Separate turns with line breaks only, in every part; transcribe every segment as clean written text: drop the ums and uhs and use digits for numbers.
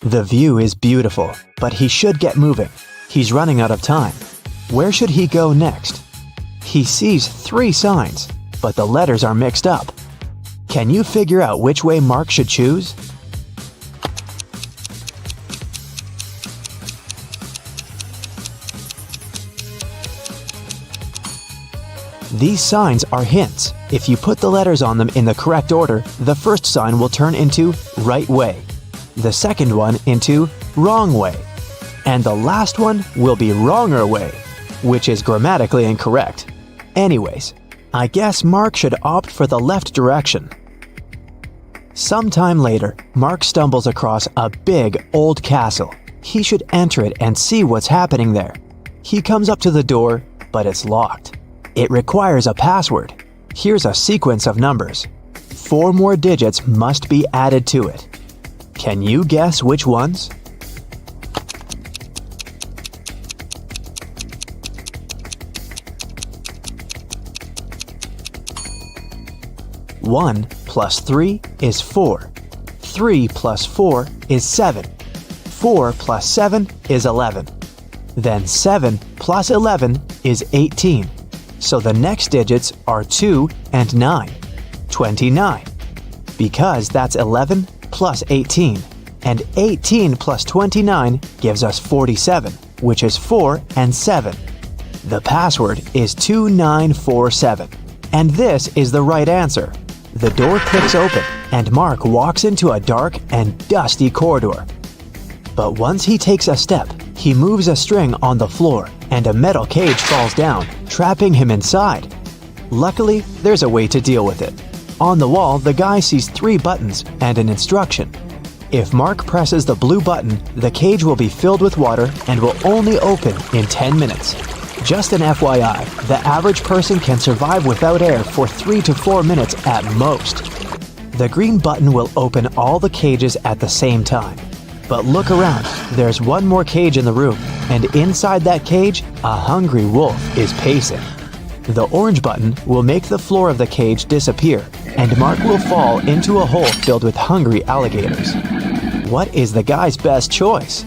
The view is beautiful, but he should get moving. He's running out of time. Where should he go next? He sees 3 signs, but the letters are mixed up. Can you figure out which way Mark should choose? These signs are hints. If you put the letters on them in the correct order, the first sign will turn into right way, the second one into wrong way, and the last one will be wronger way, which is grammatically incorrect. Anyways, I guess Mark should opt for the left direction. Sometime later, Mark stumbles across a big old castle. He should enter it and see what's happening there. He comes up to the door, but it's locked. It requires a password. Here's a sequence of numbers. 4 more digits must be added to it. Can you guess which ones? One plus 3 is 4. 3 plus 4 is 7. 4 plus 7 is 11. Then 7 plus 11 is 18. So the next digits are 2 and 9. 29. Because that's 11 plus 18. And 18 plus 29 gives us 47, which is 4 and 7. The password is 2947. And this is the right answer. The door clicks open, and Mark walks into a dark and dusty corridor. But once he takes a step, he moves a string on the floor, and a metal cage falls down, trapping him inside. Luckily, there's a way to deal with it. On the wall, the guy sees 3 buttons and an instruction. If Mark presses the blue button, the cage will be filled with water and will only open in 10 minutes. Just an FYI, the average person can survive without air for 3 to 4 minutes at most. The green button will open all the cages at the same time. But look around, there's one more cage in the room, and inside that cage, a hungry wolf is pacing. The orange button will make the floor of the cage disappear, and Mark will fall into a hole filled with hungry alligators. What is the guy's best choice?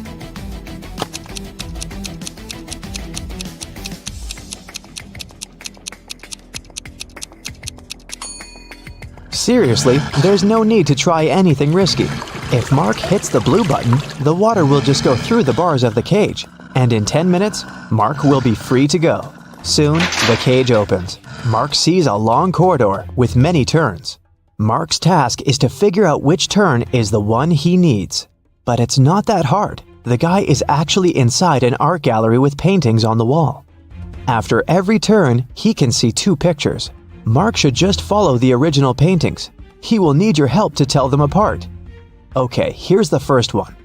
Seriously, there's no need to try anything risky. If Mark hits the blue button, the water will just go through the bars of the cage, and in 10 minutes, Mark will be free to go. Soon, the cage opens. Mark sees a long corridor with many turns. Mark's task is to figure out which turn is the one he needs. But it's not that hard. The guy is actually inside an art gallery with paintings on the wall. After every turn, he can see 2 pictures. Mark should just follow the original paintings. He will need your help to tell them apart. Okay, here's the first one.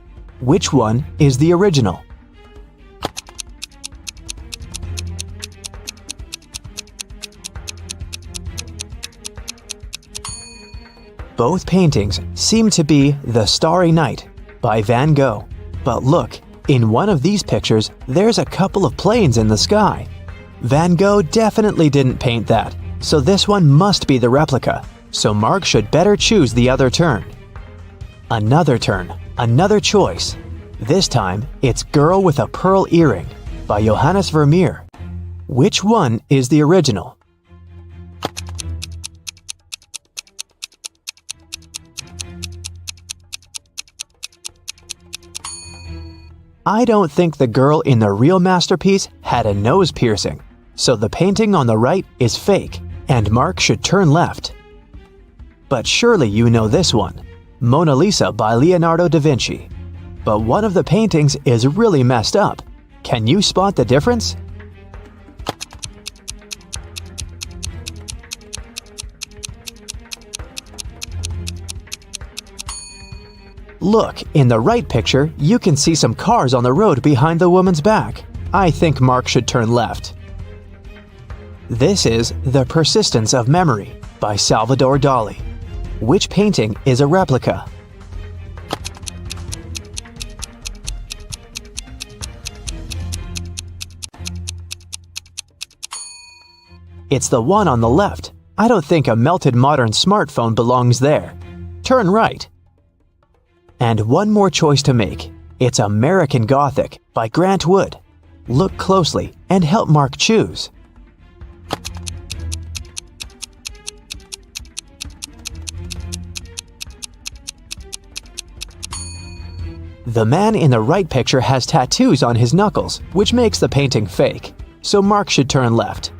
Which one is the original? Both paintings seem to be The Starry Night by Van Gogh. But look, in one of these pictures, there's a couple of planes in the sky. Van Gogh definitely didn't paint that, so this one must be the replica. So Mark should better choose the other turn. Another turn, another choice. This time, it's Girl with a Pearl Earring by Johannes Vermeer. Which one is the original? I don't think the girl in the real masterpiece had a nose piercing, so the painting on the right is fake, and Mark should turn left. But surely you know this one, Mona Lisa by Leonardo da Vinci. But one of the paintings is really messed up. Can you spot the difference? Look, in the right picture, you can see some cars on the road behind the woman's back. I think Mark should turn left. This is The Persistence of Memory by Salvador Dali. Which painting is a replica? It's the one on the left. I don't think a melted modern smartphone belongs there. Turn right. And one more choice to make. It's American Gothic by Grant Wood. Look closely and help Mark choose. The man in the right picture has tattoos on his knuckles, which makes the painting fake, so Mark should turn left.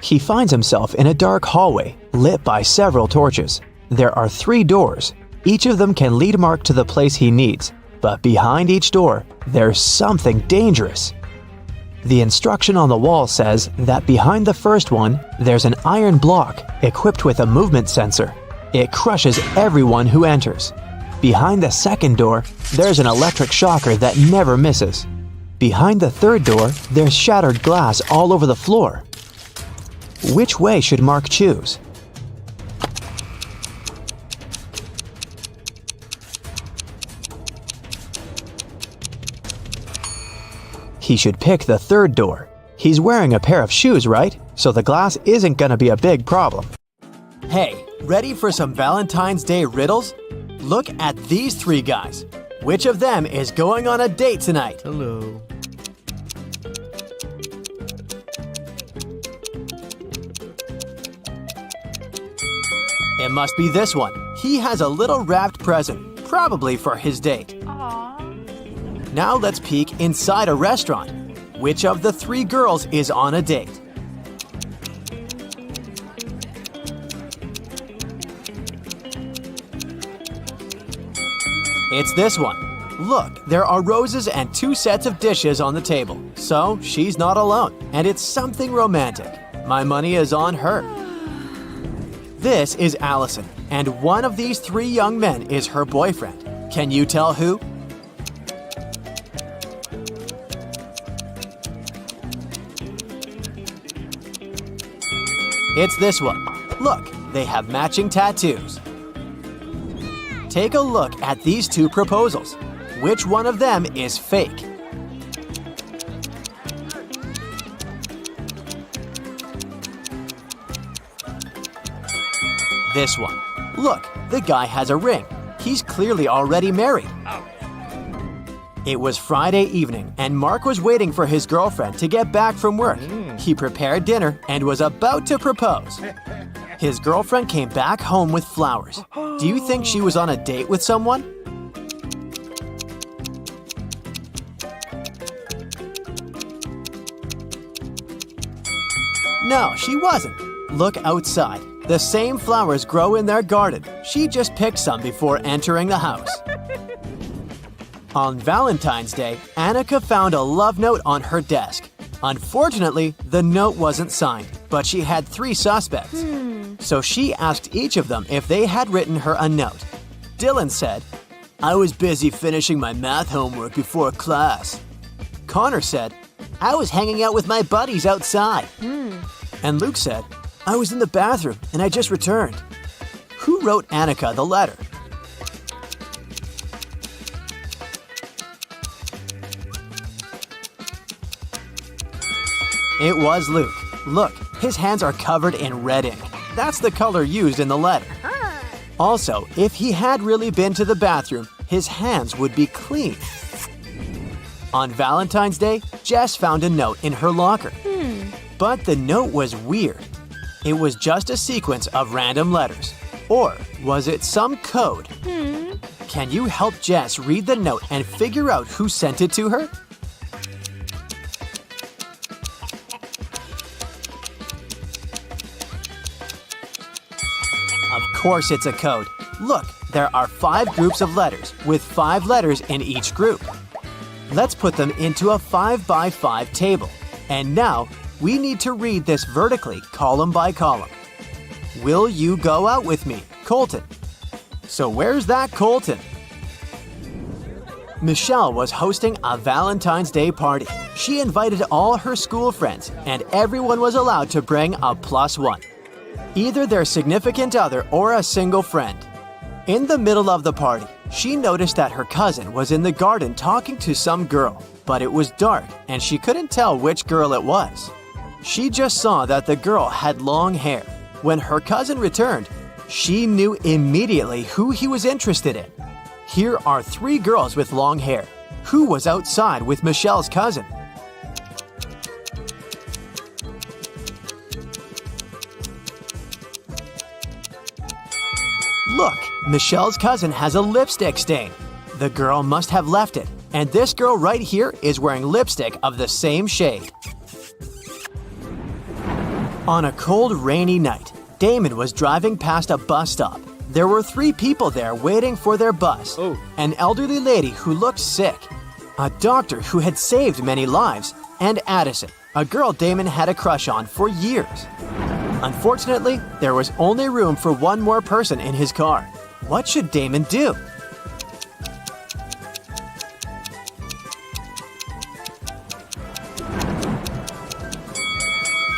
He finds himself in a dark hallway, lit by several torches. There are 3 doors. Each of them can lead Mark to the place he needs, but behind each door, there's something dangerous. The instruction on the wall says that behind the first one, there's an iron block equipped with a movement sensor. It crushes everyone who enters. Behind the second door, there's an electric shocker that never misses. Behind the third door, there's shattered glass all over the floor. Which way should Mark choose? He should pick the third door. He's wearing a pair of shoes, right? So the glass isn't gonna be a big problem. Hey, ready for some Valentine's Day riddles? Look at these 3 guys. Which of them is going on a date tonight?
Hello.
It must be this one. He has a little wrapped present, probably for his date.
Aww.
Now let's peek inside a restaurant. Which of the 3 girls is on a date? It's this one. Look, there are roses and 2 sets of dishes on the table. So she's not alone, and it's something romantic. My money is on her. This is Allison, and one of these 3 young men is her boyfriend. Can you tell who? It's this one. Look, they have matching tattoos. Take a look at these 2 proposals. Which one of them is fake? This one. Look, the guy has a ring. He's clearly already married. It was Friday evening, and Mark was waiting for his girlfriend to get back from work. He prepared dinner and was about to propose. His girlfriend came back home with flowers. Do you think she was on a date with someone? No, she wasn't. Look outside. The same flowers grow in their garden. She just picked some before entering the house. On Valentine's Day, Annika found a love note on her desk. Unfortunately, the note wasn't signed, but she had 3 suspects. So she asked each of them if they had written her a note. Dylan said, "I was busy finishing my math homework before class." Connor said, "I was hanging out with my buddies outside." And Luke said, "I was in the bathroom and I just returned." Who wrote Annika the letter? It was Luke. Look, his hands are covered in red ink. That's the color used in the letter. Also, if he had really been to the bathroom, his hands would be clean. On Valentine's Day, Jess found a note in her locker. But the note was weird. It was just a sequence of random letters. Or was it some code? Can you help Jess read the note and figure out who sent it to her? Of course it's a code. Look, there are 5 groups of letters with 5 letters in each group. Let's put them into a 5x5 table. And now, we need to read this vertically, column by column. Will you go out with me, Colton? So where's that Colton? Michelle was hosting a Valentine's Day party. She invited all her school friends, and everyone was allowed to bring a +1. Either their significant other or a single friend. In the middle of the party, she noticed that her cousin was in the garden talking to some girl, but it was dark and she couldn't tell which girl it was. She just saw that the girl had long hair. When her cousin returned, she knew immediately who he was interested in. Here are 3 girls with long hair. Who was outside with Michelle's cousin? Look, Michelle's cousin has a lipstick stain. The girl must have left it, and this girl right here is wearing lipstick of the same shade. On a cold, rainy night, Damon was driving past a bus stop. There were 3 people there waiting for their bus. An elderly lady who looked sick, a doctor who had saved many lives, and Addison, a girl Damon had a crush on for years. Unfortunately, there was only room for 1 more person in his car. What should Damon do?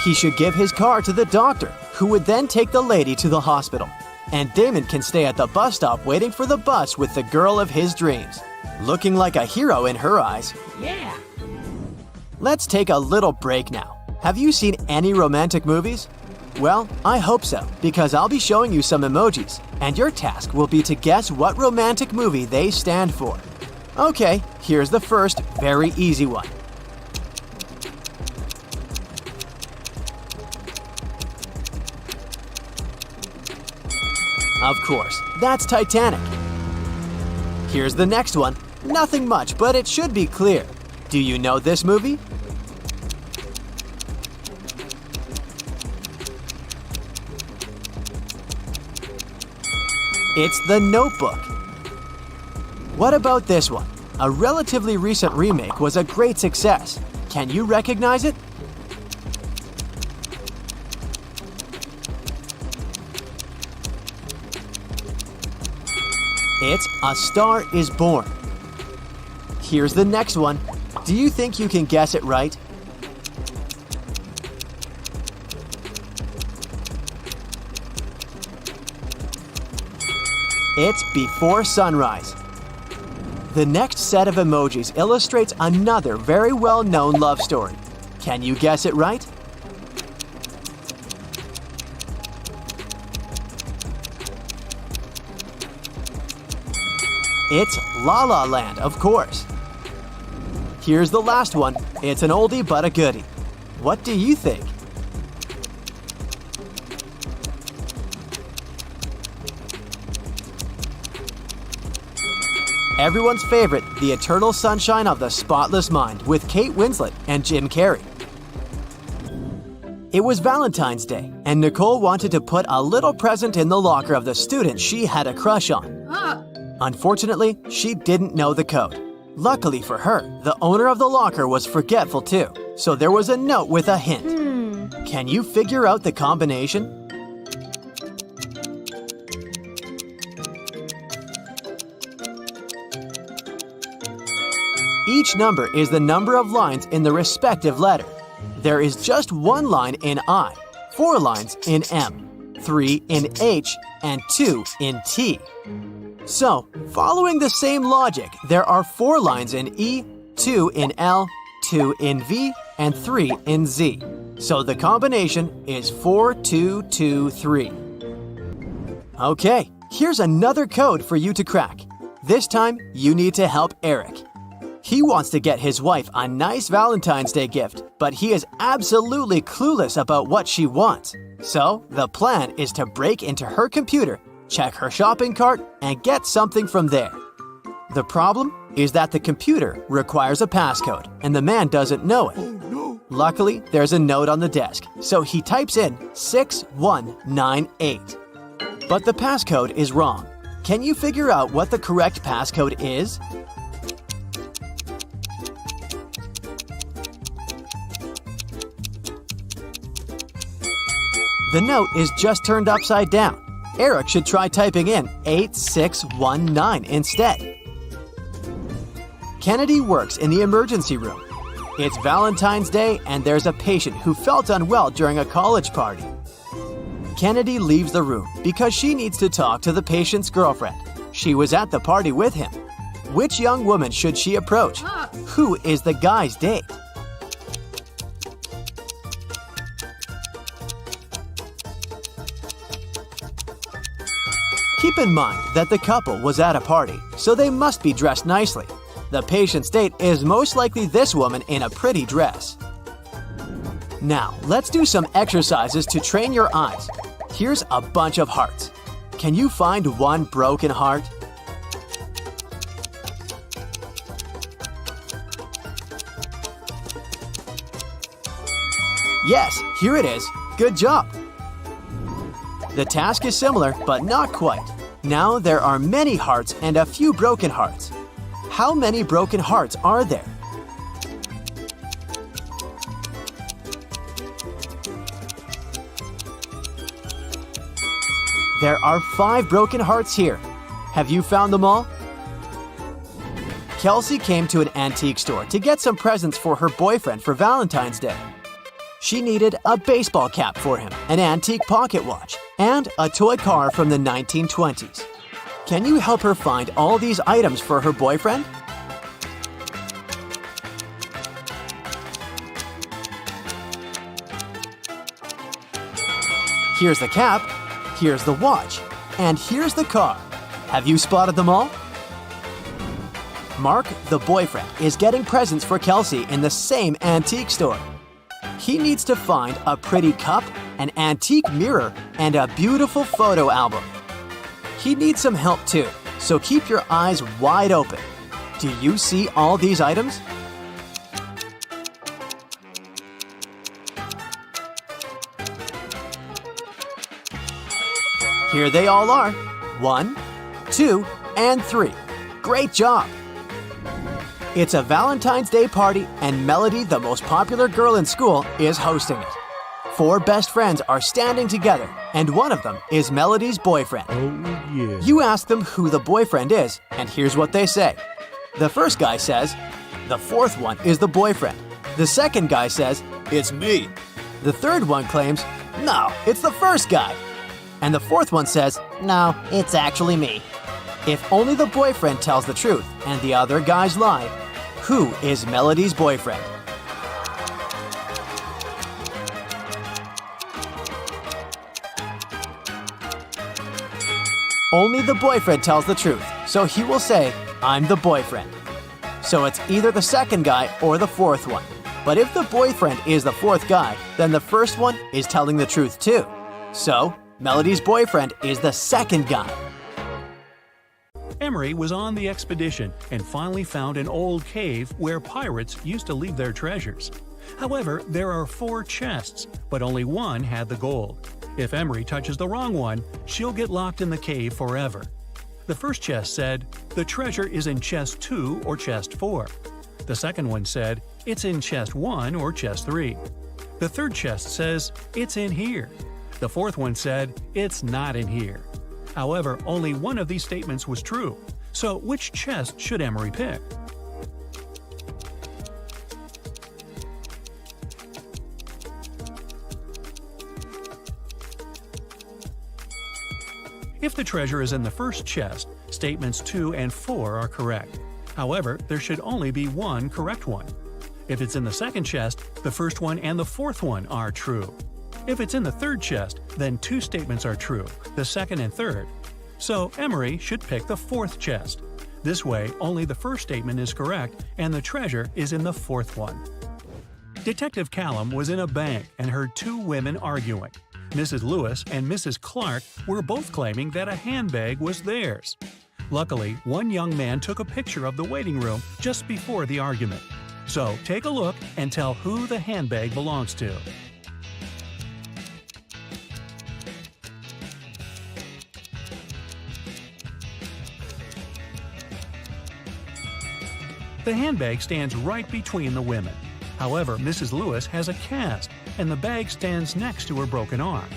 He should give his car to the doctor, who would then take the lady to the hospital. And Damon can stay at the bus stop waiting for the bus with the girl of his dreams. Looking like a hero in her eyes.
Yeah.
Let's take a little break now. Have you seen any romantic movies? Well, I hope so, because I'll be showing you some emojis, and your task will be to guess what romantic movie they stand for. Okay, here's the first very easy one. Of course, that's Titanic. Here's the next one. Nothing much, but it should be clear. Do you know this movie? It's The Notebook. What about this one? A relatively recent remake was a great success. Can you recognize it? It's A Star is Born. Here's the next one. Do you think you can guess it right? It's Before Sunrise. The next set of emojis illustrates another very well-known love story. Can you guess it right? It's La La Land, of course. Here's the last one. It's an oldie but a goodie. What do you think? Everyone's favorite, The Eternal Sunshine of the Spotless Mind with Kate Winslet and Jim Carrey. It was Valentine's Day, and Nicole wanted to put a little present in the locker of the student she had a crush on. Unfortunately, she didn't know the code. Luckily for her, the owner of the locker was forgetful too, so there was a note with a hint. Can you figure out the combination? Each number is the number of lines in the respective letter. There is just 1 line in I, 4 lines in M, 3 in H, and 2 in T. So, following the same logic, there are 4 lines in E, 2 in L, 2 in V, and 3 in Z. So the combination is 4, 2, 2, 3. Okay, here's another code for you to crack. This time, you need to help Eric. He wants to get his wife a nice Valentine's Day gift, but he is absolutely clueless about what she wants. So, the plan is to break into her computer, check her shopping cart, and get something from there. The problem is that the computer requires a passcode, and the man doesn't know it. Luckily, there's a note on the desk, so he types in 6198. But the passcode is wrong. Can you figure out what the correct passcode is? The note is just turned upside down. Eric should try typing in 8619 instead. Kennedy works in the emergency room. It's Valentine's Day and there's a patient who felt unwell during a college party. Kennedy leaves the room because she needs to talk to the patient's girlfriend. She was at the party with him. Which young woman should she approach? Who is the guy's date? Keep Keep in mind that the couple was at a party, so they must be dressed nicely. The patient's date is most likely this woman in a pretty dress. Now, let's do some exercises to train your eyes. Here's a bunch of hearts. Can you find one broken heart? Yes, here it is. Good job. The task is similar, but not quite. Now there are many hearts and a few broken hearts. How many broken hearts are there? There are 5 broken hearts here. Have you found them all? Kelsey came to an antique store to get some presents for her boyfriend for Valentine's Day. She needed a baseball cap for him, an antique pocket watch, and a toy car from the 1920s. Can you help her find all these items for her boyfriend? Here's the cap, here's the watch, and here's the car. Have you spotted them all? Mark, the boyfriend, is getting presents for Kelsey in the same antique store. He needs to find a pretty cup, an antique mirror, and a beautiful photo album. He needs some help too, so keep your eyes wide open. Do you see all these items? Here they all are. 1, 2, and 3. Great job! It's a Valentine's Day party, and Melody, the most popular girl in school, is hosting it. 4 best friends are standing together, and one of them is Melody's boyfriend.
Oh, yeah.
You ask them who the boyfriend is, and here's what they say. The first guy says, "The fourth one is the boyfriend." The second guy says, "It's me." The third one claims, "No, it's the first guy." And the fourth one says, "No, it's actually me." If only the boyfriend tells the truth and the other guys lie, who is Melody's boyfriend? Only the boyfriend tells the truth, so he will say, "I'm the boyfriend." So it's either the second guy or the fourth one. But if the boyfriend is the fourth guy, then the first one is telling the truth too. So, Melody's boyfriend is the second guy.
Emery was on the expedition and finally found an old cave where pirates used to leave their treasures. However, there are 4 chests, but only one had the gold. If Emery touches the wrong one, she'll get locked in the cave forever. The first chest said, "The treasure is in chest 2 or chest 4." The second one said, "It's in chest 1 or chest 3." The third chest says, "It's in here." The fourth one said, "It's not in here." However, only one of these statements was true. So which chest should Emery pick? If the treasure is in the first chest, statements 2 and 4 are correct. However, there should only be one correct one. If it's in the second chest, the first one and the fourth one are true. If it's in the third chest, then 2 statements are true, the second and third. So Emery should pick the fourth chest. This way, only the first statement is correct and the treasure is in the fourth one. Detective Callum was in a bank and heard 2 women arguing. Mrs. Lewis and Mrs. Clark were both claiming that a handbag was theirs. Luckily, one young man took a picture of the waiting room just before the argument. So take a look and tell who the handbag belongs to. The handbag stands right between the women. However, Mrs. Lewis has a cast, and the bag stands next to her broken arm.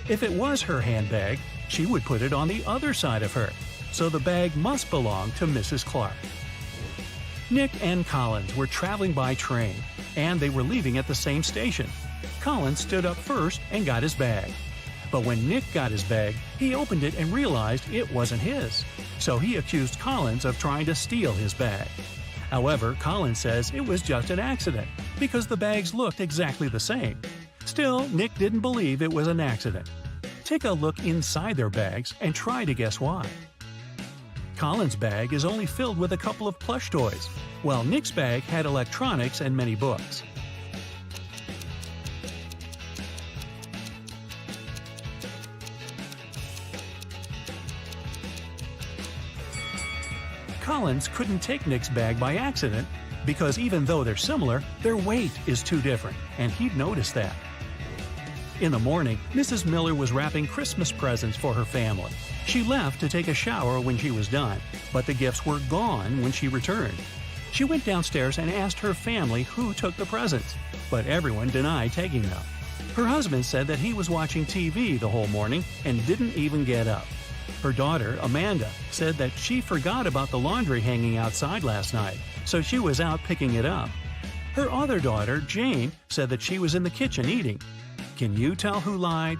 If it was her handbag, she would put it on the other side of her, so the bag must belong to Mrs. Clark. Nick and Collins were traveling by train, and they were leaving at the same station. Collins stood up first and got his bag. But when Nick got his bag, he opened it and realized it wasn't his, so he accused Collins of trying to steal his bag. However, Collins says it was just an accident, because the bags looked exactly the same. Still, Nick didn't believe it was an accident. Take a look inside their bags and try to guess why. Colin's bag is only filled with a couple of plush toys, while Nick's bag had electronics and many books. Collins couldn't take Nick's bag by accident because even though they're similar, their weight is too different, and he'd noticed that. In the morning, Mrs. Miller was wrapping Christmas presents for her family. She left to take a shower when she was done, but the gifts were gone when she returned. She went downstairs and asked her family who took the presents, but everyone denied taking them. Her husband said that he was watching TV the whole morning and didn't even get up. Her daughter, Amanda, said that she forgot about the laundry hanging outside last night, so she was out picking it up. Her other daughter, Jane, said that she was in the kitchen eating. Can you tell who lied?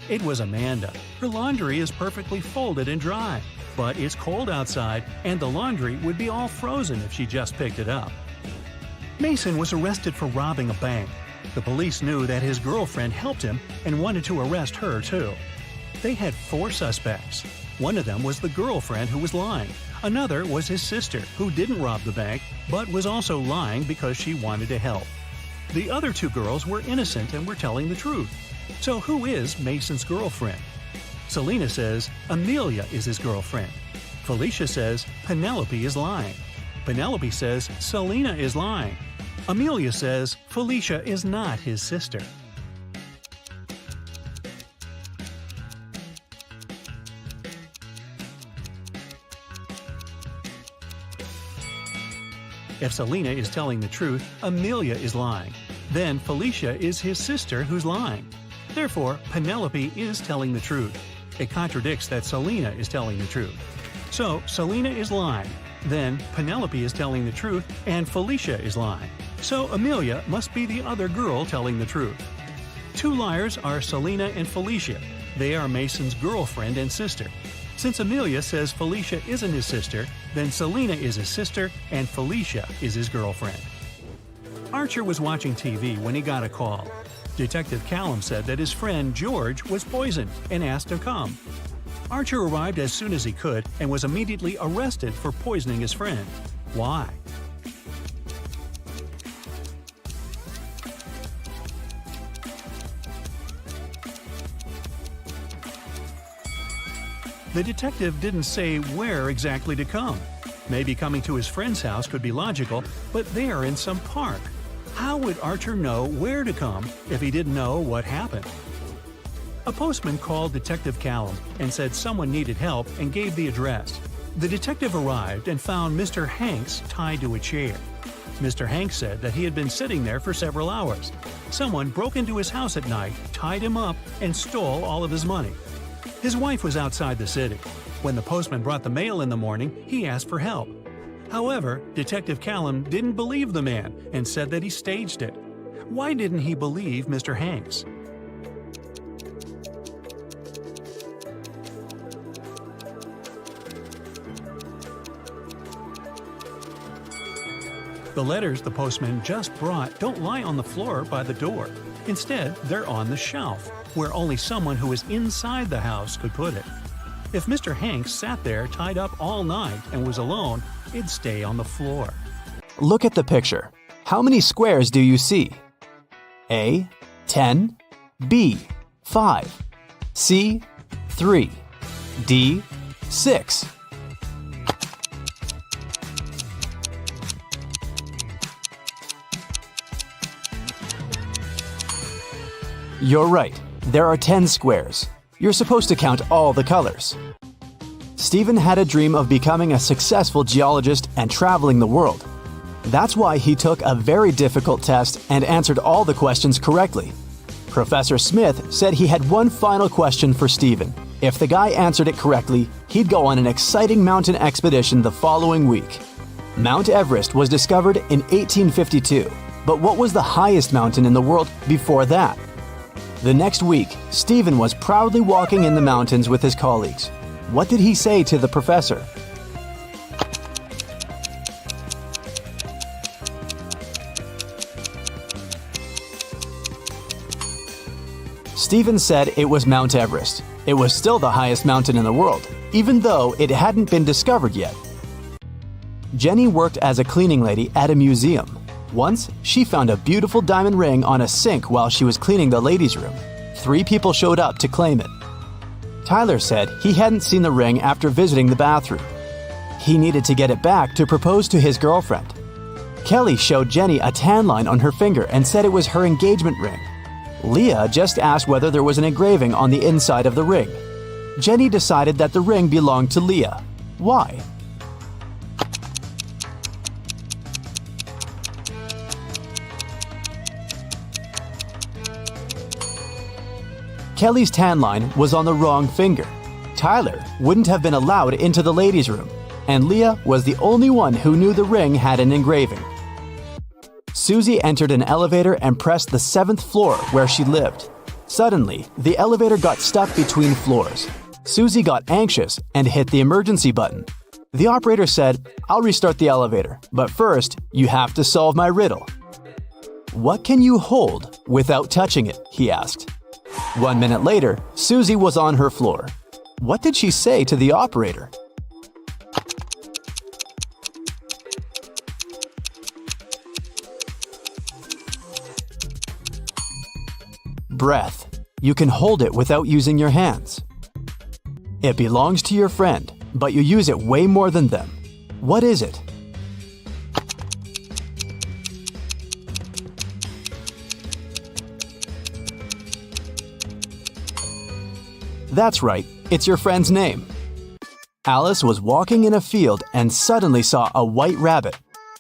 It was Amanda. Her laundry is perfectly folded and dry, but it's cold outside and the laundry would be all frozen if she just picked it up. Mason was arrested for robbing a bank. The police knew that his girlfriend helped him and wanted to arrest her too. They had 4 suspects. One of them was the girlfriend who was lying. Another was his sister, who didn't rob the bank, but was also lying because she wanted to help. The other 2 girls were innocent and were telling the truth. So who is Mason's girlfriend? Selena says Amelia is his girlfriend. Felicia says Penelope is lying. Penelope says Selena is lying. Amelia says Felicia is not his sister. If Selena is telling the truth, Amelia is lying. Then Felicia is his sister who's lying. Therefore, Penelope is telling the truth. It contradicts that Selena is telling the truth. So, Selena is lying. Then, Penelope is telling the truth, and Felicia is lying. So, Amelia must be the other girl telling the truth. 2 liars are Selena and Felicia. They are Mason's girlfriend and sister. Since Amelia says Felicia isn't his sister, then Selena is his sister and Felicia is his girlfriend. Archer was watching TV when he got a call. Detective Callum said that his friend George was poisoned and asked to come. Archer arrived as soon as he could and was immediately arrested for poisoning his friend. Why? The detective didn't say where exactly to come. Maybe coming to his friend's house could be logical, but they are in some park. How would Archer know where to come if he didn't know what happened? A postman called Detective Callum and said someone needed help and gave the address. The detective arrived and found Mr. Hanks tied to a chair. Mr. Hanks said that he had been sitting there for several hours. Someone broke into his house at night, tied him up, and stole all of his money. His wife was outside the city. When the postman brought the mail in the morning, he asked for help. However, Detective Callum didn't believe the man and said that he staged it. Why didn't he believe Mr. Hanks? The letters the postman just brought don't lie on the floor by the door. Instead, they're on the shelf, where only someone who is inside the house could put it. If Mr. Hanks sat there tied up all night and was alone, it'd stay on the floor.
Look at the picture. How many squares do you see? A. 10. B. 5. C. 3. D. 6. You're right. There are 10 squares. You're supposed to count all the colors. Stephen had a dream of becoming a successful geologist and traveling the world. That's why he took a very difficult test and answered all the questions correctly. Professor Smith said he had one final question for Stephen. If the guy answered it correctly, he'd go on an exciting mountain expedition the following week. Mount Everest was discovered in 1852, but what was the highest mountain in the world before that? The next week, Stephen was proudly walking in the mountains with his colleagues. What did he say to the professor? Steven said it was Mount Everest. It was still the highest mountain in the world, even though it hadn't been discovered yet. Jenny worked as a cleaning lady at a museum. Once, she found a beautiful diamond ring on a sink while she was cleaning the ladies' room. 3 people showed up to claim it. Tyler said he hadn't seen the ring after visiting the bathroom. He needed to get it back to propose to his girlfriend. Kelly showed Jenny a tan line on her finger and said it was her engagement ring. Leah just asked whether there was an engraving on the inside of the ring. Jenny decided that the ring belonged to Leah. Why? Kelly's tan line was on the wrong finger. Tyler wouldn't have been allowed into the ladies' room, and Leah was the only one who knew the ring had an engraving. Susie entered an elevator and pressed the 7th floor where she lived. Suddenly, the elevator got stuck between floors. Susie got anxious and hit the emergency button. The operator said, "I'll restart the elevator, but first, you have to solve my riddle." "What can you hold without touching it?" he asked. 1 minute later, Susie was on her floor. What did she say to the operator? Breath. You can hold it without using your hands. It belongs to your friend, but you use it way more than them. What is it? That's right, it's your friend's name. Alice was walking in a field and suddenly saw a white rabbit.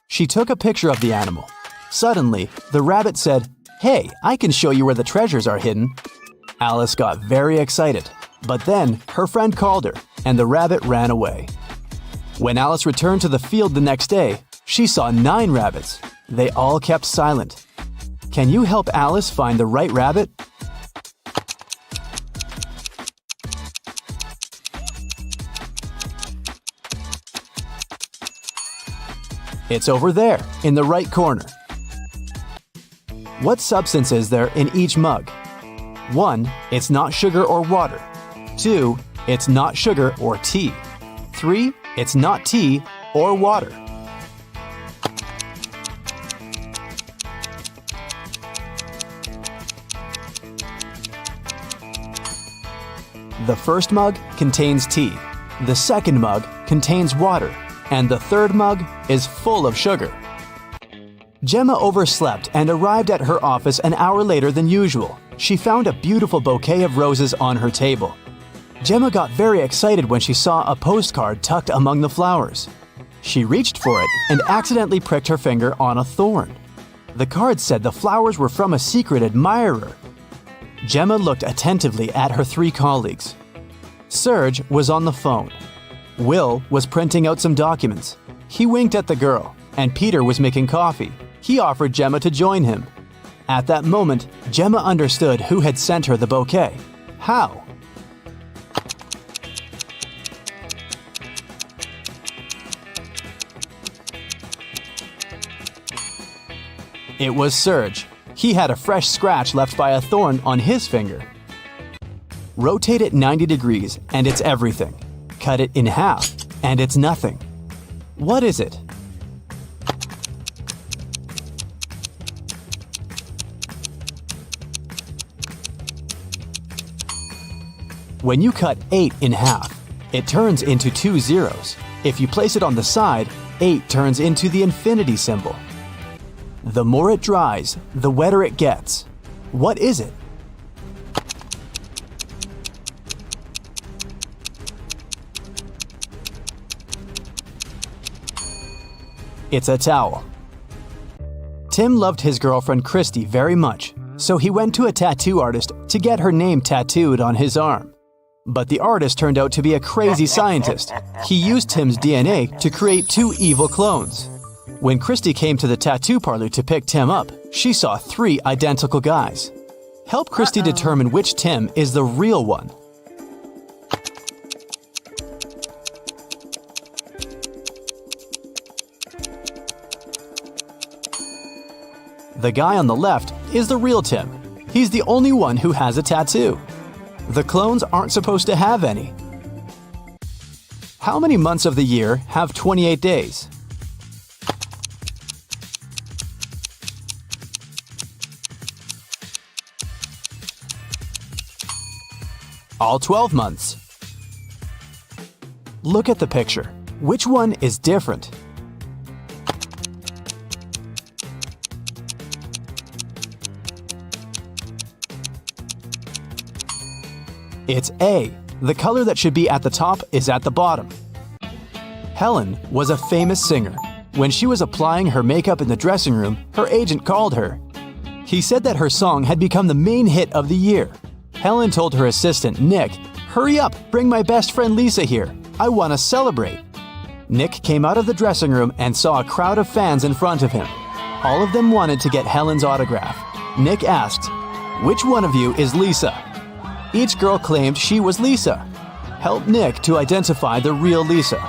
She took a picture of the animal. Suddenly, the rabbit said, "Hey, I can show you where the treasures are hidden." Alice got very excited, but then her friend called her, and the rabbit ran away. When Alice returned to the field the next day, she saw 9 rabbits. They all kept silent. Can you help Alice find the right rabbit? It's over there, in the right corner. What substance is there in each mug? 1. It's not sugar or water. 2. It's not sugar or tea. 3. It's not tea or water. The first mug contains tea. The second mug contains water. And the third mug is full of sugar. Gemma overslept and arrived at her office an hour later than usual. She found a beautiful bouquet of roses on her table. Gemma got very excited when she saw a postcard tucked among the flowers. She reached for it and accidentally pricked her finger on a thorn. The card said the flowers were from a secret admirer. Gemma looked attentively at her 3 colleagues. Serge was on the phone. Will was printing out some documents. He winked at the girl, and Peter was making coffee. He offered Gemma to join him. At that moment, Gemma understood who had sent her the bouquet. How? It was Serge. He had a fresh scratch left by a thorn on his finger. Rotate it 90 degrees, and it's everything. Cut it in half, and it's nothing. What is it? When you cut 8 in half, it turns into 2 zeros. If you place it on the side, 8 turns into the infinity symbol. The more it dries, the wetter it gets. What is it? It's a towel. Tim loved his girlfriend Christy very much, so he went to a tattoo artist to get her name tattooed on his arm. But the artist turned out to be a crazy scientist. He used Tim's DNA to create 2 evil clones. When Christy came to the tattoo parlor to pick Tim up, she saw 3 identical guys. Help Christy determine which Tim is the real one. The guy on the left is the real Tim. He's the only one who has a tattoo. The clones aren't supposed to have any. How many months of the year have 28 days? All 12 months. Look at the picture. Which one is different? It's A. The color that should be at the top is at the bottom. Helen was a famous singer. When she was applying her makeup in the dressing room, her agent called her. He said that her song had become the main hit of the year. Helen told her assistant, Nick, "Hurry up, bring my best friend Lisa here. I want to celebrate." Nick came out of the dressing room and saw a crowd of fans in front of him. All of them wanted to get Helen's autograph. Nick asked, "Which one of you is Lisa?" Each girl claimed she was Lisa. Help Nick to identify the real Lisa.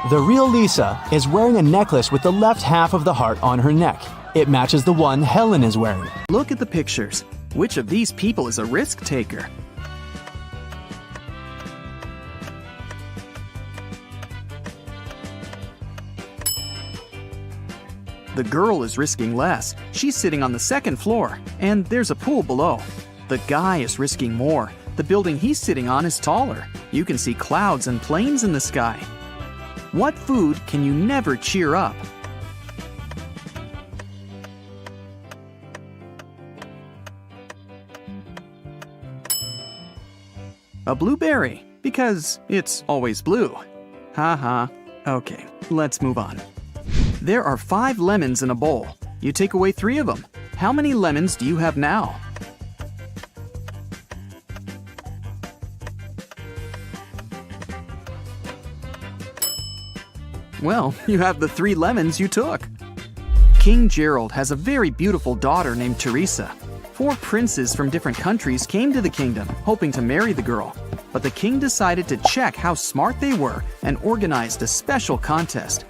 The real Lisa is wearing a necklace with the left half of the heart on her neck. It matches the one Helen is wearing.
Look at the pictures. Which of these people is a risk taker? The girl is risking less. She's sitting on the second floor, and there's a pool below. The guy is risking more. The building he's sitting on is taller. You can see clouds and planes in the sky. What food can you never cheer up? A blueberry, because it's always blue. Haha. Okay, let's move on. There are 5 lemons in a bowl. You take away 3 of them. How many lemons do you have now? Well, you have the 3 lemons you took. King Gerald has a very beautiful daughter named Teresa. 4 princes from different countries came to the kingdom, hoping to marry the girl. But the king decided to check how smart they were and organized a special contest.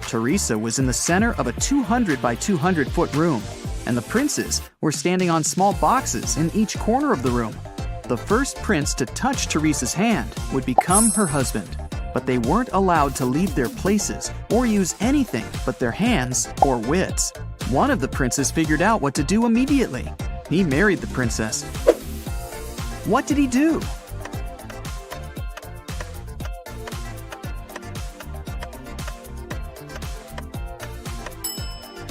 Teresa was in the center of a 200 by 200 foot room, and the princes were standing on small boxes in each corner of the room. The first prince to touch Teresa's hand would become her husband, but they weren't allowed to leave their places or use anything but their hands or wits. One of the princes figured out what to do immediately. He married the princess. What did he do?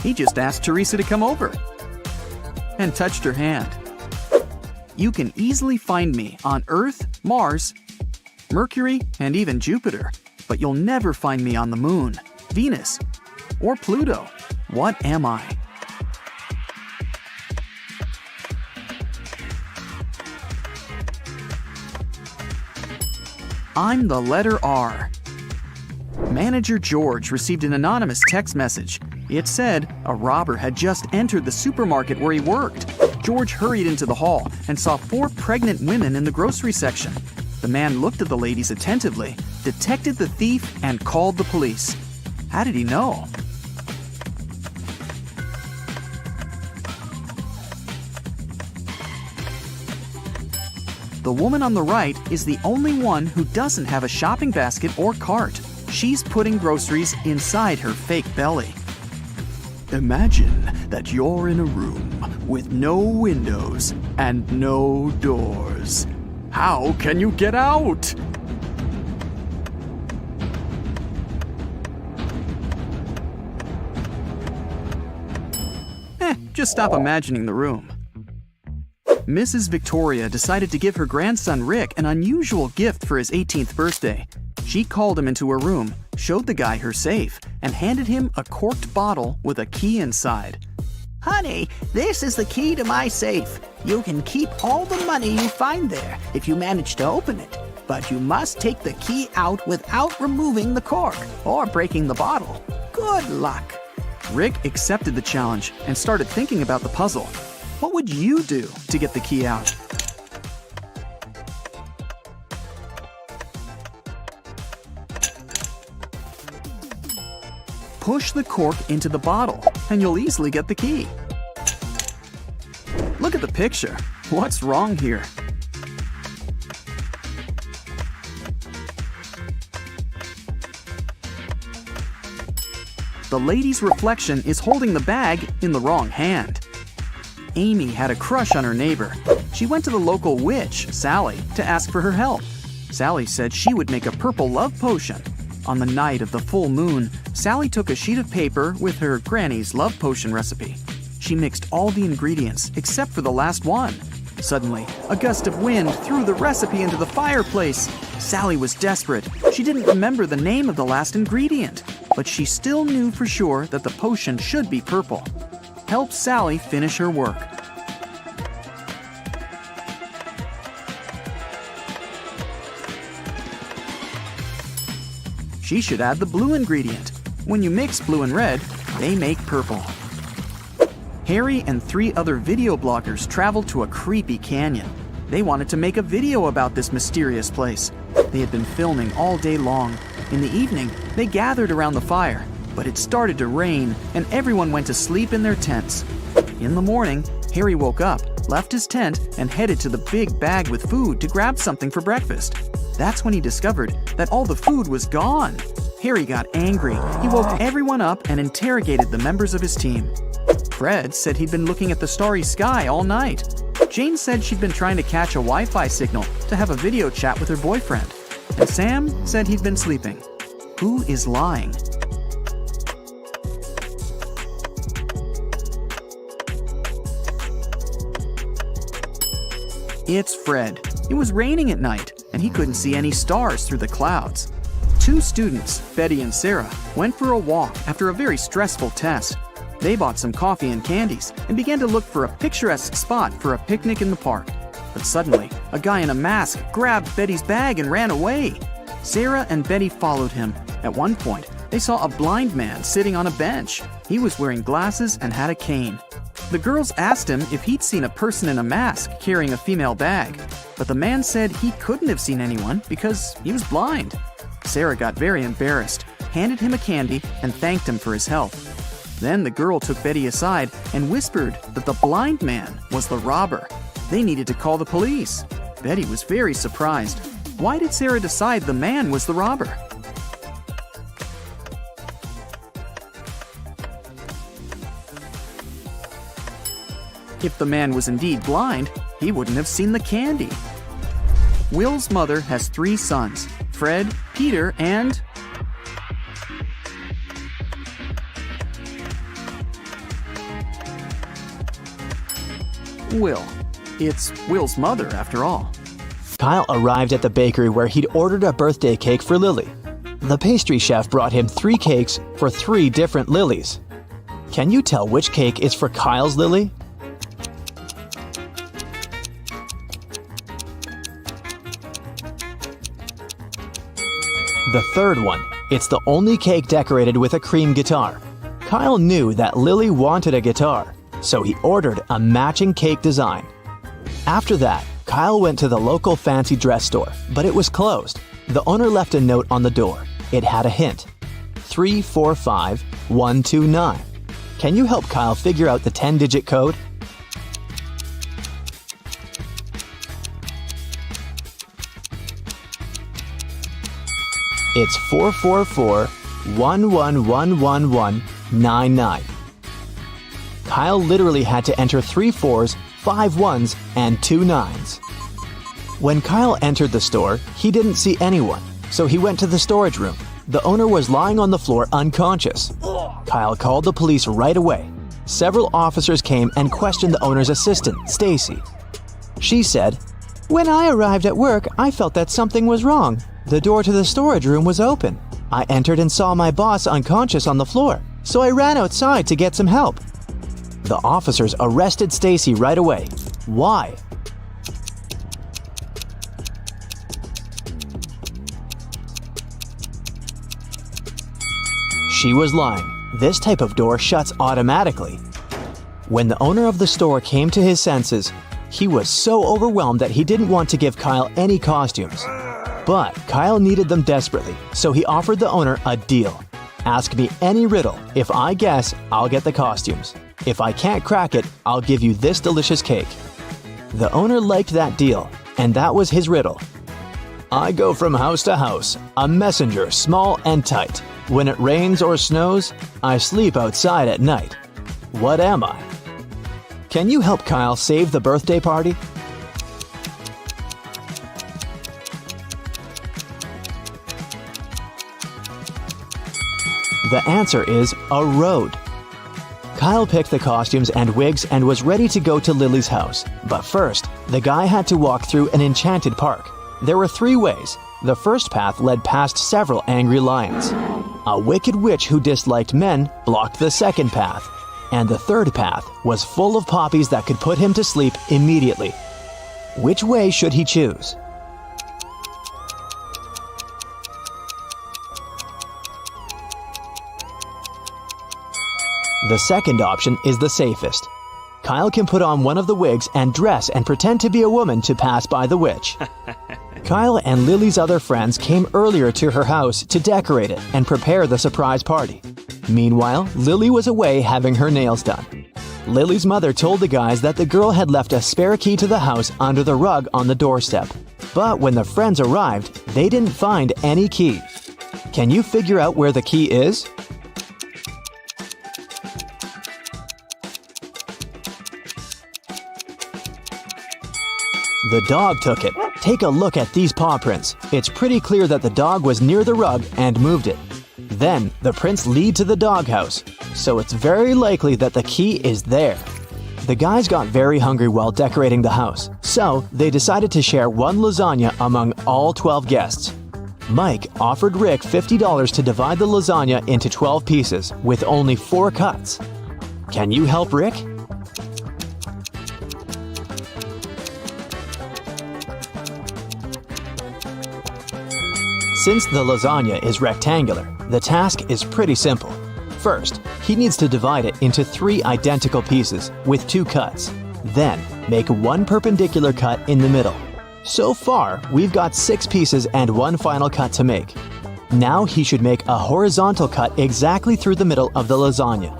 He just asked Teresa to come over and touched her hand. You can easily find me on Earth, Mars, Mercury, and even Jupiter, but you'll never find me on the Moon, Venus, or Pluto. What am I? I'm the letter R. Manager George received an anonymous text message. It said a robber had just entered the supermarket where he worked. George hurried into the hall and saw 4 pregnant women in the grocery section. The man looked at the ladies attentively, detected the thief, and called the police. How did he know? The woman on the right is the only one who doesn't have a shopping basket or cart. She's putting groceries inside her fake belly. Imagine that you're in a room with no windows and no doors. How can you get out? Just stop imagining the room. Mrs. Victoria decided to give her grandson Rick an unusual gift for his 18th birthday. She called him into her room, showed the guy her safe, and handed him a corked bottle with a key inside.
Honey, this is the key to my safe. You can keep all the money you find there if you manage to open it. But you must take the key out without removing the cork or breaking the bottle. Good luck.
Rick accepted the challenge and started thinking about the puzzle. What would you do to get the key out? Push the cork into the bottle, and you'll easily get the key. Look at the picture. What's wrong here? The lady's reflection is holding the bag in the wrong hand. Amy had a crush on her neighbor. She went to the local witch, Sally, to ask for her help. Sally said she would make a purple love potion. On the night of the full moon, Sally took a sheet of paper with her granny's love potion recipe. She mixed all the ingredients except for the last one. Suddenly, a gust of wind threw the recipe into the fireplace. Sally was desperate. She didn't remember the name of the last ingredient, but she still knew for sure that the potion should be purple. Help Sally finish her work. She should add the blue ingredient. When you mix blue and red, they make purple. Harry and 3 other video bloggers traveled to a creepy canyon. They wanted to make a video about this mysterious place. They had been filming all day long. In the evening, they gathered around the fire, but it started to rain and everyone went to sleep in their tents. In the morning, Harry woke up, left his tent, and headed to the big bag with food to grab something for breakfast. That's when he discovered that all the food was gone. Harry got angry. He woke everyone up and interrogated the members of his team. Fred said he'd been looking at the starry sky all night. Jane said she'd been trying to catch a Wi-Fi signal to have a video chat with her boyfriend. And Sam said he'd been sleeping. Who is lying? It's Fred. It was raining at night, and he couldn't see any stars through the clouds. 2 students, Betty and Sarah, went for a walk after a very stressful test. They bought some coffee and candies and began to look for a picturesque spot for a picnic in the park. But suddenly, a guy in a mask grabbed Betty's bag and ran away. Sarah and Betty followed him. At one point, they saw a blind man sitting on a bench. He was wearing glasses and had a cane. The girls asked him if he'd seen a person in a mask carrying a female bag, but the man said he couldn't have seen anyone because he was blind. Sarah got very embarrassed, handed him a candy, and thanked him for his help. Then the girl took Betty aside and whispered that the blind man was the robber. They needed to call the police. Betty was very surprised. Why did Sarah decide the man was the robber? If the man was indeed blind, he wouldn't have seen the candy. Will's mother has 3 sons, Fred, Peter, and... Will. It's Will's mother, after all.
Kyle arrived at the bakery where he'd ordered a birthday cake for Lily. The pastry chef brought him 3 cakes for 3 different Lilies. Can you tell which cake is for Kyle's Lily? The third one. It's the only cake decorated with a cream guitar. Kyle knew that Lily wanted a guitar, so he ordered a matching cake design. After that, Kyle went to the local fancy dress store, but it was closed. The owner left a note on the door. It had a hint. 345129. Can you help Kyle figure out the 10-digit code? It's 444-111199. Kyle literally had to enter 3 4s, 5 1s, and 2 9s. When Kyle entered the store, he didn't see anyone, so he went to the storage room. The owner was lying on the floor unconscious. Kyle called the police right away. Several officers came and questioned the owner's assistant, Stacy. She said, "When I arrived at work, I felt that something was wrong. The door to the storage room was open. I entered and saw my boss unconscious on the floor, so I ran outside to get some help." The officers arrested Stacy right away. Why? She was lying. This type of door shuts automatically. When the owner of the store came to his senses, he was so overwhelmed that he didn't want to give Kyle any costumes. But Kyle needed them desperately, so he offered the owner a deal. Ask me any riddle. If I guess, I'll get the costumes. If I can't crack it, I'll give you this delicious cake." The owner liked that deal, and that was his riddle. "I go from house to house, a messenger small and tight. When it rains or snows, I sleep outside at night. What am I?" Can you help Kyle save the birthday party? The answer is a road. Kyle picked the costumes and wigs and was ready to go to Lily's house. But first, the guy had to walk through an enchanted park. There were 3 ways. The first path led past several angry lions. A wicked witch who disliked men blocked the second path. And the third path was full of poppies that could put him to sleep immediately. Which way should he choose? The second option is the safest. Kyle can put on one of the wigs and dress and pretend to be a woman to pass by the witch. Kyle and Lily's other friends came earlier to her house to decorate it and prepare the surprise party. Meanwhile, Lily was away having her nails done. Lily's mother told the guys that the girl had left a spare key to the house under the rug on the doorstep. But when the friends arrived, they didn't find any key. Can you figure out where the key is? The dog took it. Take a look at these paw prints. It's pretty clear that the dog was near the rug and moved it. Then, the prints lead to the doghouse, so it's very likely that the key is there. The guys got very hungry while decorating the house, so they decided to share one lasagna among all 12 guests. Mike offered Rick $50 to divide the lasagna into 12 pieces with only 4 cuts. Can you help Rick? Since the lasagna is rectangular, the task is pretty simple. First, he needs to divide it into 3 identical pieces with 2 cuts. Then, make 1 perpendicular cut in the middle. So far, we've got 6 pieces and 1 final cut to make. Now he should make a horizontal cut exactly through the middle of the lasagna.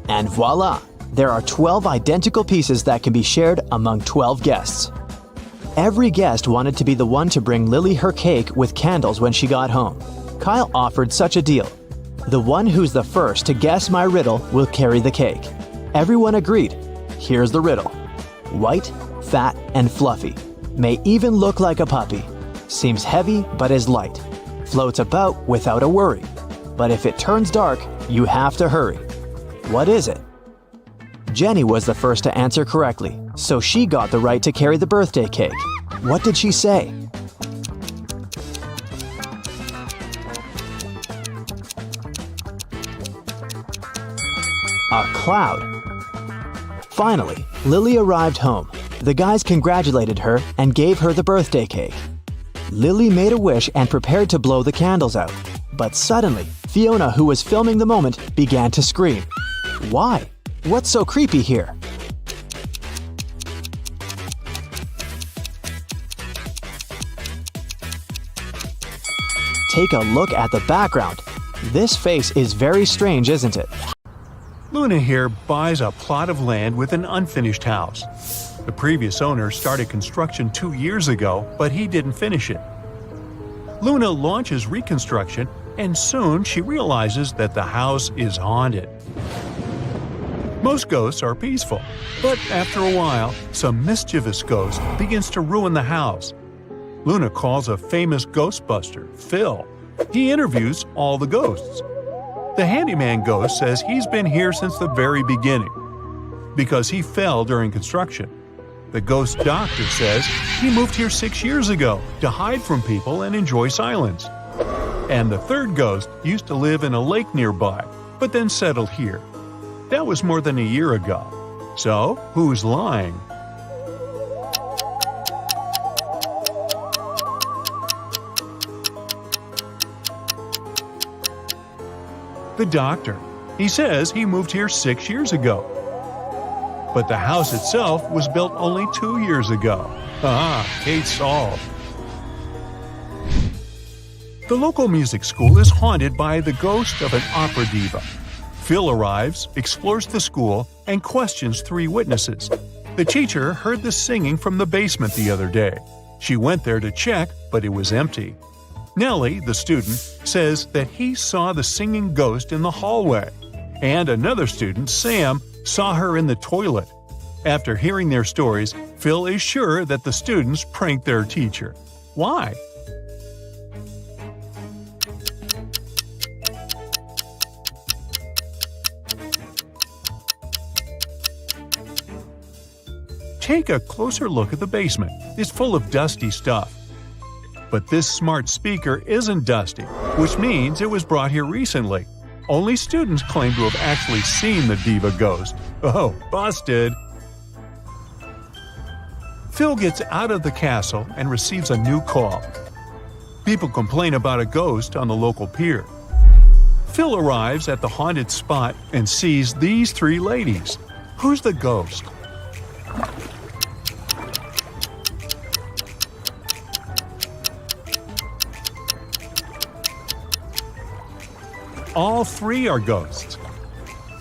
And voila! There are 12 identical pieces that can be shared among 12 guests. Every guest wanted to be the one to bring Lily her cake with candles when she got home. Kyle offered such a deal. The one who's the first to guess my riddle will carry the cake. Everyone agreed. Here's the riddle. White, fat, and fluffy. May even look like a puppy. Seems heavy but is light. Floats about without a worry. But if it turns dark, you have to hurry. What is it? Jenny was the first to answer correctly, so she got the right to carry the birthday cake. What did she say? A cloud. Finally, Lily arrived home. The guys congratulated her and gave her the birthday cake. Lily made a wish and prepared to blow the candles out. But suddenly, Fiona, who was filming the moment, began to scream. Why? What's so creepy here? Take a look at the background. This face is very strange, isn't it?
Luna here buys a plot of land with an unfinished house. The previous owner started construction 2 years ago, but he didn't finish it. Luna launches reconstruction, and soon she realizes that the house is haunted. Most ghosts are peaceful, but after a while, some mischievous ghost begins to ruin the house. Luna calls a famous Ghostbuster, Phil. He interviews all the ghosts. The handyman ghost says he's been here since the very beginning, because he fell during construction. The ghost doctor says he moved here 6 years ago to hide from people and enjoy silence. And the third ghost used to live in a lake nearby, but then settled here. That was more than a year ago. So, who's lying? The doctor. He says he moved here 6 years ago. But the house itself was built only 2 years ago. Case solved. The local music school is haunted by the ghost of an opera diva. Phil arrives, explores the school, and questions 3 witnesses. The teacher heard the singing from the basement the other day. She went there to check, but it was empty. Nellie, the student, says that he saw the singing ghost in the hallway. And another student, Sam, saw her in the toilet. After hearing their stories, Phil is sure that the students pranked their teacher. Why? Take a closer look at the basement. It's full of dusty stuff. But this smart speaker isn't dusty, which means it was brought here recently. Only students claim to have actually seen the diva ghost. Oh, busted! Phil gets out of the castle and receives a new call. People complain about a ghost on the local pier. Phil arrives at the haunted spot and sees these 3 ladies. Who's the ghost? All 3 are ghosts.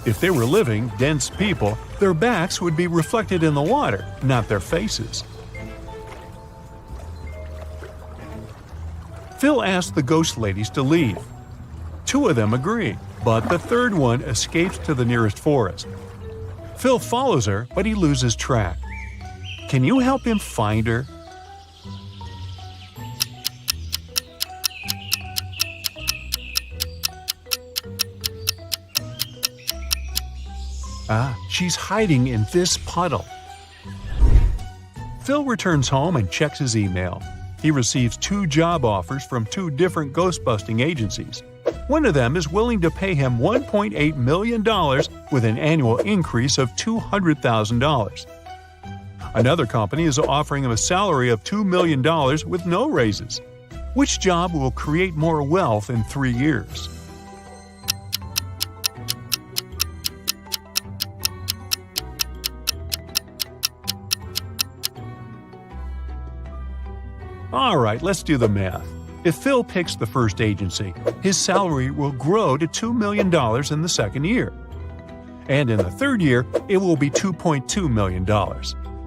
If they were living, dense people, their backs would be reflected in the water, not their faces. Phil asked the ghost ladies to leave. 2 of them agree, but the third one escapes to the nearest forest. Phil follows her, but he loses track. Can you help him find her? She's hiding in this puddle. Phil returns home and checks his email. He receives 2 job offers from 2 different ghostbusting agencies. One of them is willing to pay him $1.8 million with an annual increase of $200,000. Another company is offering him a salary of $2 million with no raises. Which job will create more wealth in 3 years? Alright, let's do the math. If Phil picks the first agency, his salary will grow to $2 million in the second year. And in the third year, it will be $2.2 million.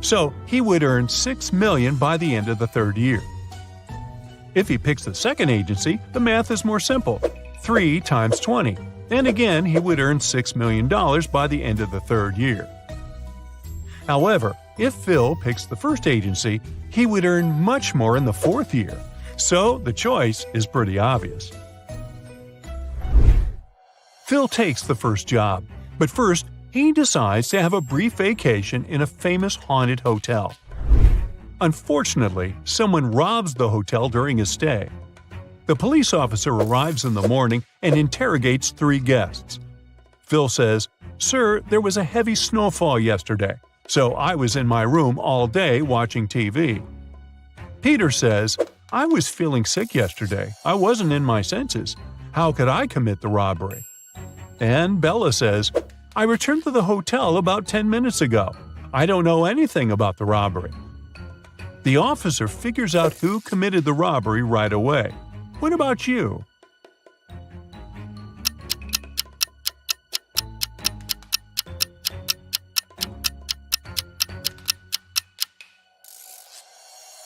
So he would earn $6 million by the end of the third year. If he picks the second agency, the math is more simple. 3 times 20. And again, he would earn $6 million by the end of the third year. However, if Phil picks the first agency, he would earn much more in the fourth year. So the choice is pretty obvious. Phil takes the first job, but first he decides to have a brief vacation in a famous haunted hotel. Unfortunately, someone robs the hotel during his stay. The police officer arrives in the morning and interrogates 3 guests. Phil says, "Sir, there was a heavy snowfall yesterday, so I was in my room all day watching TV." Peter says, "I was feeling sick yesterday. I wasn't in my senses. How could I commit the robbery?" And Bella says, "I returned to the hotel about 10 minutes ago. I don't know anything about the robbery." The officer figures out who committed the robbery right away. What about you?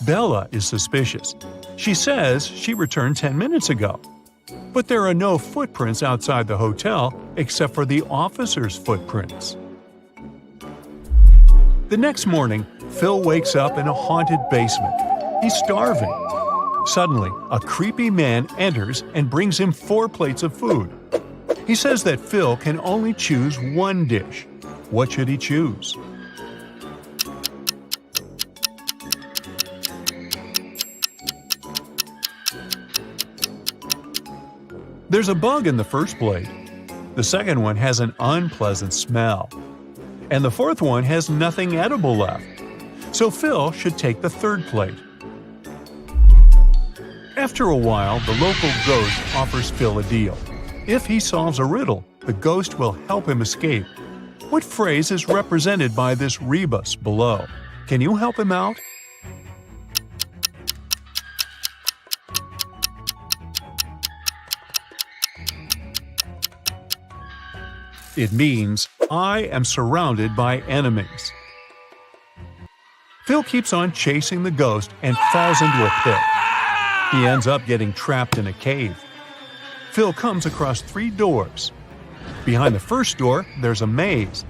Bella is suspicious. She says she returned 10 minutes ago. But there are no footprints outside the hotel except for the officer's footprints. The next morning, Phil wakes up in a haunted basement. He's starving. Suddenly, a creepy man enters and brings him 4 plates of food. He says that Phil can only choose one dish. What should he choose? There's a bug in the first plate. The second one has an unpleasant smell. And the fourth one has nothing edible left. So Phil should take the third plate. After a while, the local ghost offers Phil a deal. If he solves a riddle, the ghost will help him escape. What phrase is represented by this rebus below? Can you help him out? It means, I am surrounded by enemies. Phil keeps on chasing the ghost and falls into a pit. He ends up getting trapped in a cave. Phil comes across 3 doors. Behind the first door, there's a maze.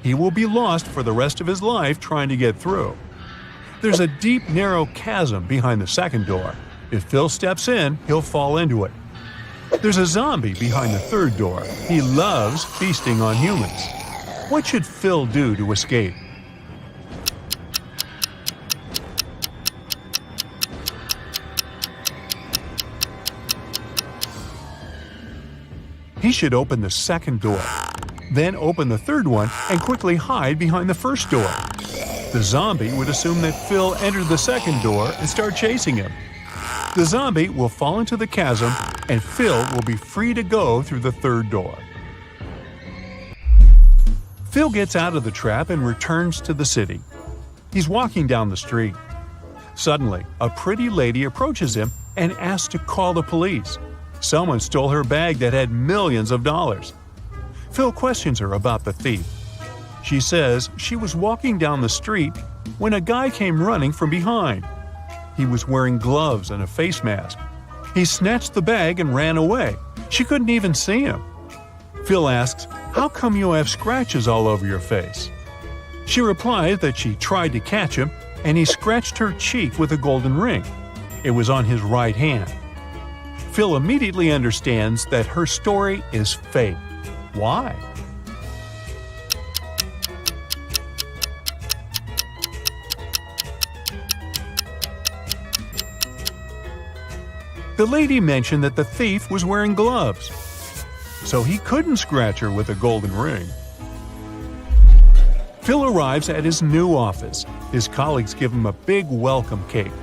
He will be lost for the rest of his life trying to get through. There's a deep, narrow chasm behind the second door. If Phil steps in, he'll fall into it. There's a zombie behind the third door. He loves feasting on humans. What should Phil do to escape? He should open the second door, then open the third one and quickly hide behind the first door. The zombie would assume that Phil entered the second door and start chasing him. The zombie will fall into the chasm and Phil will be free to go through the third door. Phil gets out of the trap and returns to the city. He's walking down the street. Suddenly, a pretty lady approaches him and asks to call the police. Someone stole her bag that had millions of dollars. Phil questions her about the thief. She says she was walking down the street when a guy came running from behind. He was wearing gloves and a face mask. He snatched the bag and ran away. She couldn't even see him. Phil asks, "How come you have scratches all over your face?" She replies that she tried to catch him and he scratched her cheek with a golden ring. It was on his right hand. Phil immediately understands that her story is fake. Why? The lady mentioned that the thief was wearing gloves, so he couldn't scratch her with a golden ring. Phil arrives at his new office. His colleagues give him a big welcome cake.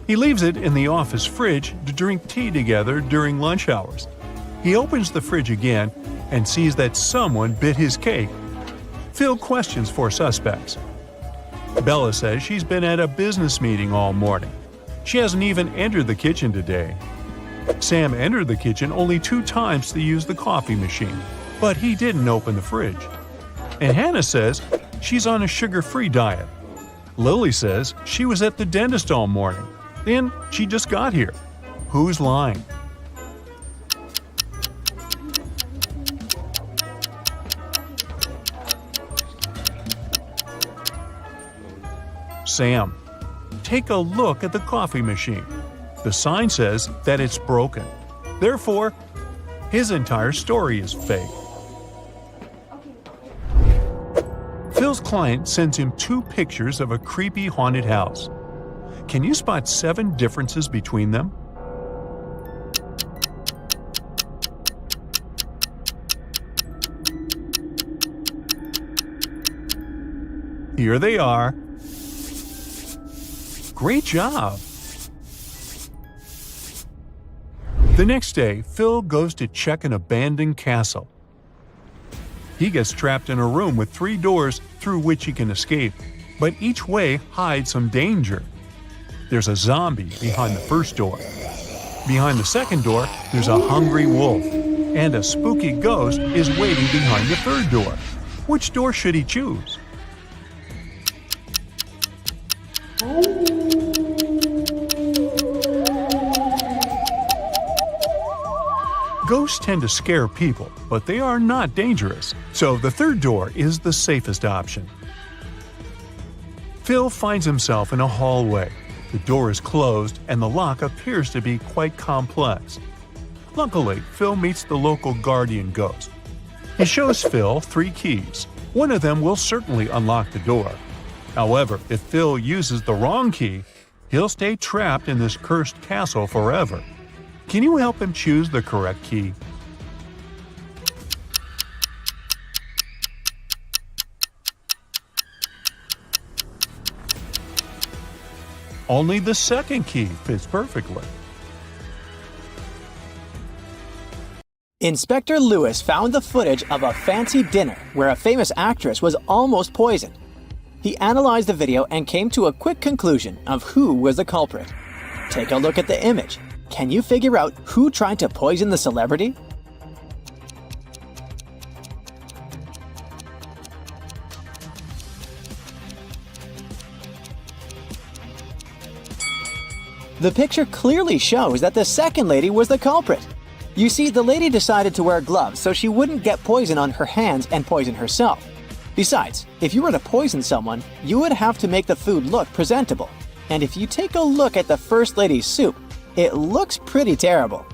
He leaves it in the office fridge to drink tea together during lunch hours. He opens the fridge again and sees that someone bit his cake. Phil questions for suspects. Bella says she's been at a business meeting all morning. She hasn't even entered the kitchen today. Sam entered the kitchen only 2 times to use the coffee machine, but he didn't open the fridge. And Hannah says she's on a sugar-free diet. Lily says she was at the dentist all morning. Then she just got here. Who's lying? Sam. Take a look at the coffee machine. The sign says that it's broken. Therefore, his entire story is fake. Phil's client sends him 2 pictures of a creepy haunted house. Can you spot 7 differences between them? Here they are. Great job! The next day, Phil goes to check an abandoned castle. He gets trapped in a room with 3 doors through which he can escape, but each way hides some danger. There's a zombie behind the first door. Behind the second door, there's a hungry wolf, and a spooky ghost is waiting behind the third door. Which door should he choose? Ghosts tend to scare people, but they are not dangerous, so the third door is the safest option. Phil finds himself in a hallway. The door is closed and the lock appears to be quite complex. Luckily, Phil meets the local guardian ghost. He shows Phil 3 keys. One of them will certainly unlock the door. However, if Phil uses the wrong key, he'll stay trapped in this cursed castle forever. Can you help him choose the correct key? Only the second key fits perfectly.
Inspector Lewis found the footage of a fancy dinner where a famous actress was almost poisoned. He analyzed the video and came to a quick conclusion of who was the culprit. Take a look at the image. Can you figure out who tried to poison the celebrity?
The picture clearly shows that the second lady was the culprit. You see, the lady decided to wear gloves so she wouldn't get poison on her hands and poison herself. Besides, if you were to poison someone, you would have to make the food look presentable. And if you take a look at the first lady's soup, it looks pretty terrible.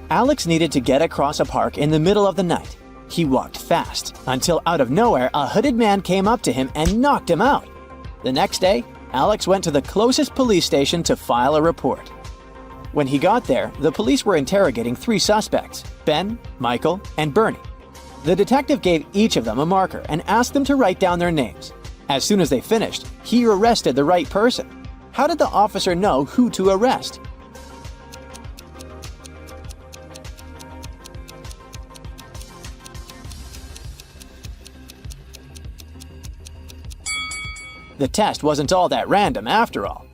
Alex needed to get across a park in the middle of the night. He walked fast, until out of nowhere a hooded man came up to him and knocked him out. The next day, Alex went to the closest police station to file a report. When he got there, the police were interrogating 3 suspects, Ben, Michael, and Bernie. The detective gave each of them a marker and asked them to write down their names. As soon as they finished, he arrested the right person. How did the officer know who to arrest? The test wasn't all that random after all.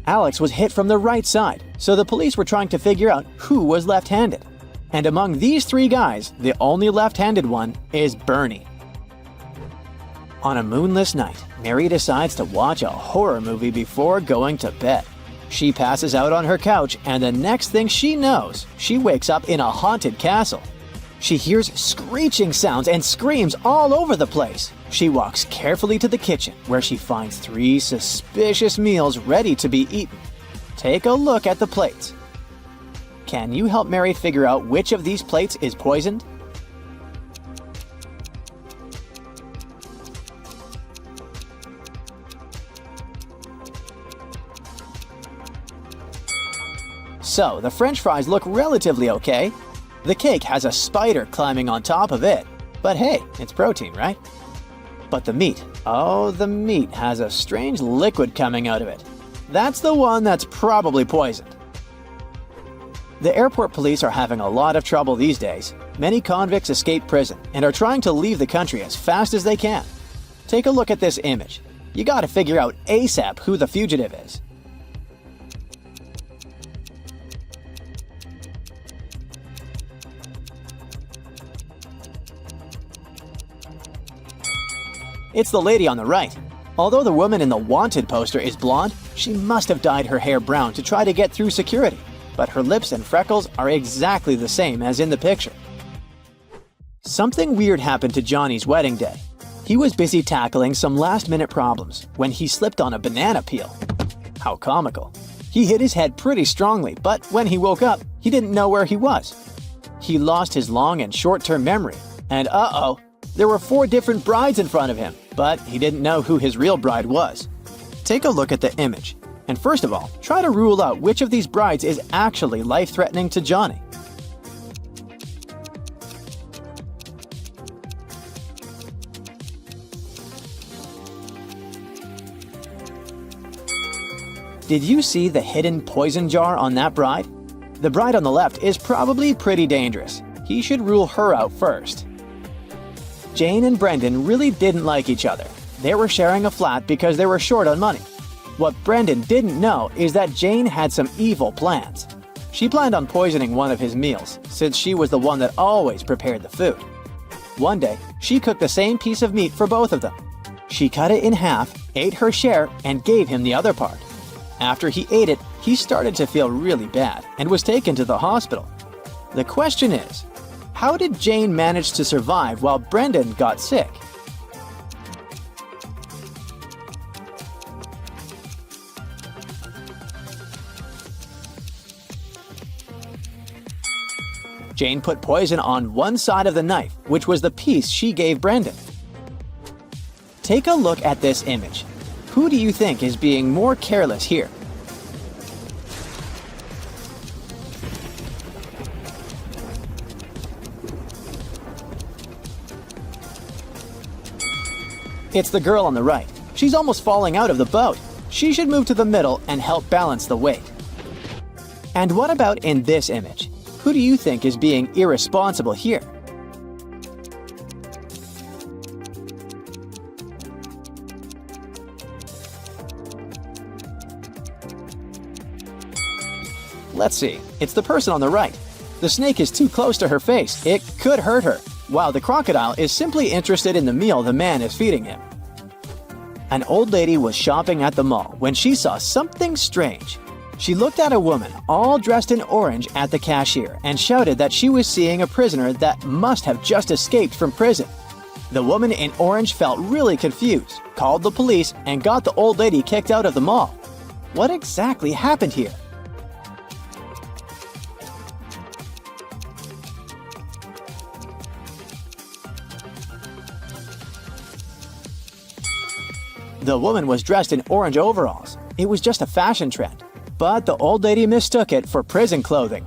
Alex was hit from the right side, so the police were trying to figure out who was left-handed. And among these 3 guys, the only left-handed one is Bernie. On a moonless night, Mary decides to watch a horror movie before going to bed. She passes out on her couch, and the next thing she knows, she wakes up in a haunted castle. She hears screeching sounds and screams all over the place. She walks carefully to the kitchen, where she finds 3 suspicious meals ready to be eaten. Take a look at the plates. Can you help Mary figure out which of these plates is poisoned? So, the French fries look relatively okay. The cake has a spider climbing on top of it. But hey, it's protein, right? But the meat, oh, the meat has a strange liquid coming out of it. That's the one that's probably poisoned. The airport police are having a lot of trouble these days. Many convicts escape prison and are trying to leave the country as fast as they can. Take a look at this image. You gotta figure out ASAP who the fugitive is. It's the lady on the right. Although the woman in the wanted poster is blonde, she must have dyed her hair brown to try to get through security. But her lips and freckles are exactly the same as in the picture. Something weird happened to Johnny's wedding day. He was busy tackling some last-minute problems when he slipped on a banana peel. How comical. He hit his head pretty strongly, but when he woke up, he didn't know where he was. He lost his long and short-term memory, and uh-oh, there were 4 different brides in front of him, but he didn't know who his real bride was. Take a look at the image, and first of all, try to rule out which of these brides is actually life-threatening to Johnny. Did you see the hidden poison jar on that bride? The bride on the left is probably pretty dangerous. He should rule her out first. Jane and Brendan really didn't like each other. They were sharing a flat because they were short on money. What Brendan didn't know is that Jane had some evil plans. She planned on poisoning one of his meals, since she was the one that always prepared the food. One day, she cooked the same piece of meat for both of them. She cut it in half, ate her share, and gave him the other part. After he ate it, he started to feel really bad and was taken to the hospital. The question is, how did Jane manage to survive while Brendan got sick? Jane put poison on one side of the knife, which was the piece she gave Brendan. Take a look at this image. Who do you think is being more careless here? It's the girl on the right. She's almost falling out of the boat. She should move to the middle and help balance the weight. And what about in this image? Who do you think is being irresponsible here? Let's see. It's the person on the right. The snake is too close to her face. It could hurt her, while the crocodile is simply interested in the meal the man is feeding him. An old lady was shopping at the mall when she saw something strange. She looked at a woman all dressed in orange at the cashier and shouted that she was seeing a prisoner that must have just escaped from prison. The woman in orange felt really confused, called the police, and got the old lady kicked out of the mall. What exactly happened here? The woman was dressed in orange overalls. It was just a fashion trend, but the old lady mistook it for prison clothing.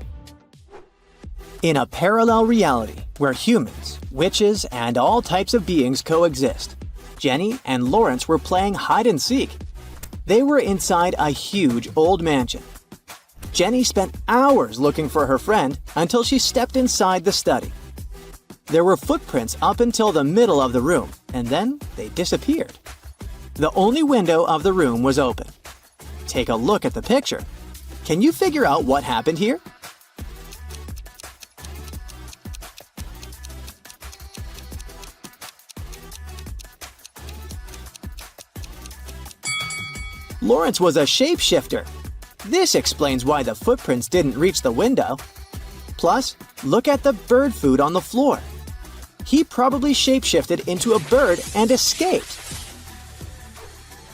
In a parallel reality where humans, witches, and all types of beings coexist, Jenny and Lawrence were playing hide and seek. They were inside a huge old mansion. Jenny spent hours looking for her friend until she stepped inside the study. There were footprints up until the middle of the room, and then they disappeared. The only window of the room was open. Take a look at the picture. Can you figure out what happened here? Lawrence was a shapeshifter. This explains why the footprints didn't reach the window. Plus, look at the bird food on the floor. He probably shapeshifted into a bird and escaped.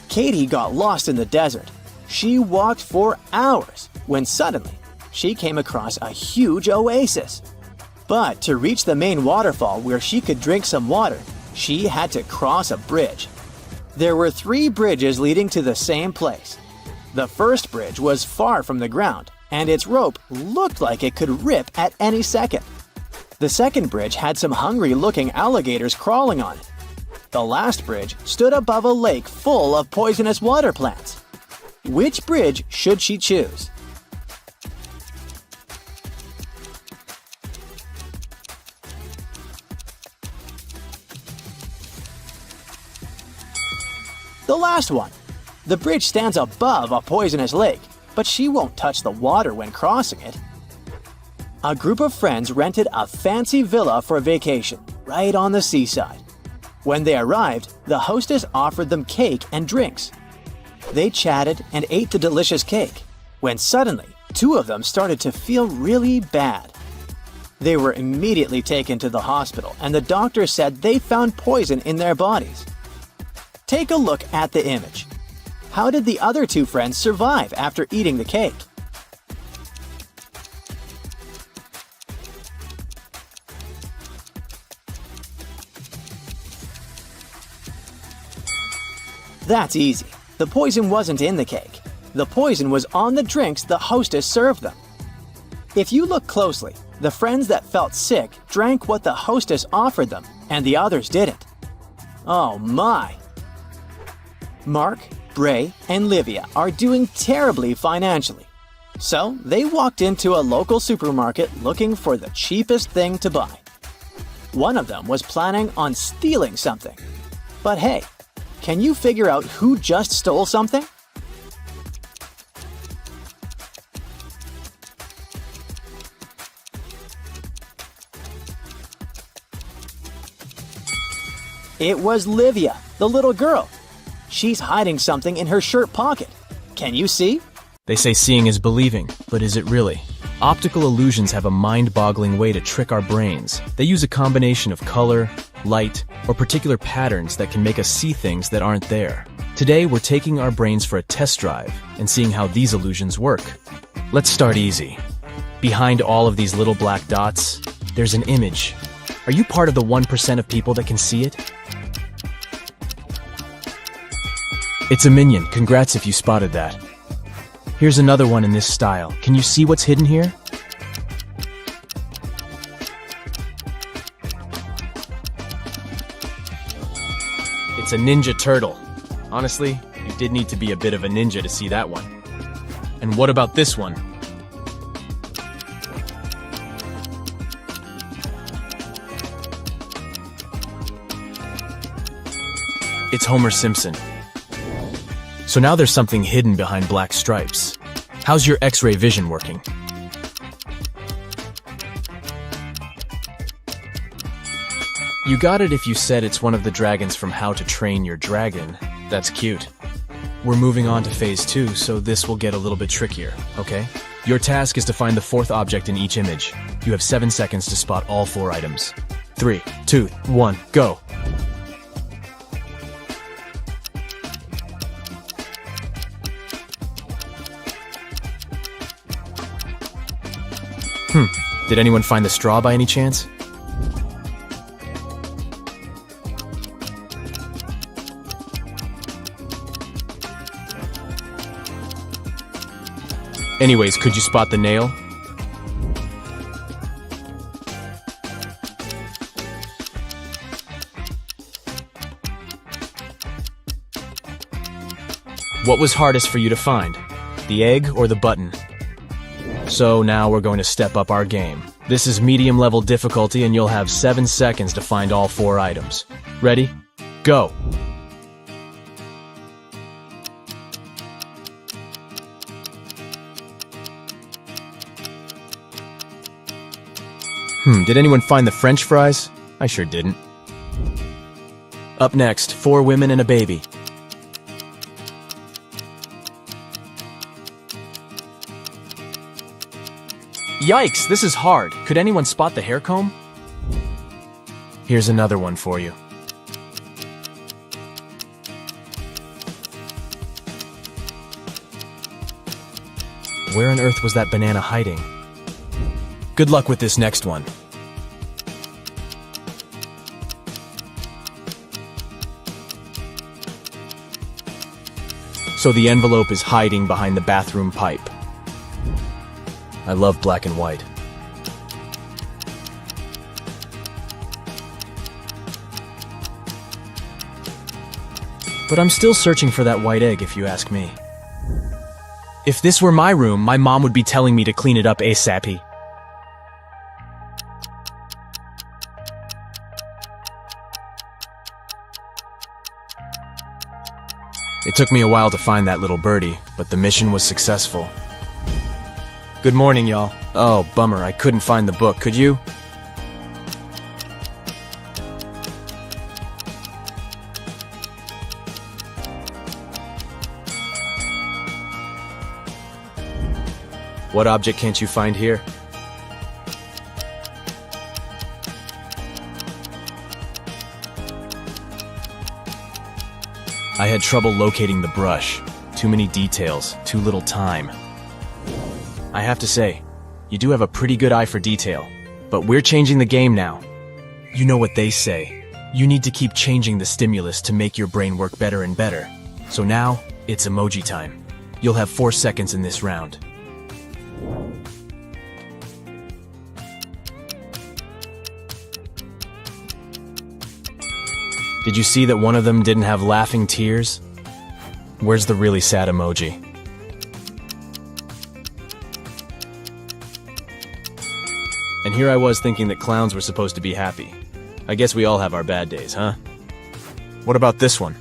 Katie got lost in the desert. She walked for hours when suddenly she came across a huge oasis. But to reach the main waterfall where she could drink some water, she had to cross a bridge. There were 3 bridges leading to the same place. The first bridge was far from the ground, and its rope looked like it could rip at any second. The second bridge had some hungry-looking alligators crawling on it. The last bridge stood above a lake full of poisonous water plants. Which bridge should she choose? The last one. The bridge stands above a poisonous lake, but she won't touch the water when crossing it. A group of friends rented a fancy villa for vacation, right on the seaside. When they arrived, the hostess offered them cake and drinks. They chatted and ate the delicious cake, when suddenly 2 of them started to feel really bad. They were immediately taken to the hospital, and the doctor said they found poison in their bodies. Take a look at the image. How did the other 2 friends survive after eating the cake? That's easy. The poison wasn't in the cake. The poison was on the drinks the hostess served them. If you look closely, the friends that felt sick drank what the hostess offered them, and the others didn't. Oh my! Mark, Bray, and Livia are doing terribly financially. So they walked into a local supermarket looking for the cheapest thing to buy. One of them was planning on stealing something. But hey, can you figure out who just stole something? It was Livia, the little girl. She's hiding something in her shirt pocket. Can you see?
They say seeing is believing, but is it really? Optical illusions have a mind-boggling way to trick our brains. They use a combination of color, light, or particular patterns that can make us see things that aren't there. Today, we're taking our brains for a test drive and seeing how these illusions work. Let's start easy. Behind all of these little black dots, there's an image. Are you part of the 1% of people that can see it? It's a minion. Congrats if you spotted that. Here's another one in this style. Can you see what's hidden here? It's a ninja turtle. Honestly, you did need to be a bit of a ninja to see that one. And what about this one? It's Homer Simpson. So now there's something hidden behind black stripes. How's your X-ray vision working? You got it if you said it's one of the dragons from How to Train Your Dragon. That's cute. We're moving on to phase 2, so this will get a little bit trickier, okay? Your task is to find the fourth object in each image. You have 7 seconds to spot all 4 items. 3, 2, 1, go! Did anyone find the straw by any chance? Anyways, could you spot the nail? What was hardest for you to find? The egg or the button? So now we're going to step up our game. This is medium level difficulty and you'll have 7 seconds to find all 4 items. Ready? Go! Did anyone find the French fries? I sure didn't. Up next, 4 women and a baby. Yikes, this is hard. Could anyone spot the hair comb? Here's another one for you. Where on earth was that banana hiding? Good luck with this next one. So the envelope is hiding behind the bathroom pipe. I love black and white. But I'm still searching for that white egg, if you ask me. If this were my room, my mom would be telling me to clean it up ASAP. It took me a while to find that little birdie, but the mission was successful. Good morning, y'all. Oh, bummer, I couldn't find the book, could you? What object can't you find here? I had trouble locating the brush. Too many details, too little time. I have to say, you do have a pretty good eye for detail, but we're changing the game now. You know what they say. You need to keep changing the stimulus to make your brain work better and better. So now, it's emoji time. You'll have 4 seconds in this round. Did you see that one of them didn't have laughing tears? Where's the really sad emoji? And here I was thinking that clowns were supposed to be happy. I guess we all have our bad days, huh? What about this one?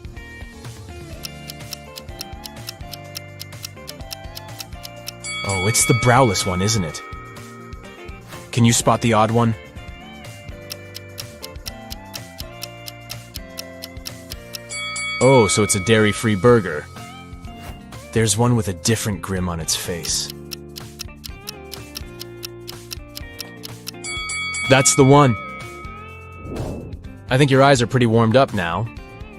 Oh, it's the browless one, isn't it? Can you spot the odd one? Oh, so it's a dairy-free burger. There's one with a different grin on its face. That's the one. I think your eyes are pretty warmed up now.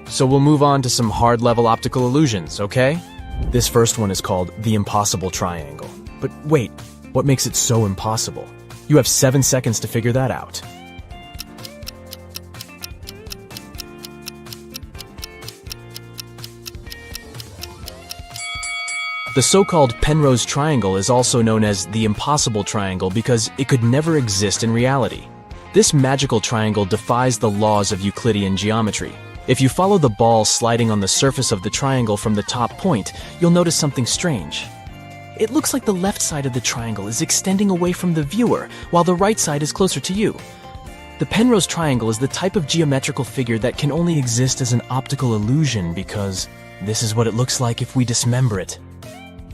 So we'll move on to some hard-level optical illusions, okay? This first one is called the impossible triangle. But wait, what makes it so impossible? You have 7 seconds to figure that out. The so-called Penrose triangle is also known as the impossible triangle because it could never exist in reality. This magical triangle defies the laws of Euclidean geometry. If you follow the ball sliding on the surface of the triangle from the top point, you'll notice something strange. It looks like the left side of the triangle is extending away from the viewer, while the right side is closer to you. The Penrose triangle is the type of geometrical figure that can only exist as an optical illusion because this is what it looks like if we dismember it.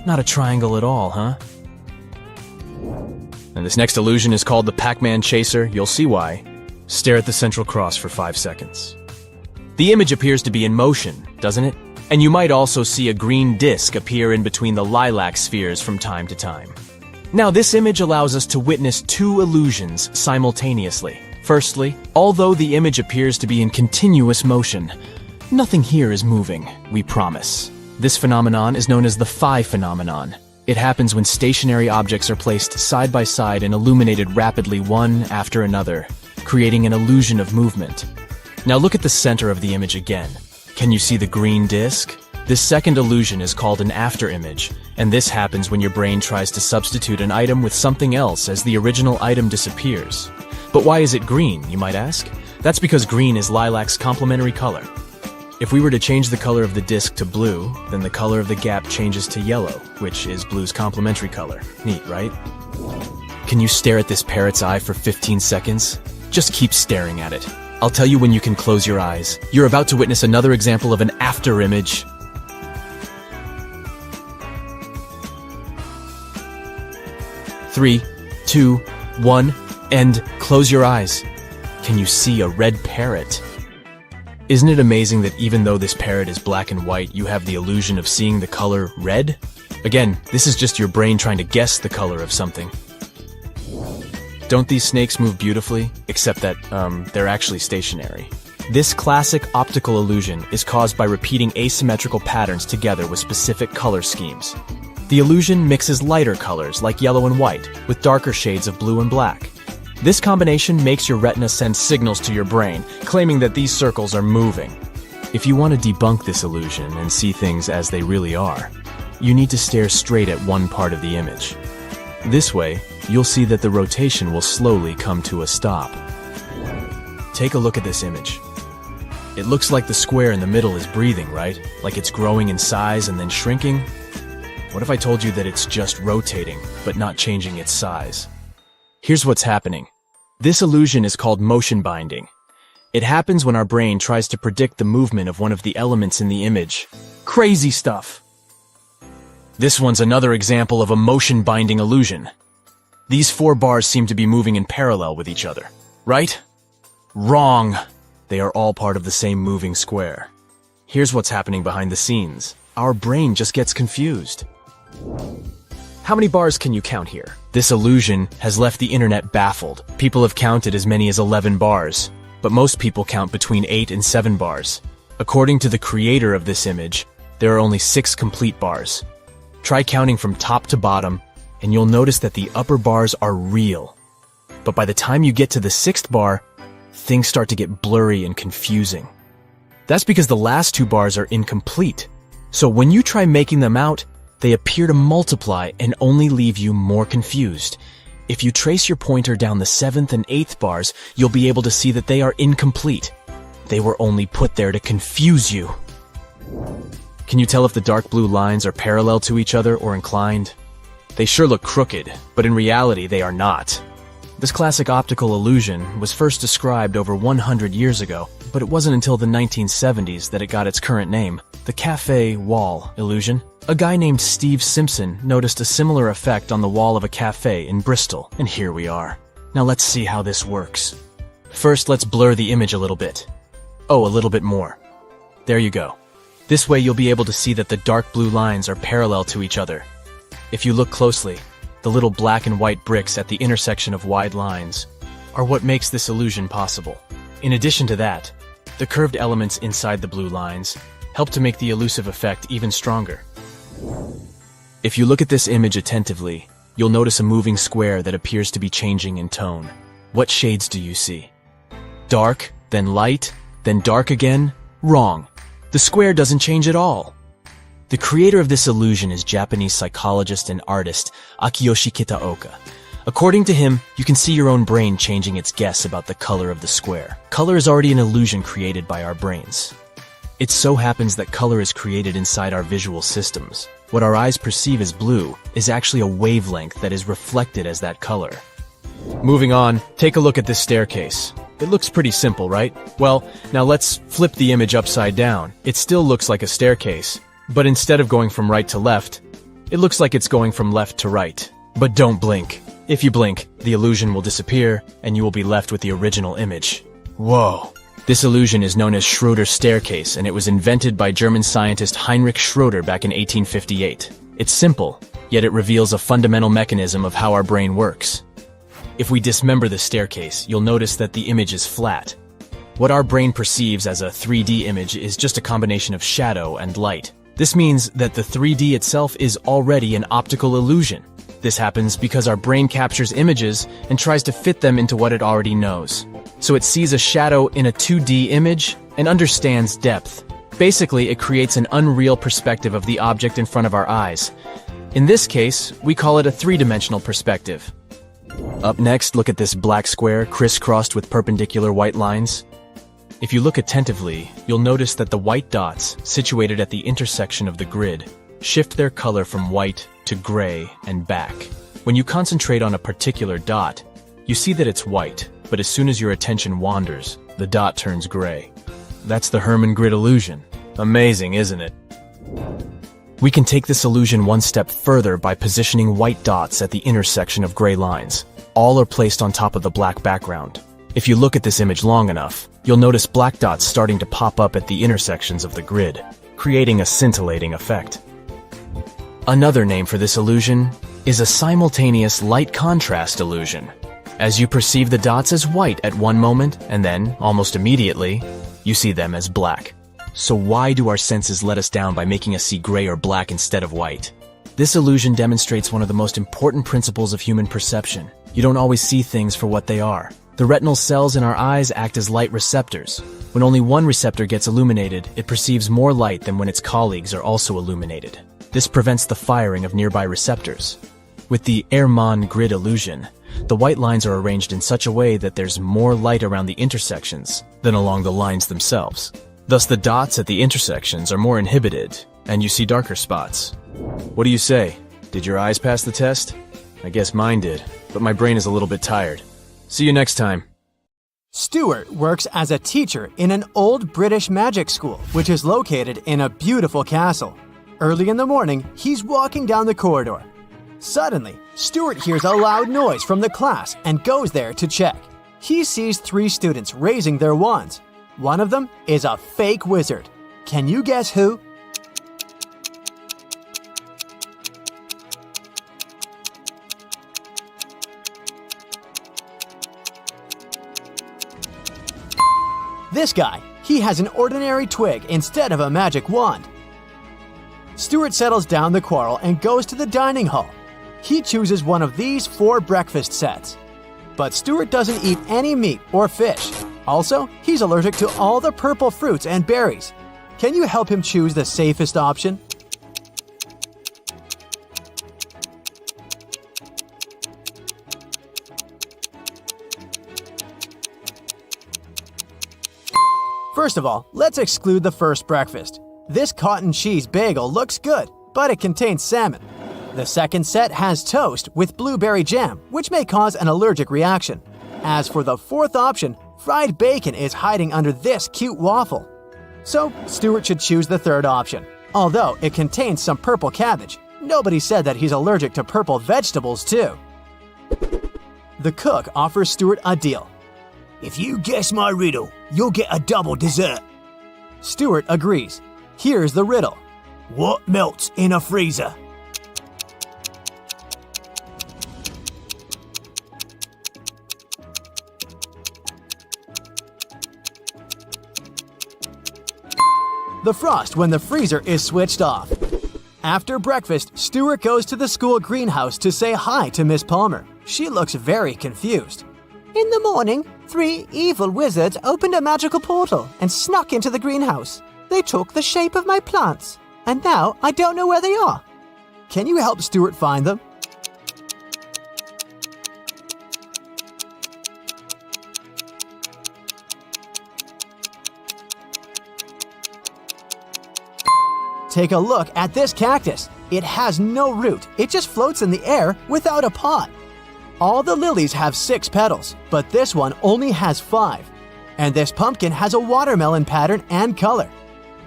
Not a triangle at all, huh? And this next illusion is called the Pac-Man Chaser. You'll see why. Stare at the central cross for 5 seconds. The image appears to be in motion, doesn't it? And you might also see a green disc appear in between the lilac spheres from time to time. Now, this image allows us to witness two illusions simultaneously. Firstly, although the image appears to be in continuous motion, nothing here is moving, we promise. This phenomenon is known as the phi phenomenon. It happens when stationary objects are placed side by side and illuminated rapidly one after another, creating an illusion of movement. Now look at the center of the image again. Can you see the green disc? This second illusion is called an afterimage, and this happens when your brain tries to substitute an item with something else as the original item disappears. But why is it green, you might ask? That's because green is lilac's complementary color. If we were to change the color of the disc to blue, then the color of the gap changes to yellow, which is blue's complementary color. Neat, right? Can you stare at this parrot's eye for 15 seconds? Just keep staring at it. I'll tell you when you can close your eyes. You're about to witness another example of an afterimage. 3, 2, 1, and close your eyes. Can you see a red parrot? Isn't it amazing that even though this parrot is black and white, you have the illusion of seeing the color red? Again, this is just your brain trying to guess the color of something. Don't these snakes move beautifully? Except that, they're actually stationary. This classic optical illusion is caused by repeating asymmetrical patterns together with specific color schemes. The illusion mixes lighter colors like yellow and white with darker shades of blue and black. This combination makes your retina send signals to your brain, claiming that these circles are moving. If you want to debunk this illusion and see things as they really are, you need to stare straight at one part of the image. This way, you'll see that the rotation will slowly come to a stop. Take a look at this image. It looks like the square in the middle is breathing, right? Like it's growing in size and then shrinking? What if I told you that it's just rotating, but not changing its size? Here's what's happening. This illusion is called motion binding. It happens when our brain tries to predict the movement of one of the elements in the image. Crazy stuff! This one's another example of a motion binding illusion. These 4 bars seem to be moving in parallel with each other, right? Wrong! They are all part of the same moving square. Here's what's happening behind the scenes. Our brain just gets confused. How many bars can you count here? This illusion has left the internet baffled. People have counted as many as 11 bars, but most people count between 8 and 7 bars. According to the creator of this image, there are only 6 complete bars. Try counting from top to bottom, and you'll notice that the upper bars are real. But by the time you get to the 6th bar, things start to get blurry and confusing. That's because the last 2 bars are incomplete. So when you try making them out, they appear to multiply and only leave you more confused. If you trace your pointer down the 7th and 8th bars, you'll be able to see that they are incomplete. They were only put there to confuse you. Can you tell if the dark blue lines are parallel to each other or inclined? They sure look crooked, but in reality they are not. This classic optical illusion was first described over 100 years ago, but it wasn't until the 1970s that it got its current name, the cafe wall illusion. A guy named Steve Simpson noticed a similar effect on the wall of a cafe in Bristol, and here we are. Now let's see how this works. First, let's blur the image a little bit. Oh, a little bit more. There you go. This way you'll be able to see that the dark blue lines are parallel to each other. If you look closely, the little black and white bricks at the intersection of wide lines are what makes this illusion possible. In addition to that, the curved elements inside the blue lines help to make the elusive effect even stronger. If you look at this image attentively, you'll notice a moving square that appears to be changing in tone. What shades do you see? Dark, then light, then dark again? Wrong. The square doesn't change at all. The creator of this illusion is Japanese psychologist and artist Akiyoshi Kitaoka. According to him, you can see your own brain changing its guess about the color of the square. Color is already an illusion created by our brains. It so happens that color is created inside our visual systems. What our eyes perceive as blue is actually a wavelength that is reflected as that color. Moving on, take a look at this staircase. It looks pretty simple, right? Well, now let's flip the image upside down. It still looks like a staircase, but instead of going from right to left, it looks like it's going from left to right. But don't blink. If you blink, the illusion will disappear, and you will be left with the original image. Whoa, This illusion is known as Schroeder's staircase, and it was invented by German scientist Heinrich Schroeder back in 1858. It's simple, yet it reveals a fundamental mechanism of how our brain works. If we dismember the staircase, you'll notice that the image is flat. What our brain perceives as a 3D image is just a combination of shadow and light. This means that the 3D itself is already an optical illusion. This happens because our brain captures images and tries to fit them into what it already knows. So it sees a shadow in a 2D image and understands depth. Basically, it creates an unreal perspective of the object in front of our eyes. In this case, we call it a three-dimensional perspective. Up next, look at this black square crisscrossed with perpendicular white lines. If you look attentively, you'll notice that the white dots, situated at the intersection of the grid, shift their color from white to gray and back. When you concentrate on a particular dot, you see that it's white, but as soon as your attention wanders, the dot turns gray. That's the Hermann grid illusion. Amazing, isn't it? We can take this illusion one step further by positioning white dots at the intersection of gray lines. All are placed on top of the black background. If you look at this image long enough, you'll notice black dots starting to pop up at the intersections of the grid, creating a scintillating effect. Another name for this illusion is a simultaneous light contrast illusion. As you perceive the dots as white at one moment, and then, almost immediately, you see them as black. So why do our senses let us down by making us see gray or black instead of white? This illusion demonstrates one of the most important principles of human perception. You don't always see things for what they are. The retinal cells in our eyes act as light receptors. When only one receptor gets illuminated, it perceives more light than when its colleagues are also illuminated. This prevents the firing of nearby receptors. With the Hermann grid illusion, the white lines are arranged in such a way that there's more light around the intersections than along the lines themselves. Thus, the dots at the intersections are more inhibited, and you see darker spots. What do you say? Did your eyes pass the test? I guess mine did, but my brain is a little bit tired. See you next time.
Stuart works as a teacher in an old British magic school, which is located in a beautiful castle. Early in the morning, he's walking down the corridor. Suddenly, Stuart hears a loud noise from the class and goes there to check. He sees 3 students raising their wands. One of them is a fake wizard. Can you guess who? This guy. He has an ordinary twig instead of a magic wand. Stuart settles down the quarrel and goes to the dining hall. He chooses one of these 4 breakfast sets. But Stuart doesn't eat any meat or fish. Also, he's allergic to all the purple fruits and berries. Can you help him choose the safest option? First of all, let's exclude the first breakfast. This cotton cheese bagel looks good, but it contains salmon. The second set has toast with blueberry jam, which may cause an allergic reaction. As for the fourth option, fried bacon is hiding under this cute waffle. So, Stuart should choose the third option. Although it contains some purple cabbage, nobody said that he's allergic to purple vegetables too. The cook offers Stuart a deal.
If you guess my riddle, you'll get a double dessert.
Stuart agrees. Here's the riddle.
What melts in a freezer?
The frost when the freezer is switched off. After breakfast, Stuart goes to the school greenhouse to say hi to Miss Palmer. She looks very confused.
In the morning, 3 evil wizards opened a magical portal and snuck into the greenhouse. They took the shape of my plants, and now I don't know where they are.
Can you help Stuart find them? Take a look at this cactus. It has no root. It just floats in the air without a pot. All the lilies have 6 petals, but this one only has 5. And this pumpkin has a watermelon pattern and color.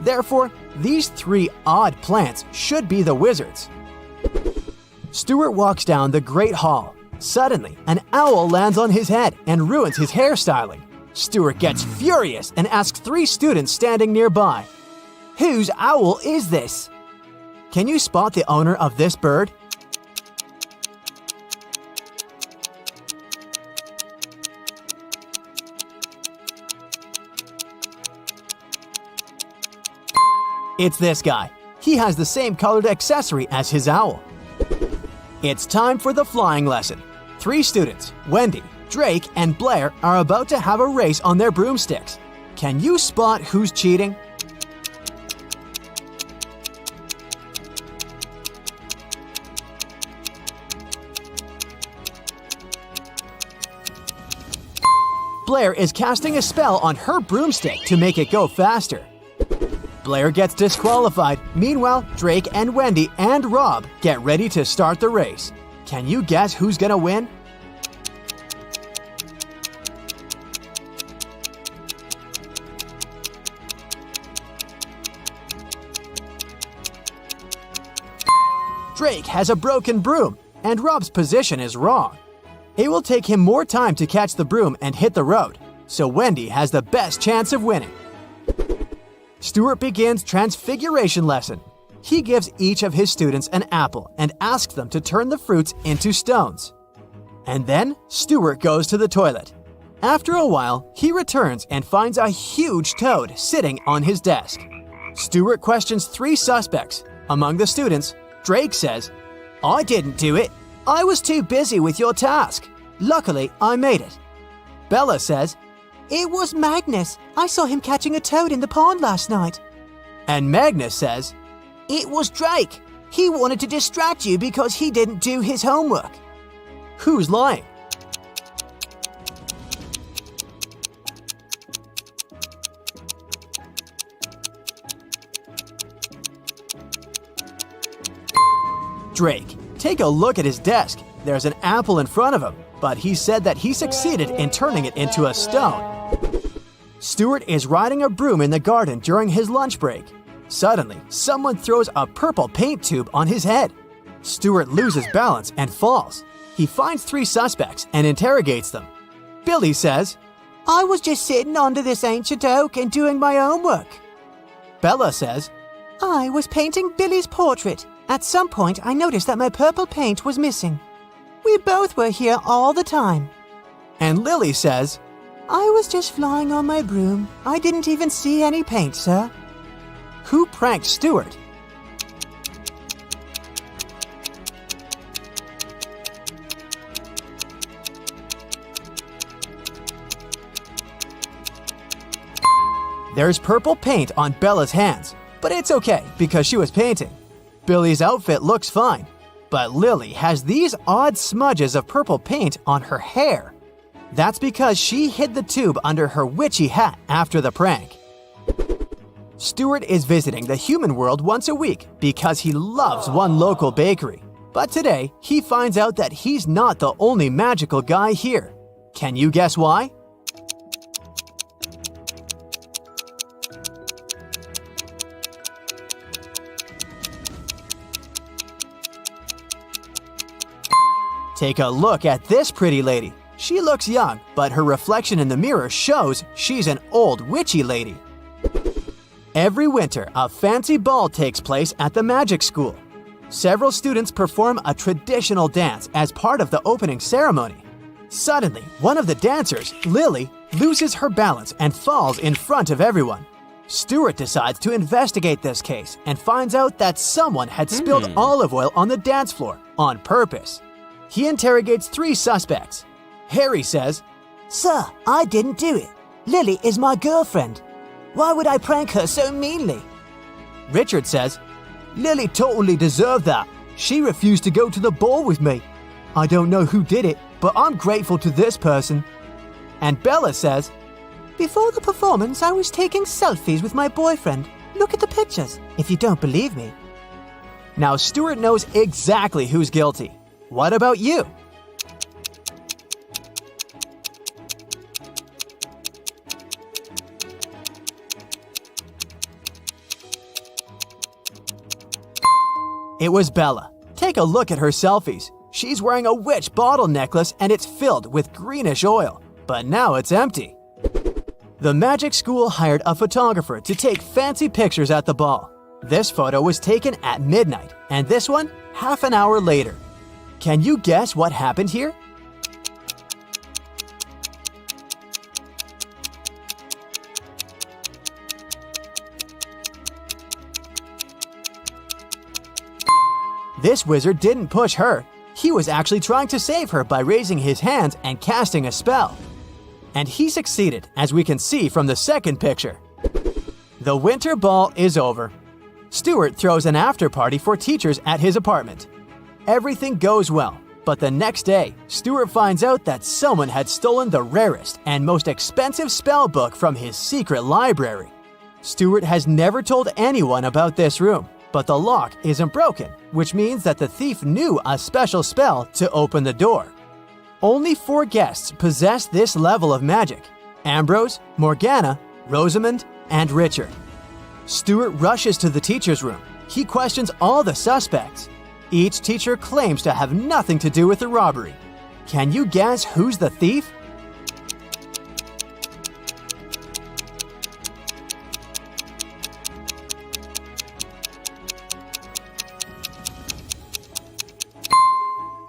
Therefore, these 3 odd plants should be the wizards. Stuart walks down the Great Hall. Suddenly, an owl lands on his head and ruins his hairstyling.
Stuart gets furious and asks 3 students standing nearby, "Whose owl is this? Can you spot the owner of this bird?" It's this guy. He has the same colored accessory as his owl. It's time for the flying lesson. 3 students, Wendy, Drake, and Blair, are about to have a race on their broomsticks. Can you spot who's cheating? Blair is casting a spell on her broomstick to make it go faster. Blair gets disqualified. Meanwhile, Drake and Wendy and Rob get ready to start the race. Can you guess who's gonna win? Drake has a broken broom, and Rob's position is wrong. It will take him more time to catch the broom and hit the road, so Wendy has the best chance of winning. Stuart begins Transfiguration lesson. He gives each of his students an apple and asks them to turn the fruits into stones. And then Stuart goes to the toilet. After a while, he returns and finds a huge toad sitting on his desk. Stuart questions 3 suspects. Among the students, Drake says, "I didn't do it. I was too busy with your task. Luckily, I made it." Bella says,
"It was Magnus. I saw him catching a toad in the pond last night."
and Magnus says,
"It was Drake. He wanted to distract you because he didn't do his homework."
who's lying? Drake. Take a look at his desk. There's an apple in front of him, but he said that he succeeded in turning it into a stone. Stuart is riding a broom in the garden during his lunch break. Suddenly, someone throws a purple paint tube on his head. Stuart loses balance and falls. He finds 3 suspects and interrogates them. Billy says,
"I was just sitting under this ancient oak and doing my homework."
Bella says,
"I was painting Billy's portrait. At some point, I noticed that my purple paint was missing. We both were here all the time."
and Lily says,
"I was just flying on my broom. I didn't even see any paint, sir."
who pranked Stuart? There's purple paint on Bella's hands, but it's okay because she was painting. Billy's outfit looks fine, but Lily has these odd smudges of purple paint on her hair. That's because she hid the tube under her witchy hat after the prank. Stuart is visiting the human world once a week because he loves one local bakery. But today, he finds out that he's not the only magical guy here. Can you guess why? Take a look at this pretty lady. She looks young, but her reflection in the mirror shows she's an old witchy lady. Every winter, a fancy ball takes place at the magic school. Several students perform a traditional dance as part of the opening ceremony. Suddenly, one of the dancers, Lily, loses her balance and falls in front of everyone. Stuart decides to investigate this case and finds out that someone had spilled olive oil on the dance floor on purpose. He interrogates 3 suspects. Harry says,
"Sir, I didn't do it. Lily is my girlfriend. Why would I prank her so meanly?"
Richard says, "Lily totally deserved that. She refused to go to the ball with me. I don't know who did it, but I'm grateful to this person." And Bella says,
"Before the performance, I was taking selfies with my boyfriend. Look at the pictures, if you don't believe me."
Now Stuart knows exactly who's guilty. What about you? It was Bella. Take a look at her selfies. She's wearing a witch bottle necklace and it's filled with greenish oil, but now it's empty. The magic school hired a photographer to take fancy pictures at the ball. This photo was taken at midnight, and this one half an hour later. Can you guess what happened here? This wizard didn't push her. He was actually trying to save her by raising his hands and casting a spell. And he succeeded, as we can see from the second picture. The winter ball is over. Stuart throws an after party for teachers at his apartment. Everything goes well, but the next day, Stuart finds out that someone had stolen the rarest and most expensive spell book from his secret library. Stuart has never told anyone about this room, but the lock isn't broken, which means that the thief knew a special spell to open the door. Only 4 guests possess this level of magic: Ambrose, Morgana, Rosamond, and Richard. Stuart rushes to the teacher's room. He questions all the suspects. Each teacher claims to have nothing to do with the robbery. Can you guess who's the thief?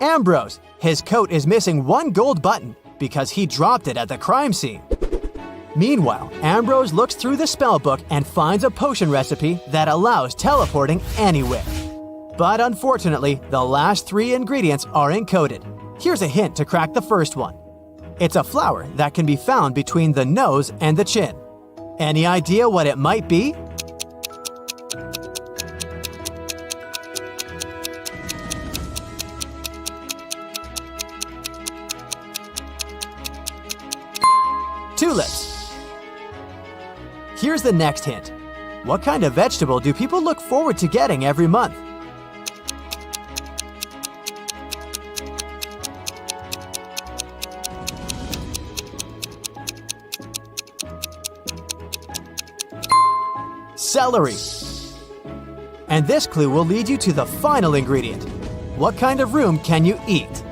Ambrose. His coat is missing 1 gold button because he dropped it at the crime scene. Meanwhile, Ambrose looks through the spellbook and finds a potion recipe that allows teleporting anywhere. But unfortunately, the last 3 ingredients are encoded. Here's a hint to crack the first one. It's a flower that can be found between the nose and the chin. Any idea what it might be? Tulips. Here's the next hint. What kind of vegetable do people look forward to getting every month? Celery. And this clue will lead you to the final ingredient. What kind of room can you eat?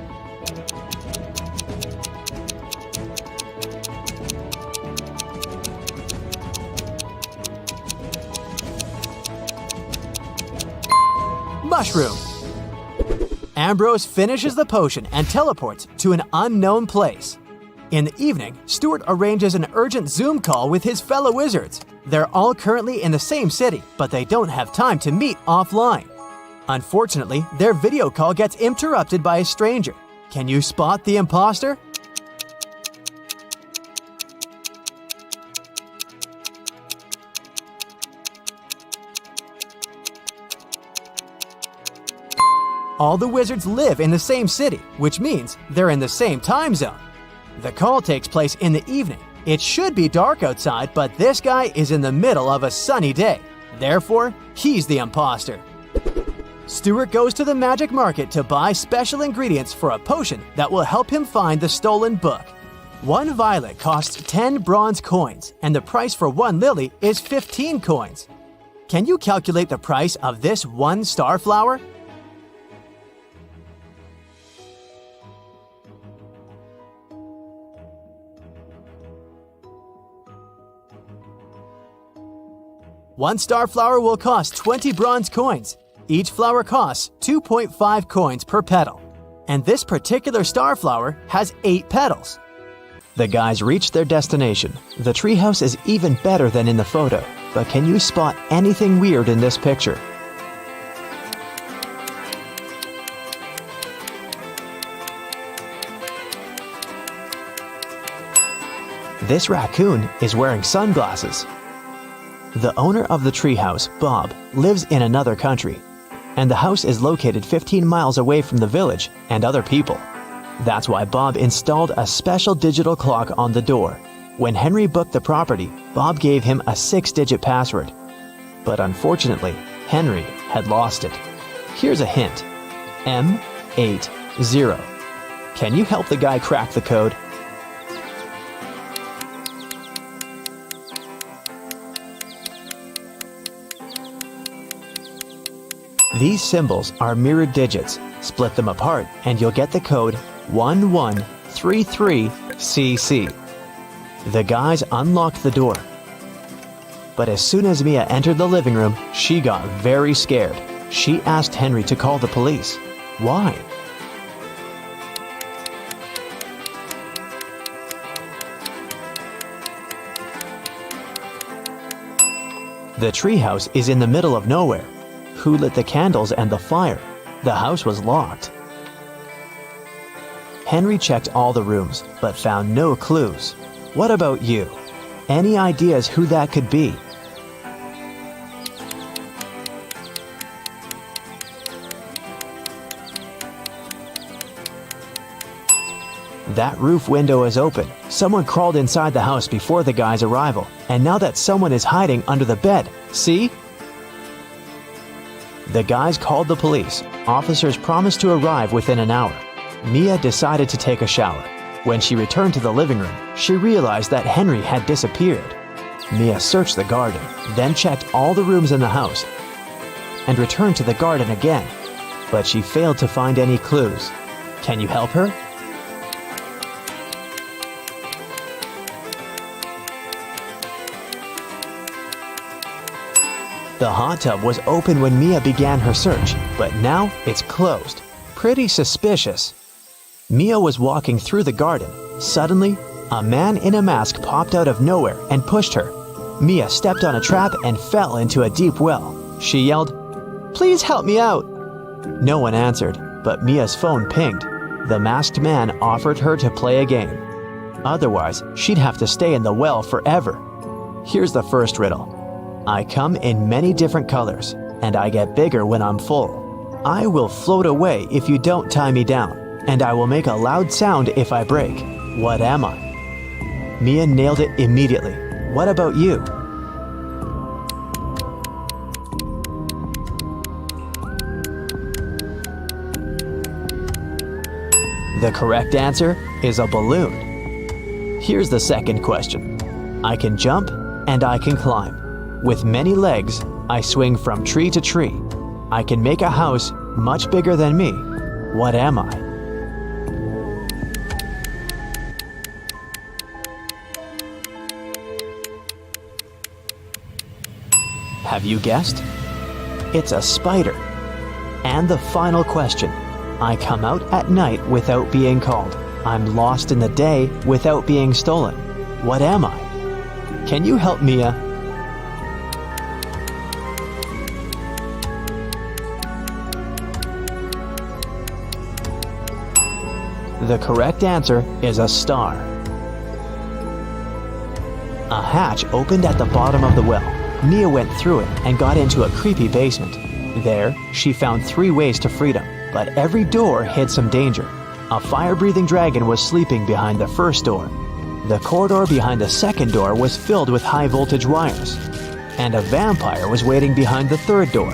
Mushroom. Ambrose finishes the potion and teleports to an unknown place. In the evening, Stuart arranges an urgent Zoom call with his fellow wizards. They're all currently in the same city, but they don't have time to meet offline. Unfortunately, their video call gets interrupted by a stranger. Can you spot the imposter? All the wizards live in the same city, which means they're in the same time zone. The call takes place in the evening. It should be dark outside, but this guy is in the middle of a sunny day. Therefore, he's the imposter. Stuart goes to the magic market to buy special ingredients for a potion that will help him find the stolen book. 1 violet costs 10 bronze coins, and the price for 1 lily is 15 coins. Can you calculate the price of this 1 starflower? One starflower will cost 20 bronze coins. Each flower costs 2.5 coins per petal. And this particular starflower has 8 petals.
The guys reach their destination. The treehouse is even better than in the photo, but can you spot anything weird in this picture? This raccoon is wearing sunglasses. The owner of the treehouse, Bob, lives in another country, and the house is located 15 miles away from the village and other people. That's why Bob installed a special digital clock on the door. When Henry booked the property, Bob gave him a 6-digit password. But unfortunately, Henry had lost it. Here's a hint. M80. Can you help the guy crack the code? These symbols are mirrored digits. Split them apart and you'll get the code 1133CC. The guys unlocked the door. But as soon as Mia entered the living room, she got very scared. She asked Henry to call the police. Why? The treehouse is in the middle of nowhere. Who lit the candles and the fire? The house was locked. Henry checked all the rooms, but found no clues. What about you? Any ideas who that could be? That roof window is open. Someone crawled inside the house before the guy's arrival, and now that someone is hiding under the bed. See? The guys called the police. Officers promised to arrive within an hour. Mia decided to take a shower. When she returned to the living room, she realized that Henry had disappeared. Mia searched the garden, then checked all the rooms in the house, and returned to the garden again. But she failed to find any clues. Can you help her? The hot tub was open when Mia began her search, but now it's closed. Pretty suspicious. Mia was walking through the garden. Suddenly, a man in a mask popped out of nowhere and pushed her. Mia stepped on a trap and fell into a deep well. She yelled, "Please help me out!" No one answered, but Mia's phone pinged. The masked man offered her to play a game. Otherwise, she'd have to stay in the well forever. Here's the first riddle. I come in many different colors, and I get bigger when I'm full. I will float away if you don't tie me down, and I will make a loud sound if I break. What am I? Mia nailed it immediately. What about you? The correct answer is a balloon. Here's the second question. I can jump and I can climb. With many legs, I swing from tree to tree. I can make a house much bigger than me. What am I? Have you guessed? It's a spider. And the final question. I come out at night without being called. I'm lost in the day without being stolen. What am I? Can you help Mia? The correct answer is a star. A hatch opened at the bottom of the well. Mia went through it and got into a creepy basement. There, she found 3 ways to freedom, but every door hid some danger. A fire-breathing dragon was sleeping behind the first door. The corridor behind the second door was filled with high-voltage wires. And a vampire was waiting behind the third door.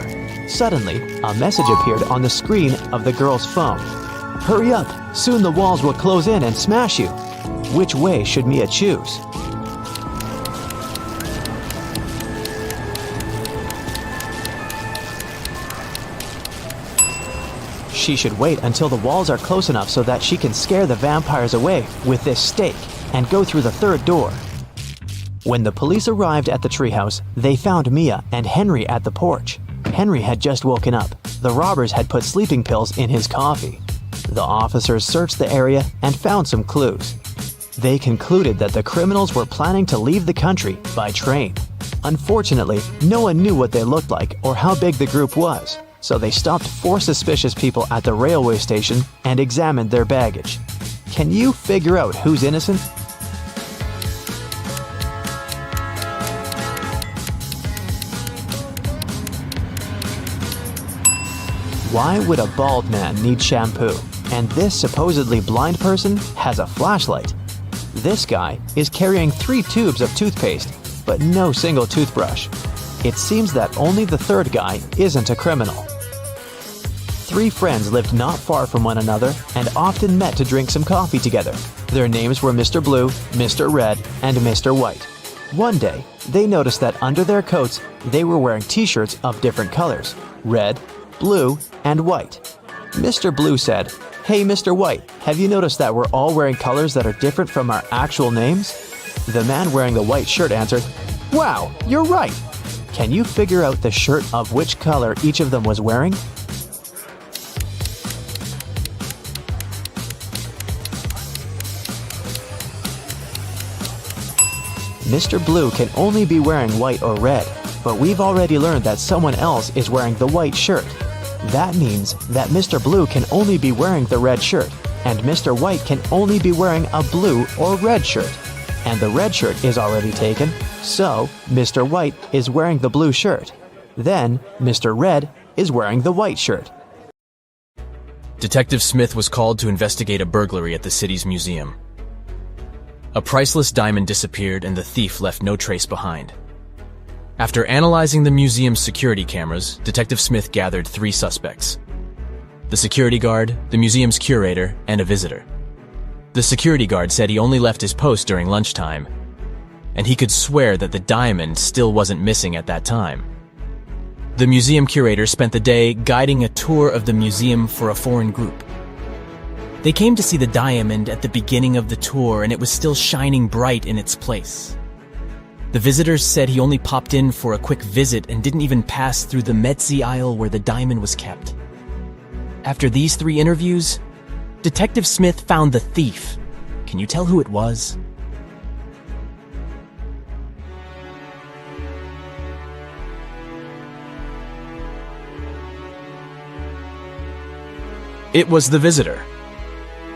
Suddenly, a message appeared on the screen of the girl's phone. Hurry up! Soon the walls will close in and smash you. Which way should Mia choose? She should wait until the walls are close enough so that she can scare the vampires away with this stake and go through the third door. When the police arrived at the treehouse, they found Mia and Henry at the porch. Henry had just woken up. The robbers had put sleeping pills in his coffee. The officers searched the area and found some clues. They concluded that the criminals were planning to leave the country by train. Unfortunately, no one knew what they looked like or how big the group was, so they stopped 4 suspicious people at the railway station and examined their baggage. Can you figure out who's innocent? Why would a bald man need shampoo? And this supposedly blind person has a flashlight. This guy is carrying 3 tubes of toothpaste, but no single toothbrush. It seems that only the third guy isn't a criminal. 3 friends lived not far from one another and often met to drink some coffee together. Their names were Mr. Blue, Mr. Red, and Mr. White. One day, they noticed that under their coats, they were wearing t-shirts of different colors, red, blue, and white. Mr. Blue said, "Hey, Mr. White, have you noticed that we're all wearing colors that are different from our actual names?" The man wearing the white shirt answered, "Wow, you're right. Can you figure out the shirt of which color each of them was wearing?" Mr. Blue can only be wearing white or red, but we've already learned that someone else is wearing the white shirt. That means that Mr. Blue can only be wearing the red shirt, and Mr. White can only be wearing a blue or red shirt. And the red shirt is already taken, so Mr. White is wearing the blue shirt. Then Mr. Red is wearing the white shirt.
Detective Smith was called to investigate a burglary at the city's museum. A priceless diamond disappeared and the thief left no trace behind. After analyzing the museum's security cameras, Detective Smith gathered 3 suspects: the security guard, the museum's curator, and a visitor. The security guard said he only left his post during lunchtime, and he could swear that the diamond still wasn't missing at that time. The museum curator spent the day guiding a tour of the museum for a foreign group. They came to see the diamond at the beginning of the tour, and it was still shining bright in its place. The visitors said he only popped in for a quick visit and didn't even pass through the Metzi aisle where the diamond was kept. After these 3 interviews, Detective Smith found the thief. Can you tell who it was? It was the visitor.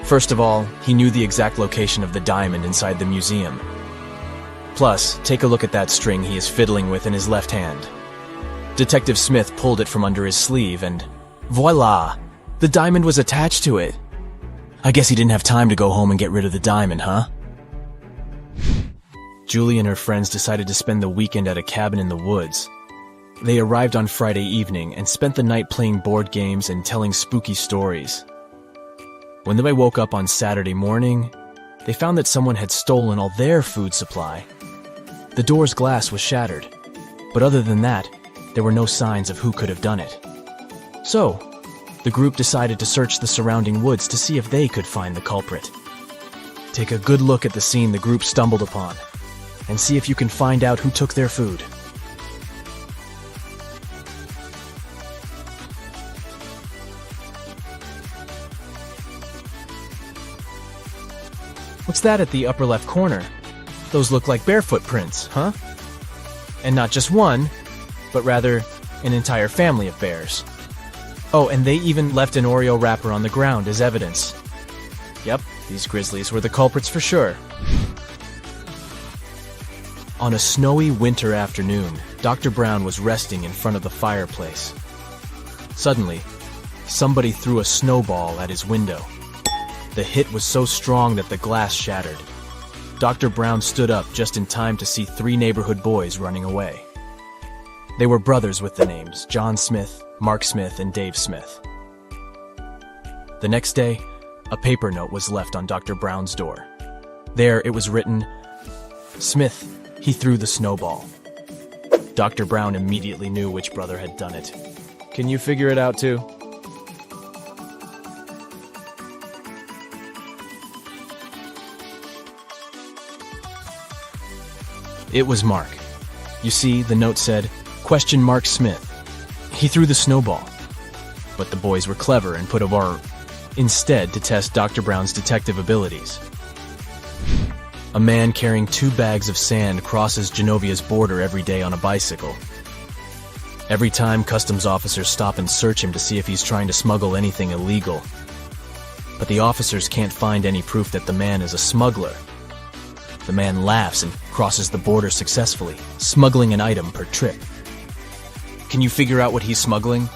First of all, he knew the exact location of the diamond inside the museum. Plus, take a look at that string he is fiddling with in his left hand. Detective Smith pulled it from under his sleeve and voila! The diamond was attached to it. I guess he didn't have time to go home and get rid of the diamond, huh? Julie and her friends decided to spend the weekend at a cabin in the woods. They arrived on Friday evening and spent the night playing board games and telling spooky stories. When they woke up on Saturday morning, they found that someone had stolen all their food supply. The door's glass was shattered, but other than that, there were no signs of who could have done it. So, the group decided to search the surrounding woods to see if they could find the culprit. Take a good look at the scene the group stumbled upon, and see if you can find out who took their food. What's that at the upper left corner? Those look like bare footprints, huh? And not just one, but rather an entire family of bears. Oh, and they even left an Oreo wrapper on the ground as evidence. Yep, these grizzlies were the culprits for sure. On a snowy winter afternoon, Dr. Brown was resting in front of the fireplace. Suddenly, somebody threw a snowball at his window. The hit was so strong that the glass shattered. Dr. Brown stood up just in time to see 3 neighborhood boys running away. They were brothers with the names John Smith, Mark Smith, and Dave Smith. The next day, a paper note was left on Dr. Brown's door. There it was written, "Smith, he threw the snowball." Dr. Brown immediately knew which brother had done it. Can you figure it out too? It was Mark. You see, the note said, "Question Mark Smith. He threw the snowball." But the boys were clever and put a bar instead to test Dr. Brown's detective abilities. A man carrying 2 bags of sand crosses Genovia's border every day on a bicycle. Every time, customs officers stop and search him to see if he's trying to smuggle anything illegal. But the officers can't find any proof that the man is a smuggler. The man laughs and crosses the border successfully, smuggling an item per trip. Can you figure out what he's smuggling?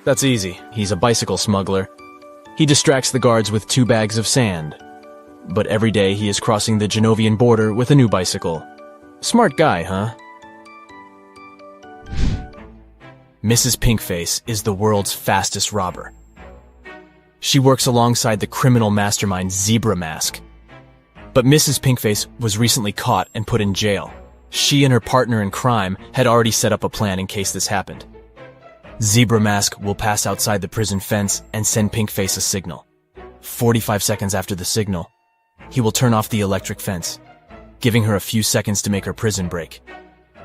That's easy. He's a bicycle smuggler. He distracts the guards with 2 bags of sand. But every day he is crossing the Genovian border with a new bicycle. Smart guy, huh? Mrs. Pinkface is the world's fastest robber. She works alongside the criminal mastermind Zebra Mask. But Mrs. Pinkface was recently caught and put in jail. She and her partner in crime had already set up a plan in case this happened. Zebra Mask will pass outside the prison fence and send Pinkface a signal. 45 seconds after the signal, he will turn off the electric fence, giving her a few seconds to make her prison break.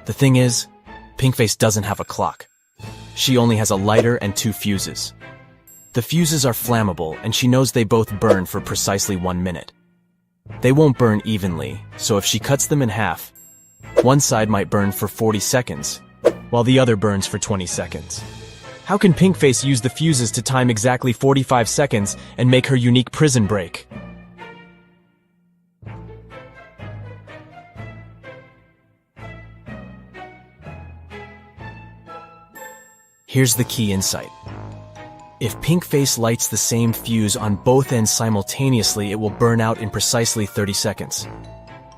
The thing is, Pinkface doesn't have a clock. She only has a lighter and 2 fuses. The fuses are flammable, and she knows they both burn for precisely 1 minute. They won't burn evenly, so if she cuts them in half, one side might burn for 40 seconds, while the other burns for 20 seconds. How can Pinkface use the fuses to time exactly 45 seconds and make her unique prison break? Here's the key insight. If Pinkface lights the same fuse on both ends simultaneously, it will burn out in precisely 30 seconds.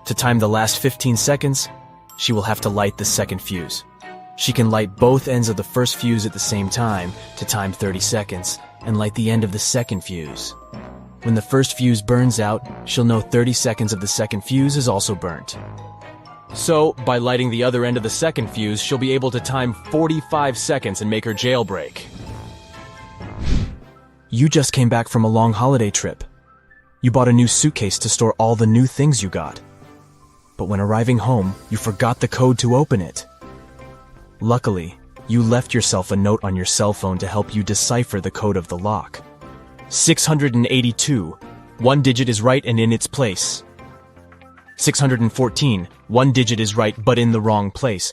To time the last 15 seconds, she will have to light the second fuse. She can light both ends of the first fuse at the same time to time 30 seconds and light the end of the second fuse. When the first fuse burns out, she'll know 30 seconds of the second fuse is also burnt. So, by lighting the other end of the second fuse, she'll be able to time 45 seconds and make her jailbreak. You just came back from a long holiday trip. You bought a new suitcase to store all the new things you got. But when arriving home, you forgot the code to open it. Luckily, you left yourself a note on your cell phone to help you decipher the code of the lock. 682. 1 digit is right and in its place. 614. 1 digit is right but in the wrong place.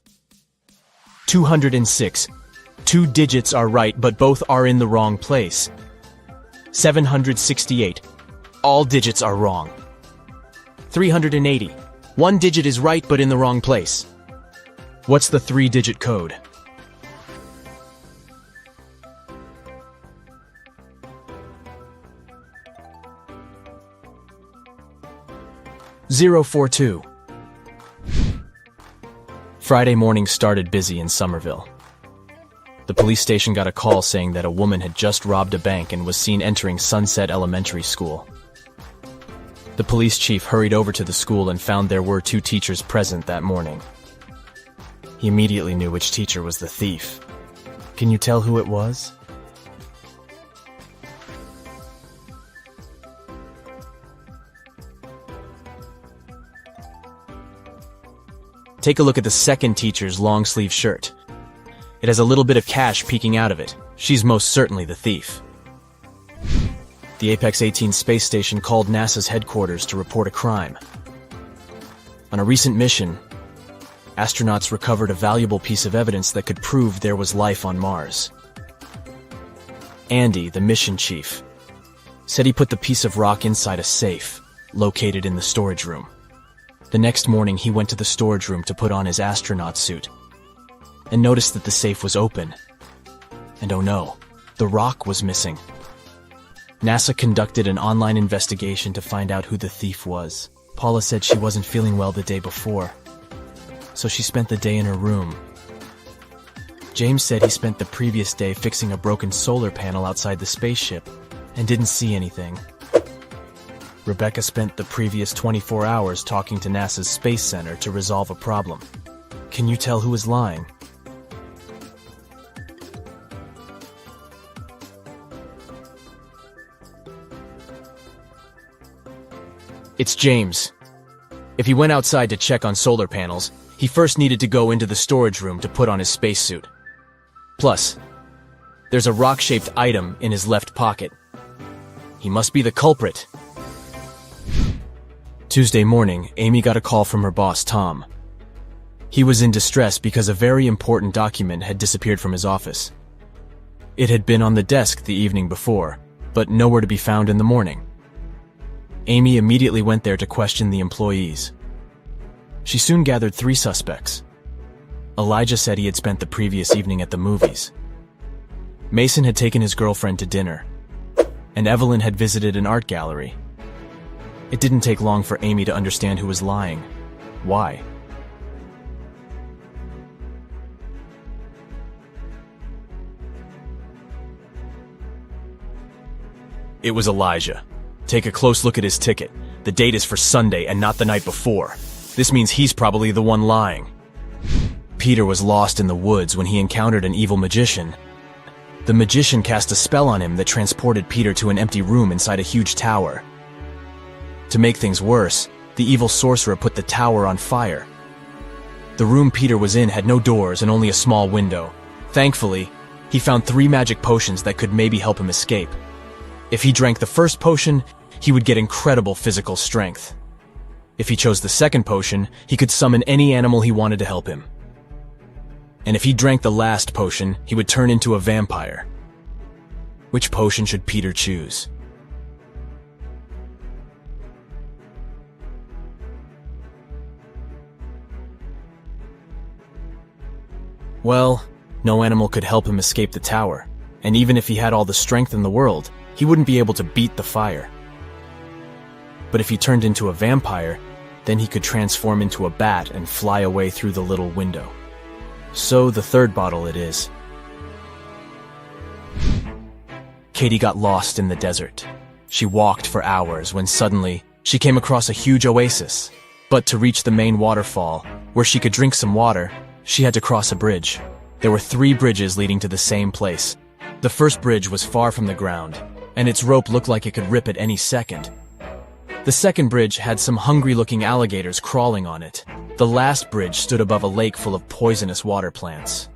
206. 2 digits are right but both are in the wrong place. 768. All digits are wrong. 380. 1 digit is right but in the wrong place. What's the 3-digit code? (042). Friday morning started busy in Somerville. The police station got a call saying that a woman had just robbed a bank and was seen entering Sunset Elementary School. The police chief hurried over to the school and found there were 2 teachers present that morning. He immediately knew which teacher was the thief. Can you tell who it was? Take a look at the second teacher's long-sleeve shirt. It has a little bit of cash peeking out of it. She's most certainly the thief. The Apex 18 space station called NASA's headquarters to report a crime. On a recent mission, astronauts recovered a valuable piece of evidence that could prove there was life on Mars. Andy, the mission chief, said he put the piece of rock inside a safe located in the storage room. The next morning, he went to the storage room to put on his astronaut suit and noticed that the safe was open. And oh no, the rock was missing. NASA conducted an online investigation to find out who the thief was. Paula said she wasn't feeling well the day before, so she spent the day in her room. James said he spent the previous day fixing a broken solar panel outside the spaceship and didn't see anything. Rebecca spent the previous 24 hours talking to NASA's Space Center to resolve a problem. Can you tell who is lying? It's James. If he went outside to check on solar panels, he first needed to go into the storage room to put on his spacesuit. Plus, there's a rock-shaped item in his left pocket. He must be the culprit. Tuesday morning, Amy got a call from her boss, Tom. He was in distress because a very important document had disappeared from his office. It had been on the desk the evening before, but nowhere to be found in the morning. Amy immediately went there to question the employees. She soon gathered 3 suspects. Elijah said he had spent the previous evening at the movies. Mason had taken his girlfriend to dinner, and Evelyn had visited an art gallery. It didn't take long for Amy to understand who was lying. Why? It was Elijah. Take a close look at his ticket. The date is for Sunday and not the night before. This means he's probably the one lying. Peter was lost in the woods when he encountered an evil magician The magician cast a spell on him that transported Peter to an empty room inside a huge tower. To make things worse, the evil sorcerer put the tower on fire. The room Peter was in had no doors and only a small window. Thankfully, he found 3 magic potions that could maybe help him escape. If he drank the first potion, he would get incredible physical strength. If he chose the second potion, he could summon any animal he wanted to help him. And if he drank the last potion, he would turn into a vampire. Which potion should Peter choose? Well, no animal could help him escape the tower, and even if he had all the strength in the world, he wouldn't be able to beat the fire. But if he turned into a vampire, then he could transform into a bat and fly away through the little window. So the third bottle it is. Katie got lost in the desert. She walked for hours when suddenly she came across a huge oasis. But to reach the main waterfall, where she could drink some water, she had to cross a bridge. There were 3 bridges leading to the same place. The first bridge was far from the ground, and its rope looked like it could rip at any second. The second bridge had some hungry-looking alligators crawling on it. The last bridge stood above a lake full of poisonous water plants.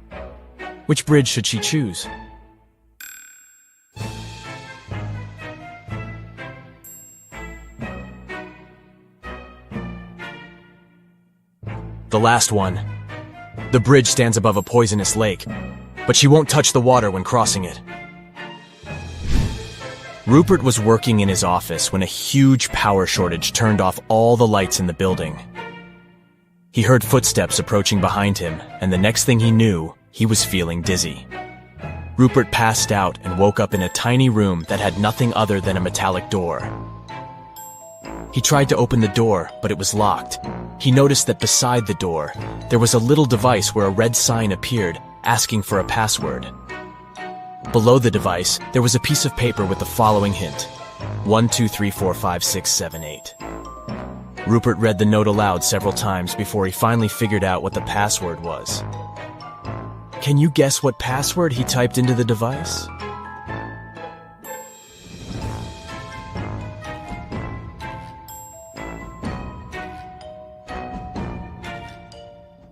Which bridge should she choose? The last one. The bridge stands above a poisonous lake, but she won't touch the water when crossing it. Rupert was working in his office when a huge power shortage turned off all the lights in the building. He heard footsteps approaching behind him, and the next thing he knew, he was feeling dizzy. Rupert passed out and woke up in a tiny room that had nothing other than a metallic door. He tried to open the door, but it was locked. He noticed that beside the door, there was a little device where a red sign appeared, asking for a password. Below the device, there was a piece of paper with the following hint: 1, 2, 3, 4, 5, 6, 7, 8. Rupert read the note aloud several times before he finally figured out what the password was. Can you guess what password he typed into the device?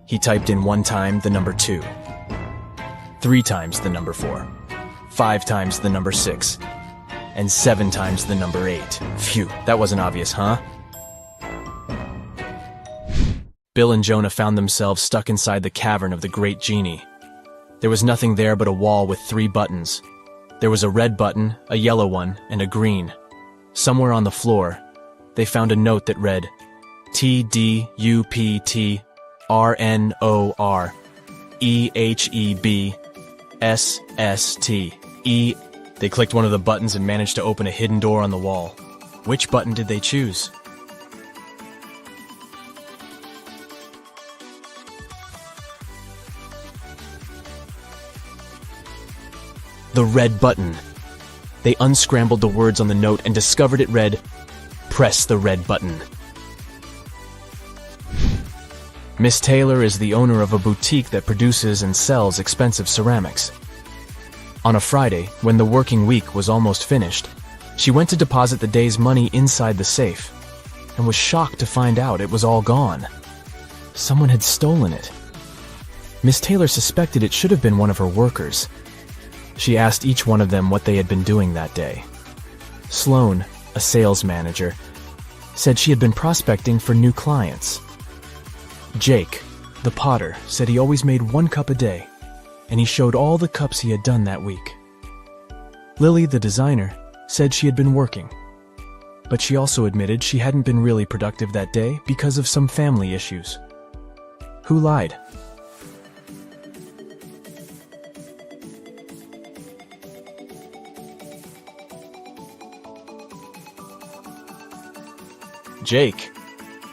He typed in 1 time the number 2, 3 times the number 4, 5 times the number 6, and 7 times the number 8. Phew, that wasn't obvious, huh? Bill and Jonah found themselves stuck inside the cavern of the Great Genie. There was nothing there but a wall with 3 buttons. There was a red button, a yellow one, and a green. Somewhere on the floor, they found a note that read, TDUPTRNOREHEBSSTE. They clicked one of the buttons and managed to open a hidden door on the wall. Which button did they choose? The red button. They unscrambled the words on the note and discovered it read, "Press the red button." Miss Taylor is the owner of a boutique that produces and sells expensive ceramics. On a Friday, when the working week was almost finished, she went to deposit the day's money inside the safe and was shocked to find out it was all gone. Someone had stolen it. Miss Taylor suspected it should have been one of her workers. She asked each one of them what they had been doing that day. Sloan, a sales manager, said she had been prospecting for new clients. Jake, the potter, said he always made 1 cup a day, and he showed all the cups he had done that week. Lily, the designer, said she had been working, but she also admitted she hadn't been really productive that day because of some family issues. Who lied? Jake.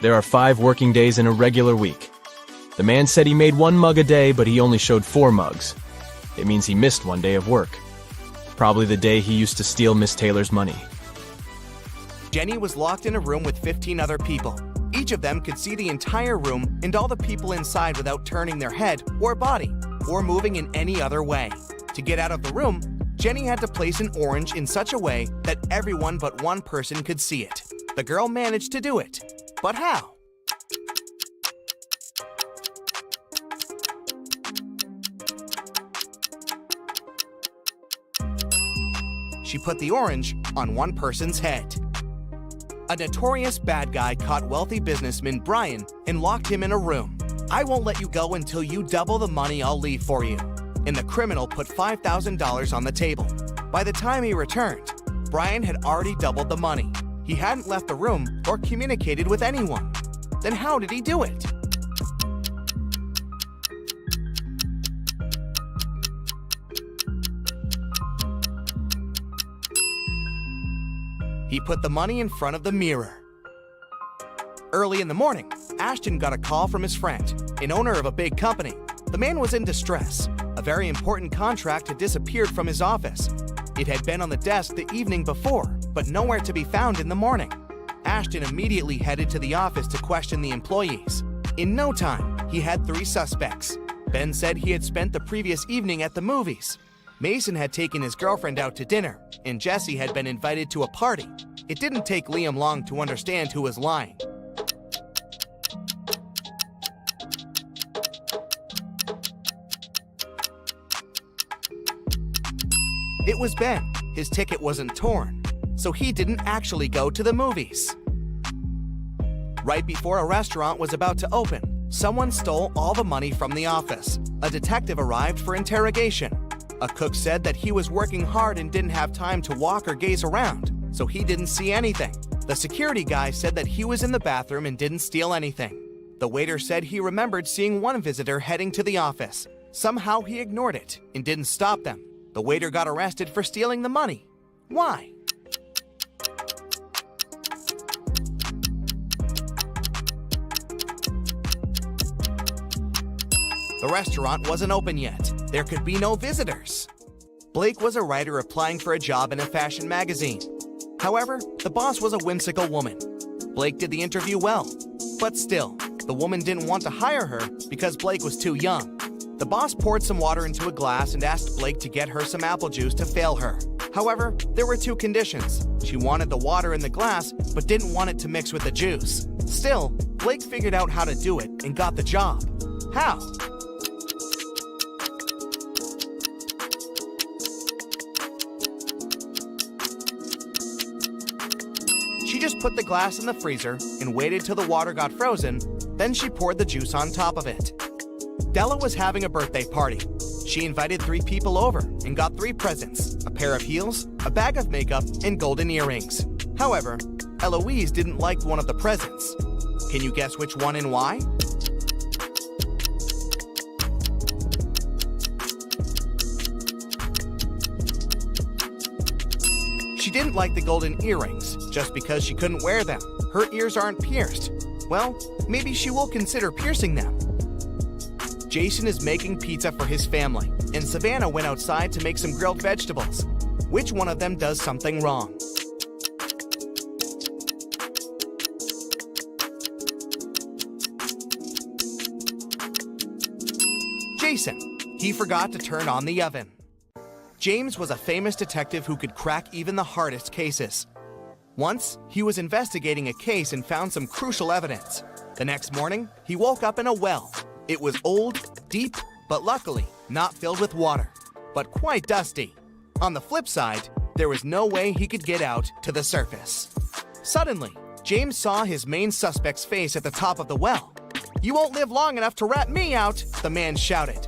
There are 5 working days in a regular week. The man said he made 1 mug a day, but he only showed 4 mugs. It means he missed 1 day of work. Probably the day he used to steal Miss Taylor's money.
Jenny was locked in a room with 15 other people. Each of them could see the entire room and all the people inside without turning their head or body or moving in any other way. To get out of the room, Jenny had to place an orange in such a way that everyone but one person could see it. The girl managed to do it. But how? She put the orange on one person's head. A notorious bad guy caught wealthy businessman Brian and locked him in a room. "I won't let you go until you double the money I'll leave for you." And the criminal put $5,000 on the table. By the time he returned, Brian had already doubled the money. He hadn't left the room or communicated with anyone. Then how did he do it? He put the money in front of the mirror. Early in the morning, Ashton got a call from his friend, an owner of a big company. The man was in distress. A very important contract had disappeared from his office. It had been on the desk the evening before, but nowhere to be found in the morning. Ashton immediately headed to the office to question the employees. In no time, he had 3 suspects. Ben said he had spent the previous evening at the movies. Mason had taken his girlfriend out to dinner, and Jesse had been invited to a party. It didn't take Liam long to understand who was lying. It was Ben. His ticket wasn't torn, so he didn't actually go to the movies. Right before a restaurant was about to open, someone stole all the money from the office. A detective arrived for interrogation. A cook said that he was working hard and didn't have time to walk or gaze around, so he didn't see anything. The security guy said that he was in the bathroom and didn't steal anything. The waiter said he remembered seeing one visitor heading to the office. Somehow he ignored it and didn't stop them. The waiter got arrested for stealing the money. Why? The restaurant wasn't open yet. There could be no visitors. Blake was a writer applying for a job in a fashion magazine. However, the boss was a whimsical woman. Blake did the interview well, but still, the woman didn't want to hire her because Blake was too young. The boss poured some water into a glass and asked Blake to get her some apple juice to fail her. However, there were 2 conditions. She wanted the water in the glass, but didn't want it to mix with the juice. Still, Blake figured out how to do it and got the job. How? She just put the glass in the freezer and waited till the water got frozen, then she poured the juice on top of it. Della was having a birthday party. She invited 3 people over and got 3 presents: a pair of heels, a bag of makeup, and golden earrings. However, Eloise didn't like one of the presents. Can you guess which one and why? She didn't like the golden earrings just because she couldn't wear them. Her ears aren't pierced. Well, maybe she will consider piercing them. Jason is making pizza for his family, and Savannah went outside to make some grilled vegetables. Which one of them does something wrong? Jason. He forgot to turn on the oven. James was a famous detective who could crack even the hardest cases. Once, he was investigating a case and found some crucial evidence. The next morning, he woke up in a well. It was old, deep, but luckily not filled with water, but quite dusty. On the flip side, there was no way he could get out to the surface. Suddenly, James saw his main suspect's face at the top of the well. "You won't live long enough to rat me out," the man shouted.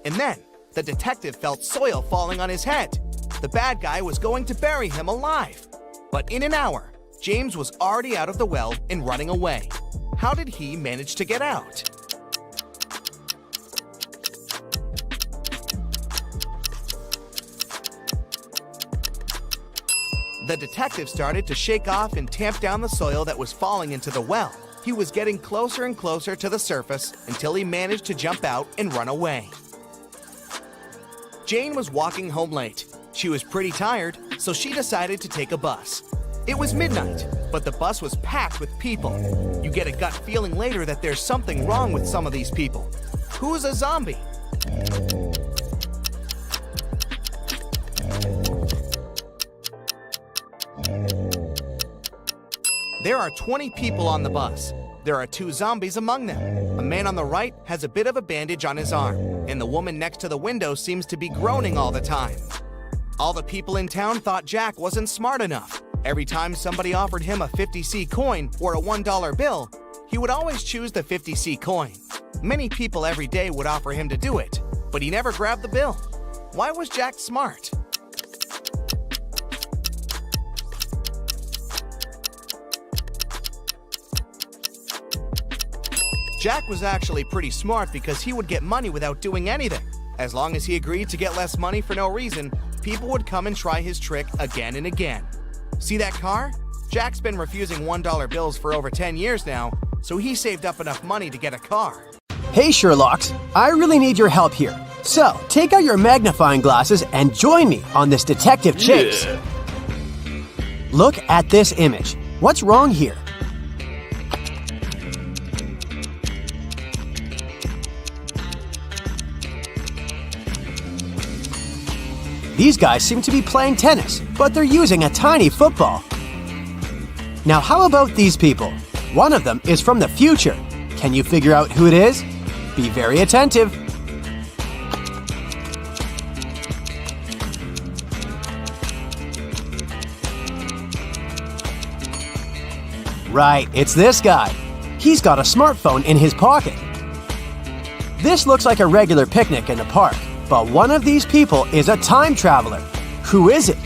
And then, the detective felt soil falling on his head. The bad guy was going to bury him alive. But in an hour, James was already out of the well and running away. How did he manage to get out? The detective started to shake off and tamp down the soil that was falling into the well. He was getting closer and closer to the surface until he managed to jump out and run away. Jane was walking home late. She was pretty tired, so she decided to take a bus. It was midnight, but the bus was packed with people. You get a gut feeling later that there's something wrong with some of these people. Who's a zombie? There are 20 people on the bus. There are 2 zombies among them. A man on the right has a bit of a bandage on his arm, and the woman next to the window seems to be groaning all the time. All the people in town thought Jack wasn't smart enough. Every time somebody offered him a 50c coin or a $1 bill, he would always choose the 50c coin. Many people every day would offer him to do it, but he never grabbed the bill. Why was Jack smart? Jack was actually pretty smart because he would get money without doing anything. As long as he agreed to get less money for no reason, people would come and try his trick again and again. See that car? Jack's been refusing $1 bills for over 10 years now, so he saved up enough money to get a car.
Hey Sherlocks, I really need your help here. So, take out your magnifying glasses and join me on this detective chase.
Yeah.
Look at this image. What's wrong here? These guys seem to be playing tennis, but they're using a tiny football. Now how about these people? One of them is from the future. Can you figure out who it is? Be very attentive. Right, it's this guy. He's got a smartphone in his pocket. This looks like a regular picnic in the park, but one of these people is a time traveler. Who is it?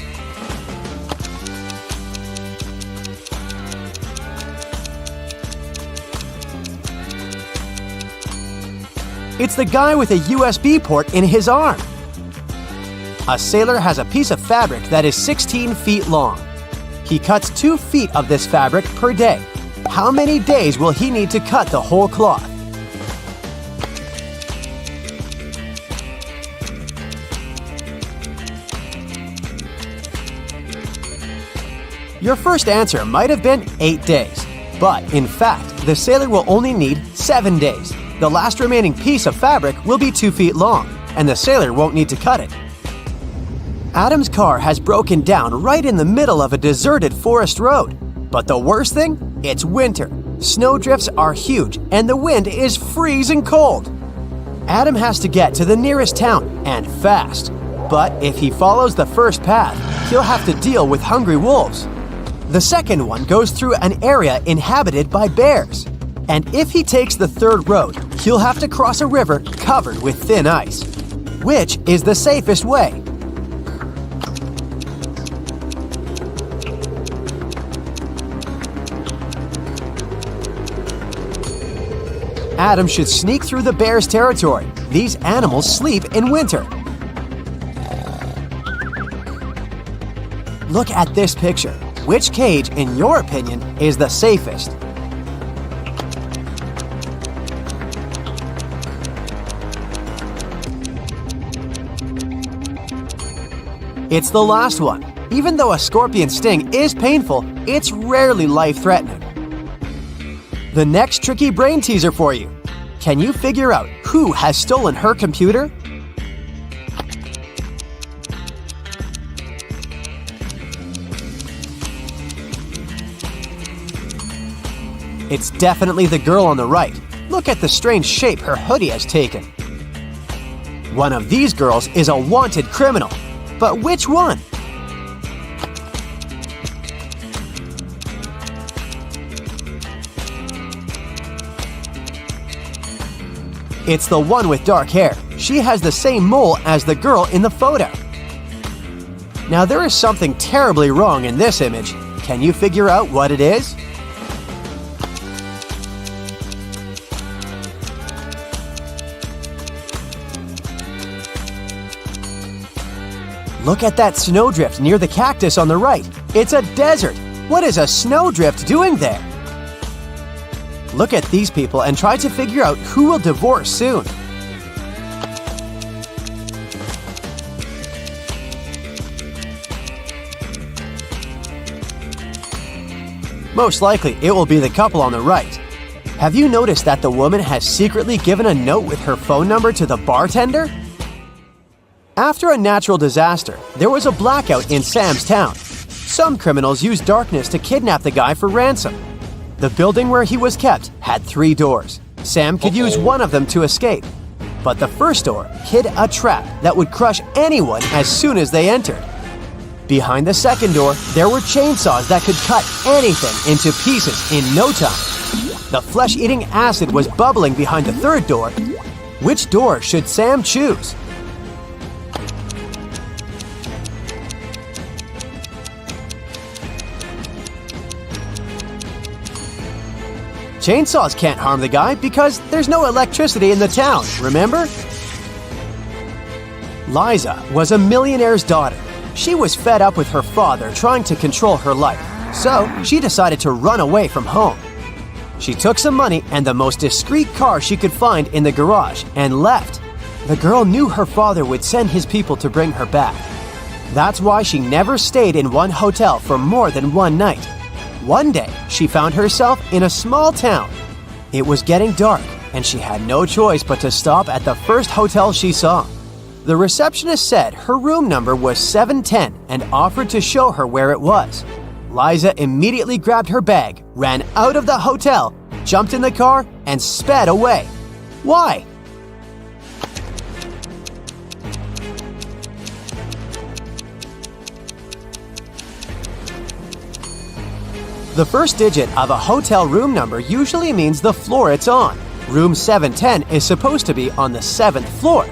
It's the guy with a USB port in his arm. A sailor has a piece of fabric that is 16 feet long. He cuts 2 feet of this fabric per day. How many days will he need to cut the whole cloth? Your first answer might have been 8 days, but in fact, the sailor will only need 7 days. The last remaining piece of fabric will be 2 feet long, and the sailor won't need to cut it. Adam's car has broken down right in the middle of a deserted forest road. But the worst thing? It's winter. Snowdrifts are huge, and the wind is freezing cold. Adam has to get to the nearest town, and fast. But if he follows the first path, he'll have to deal with hungry wolves. The second one goes through an area inhabited by bears. And if he takes the third road, he'll have to cross a river covered with thin ice. Which is the safest way? Adam should sneak through the bear's territory. These animals sleep in winter. Look at this picture. Which cage, in your opinion, is the safest? It's the last one. Even though a scorpion sting is painful, it's rarely life-threatening. The next tricky brain teaser for you. Can you figure out who has stolen her computer? It's definitely the girl on the right. Look at the strange shape her hoodie has taken. One of these girls is a wanted criminal. But which one? It's the one with dark hair. She has the same mole as the girl in the photo. Now there is something terribly wrong in this image. Can you figure out what it is? Look at that snowdrift near the cactus on the right. It's a desert. What is a snowdrift doing there? Look at these people and try to figure out who will divorce soon. Most likely, it will be the couple on the right. Have you noticed that the woman has secretly given a note with her phone number to the bartender? After a natural disaster, there was a blackout in Sam's town. Some criminals use darkness to kidnap the guy for ransom. The building where he was kept had 3 doors. Sam could use one of them to escape. But the first door hid a trap that would crush anyone as soon as they entered. Behind the second door, there were chainsaws that could cut anything into pieces in no time. The flesh-eating acid was bubbling behind the third door. Which door should Sam choose? Chainsaws can't harm the guy because there's no electricity in the town, remember? Liza was a millionaire's daughter. She was fed up with her father trying to control her life, so she decided to run away from home. She took some money and the most discreet car she could find in the garage and left. The girl knew her father would send his people to bring her back. That's why she never stayed in one hotel for more than one night. One day, she found herself in a small town. It was getting dark, and she had no choice but to stop at the first hotel she saw. The receptionist said her room number was 710 and offered to show her where it was. Liza immediately grabbed her bag, ran out of the hotel, jumped in the car, and sped away. Why? The first digit of a hotel room number usually means the floor it's on. Room 710 is supposed to be on the 7th floor.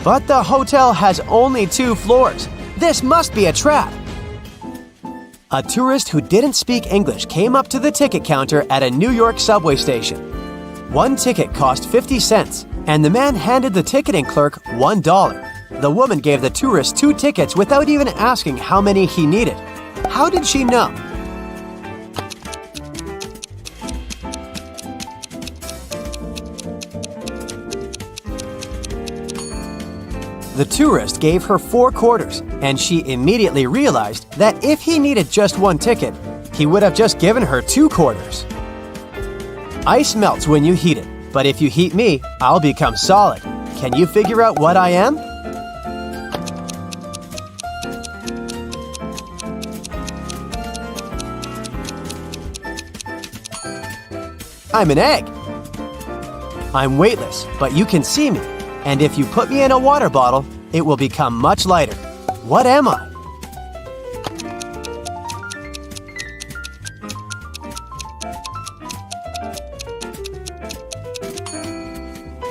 But the hotel has only 2 floors. This must be a trap. A tourist who didn't speak English came up to the ticket counter at a New York subway station. One ticket cost 50 cents, and the man handed the ticketing clerk $1. The woman gave the tourist 2 tickets without even asking how many he needed. How did she know? The tourist gave her 4 quarters, and she immediately realized that if he needed just 1 ticket, he would have just given her 2 quarters. Ice melts when you heat it, but if you heat me, I'll become solid. Can you figure out what I am? I'm an egg. I'm weightless, but you can see me. And if you put me in a water bottle, it will become much lighter. What am I?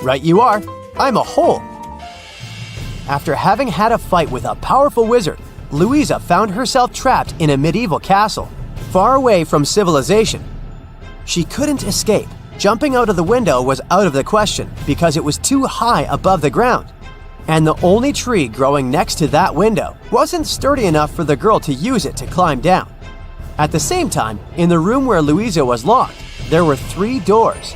Right you are. I'm a hole. After having had a fight with a powerful wizard, Louisa found herself trapped in a medieval castle, far away from civilization. She couldn't escape. Jumping out of the window was out of the question because it was too high above the ground. And the only tree growing next to that window wasn't sturdy enough for the girl to use it to climb down. At the same time, in the room where Louisa was locked, there were 3 doors.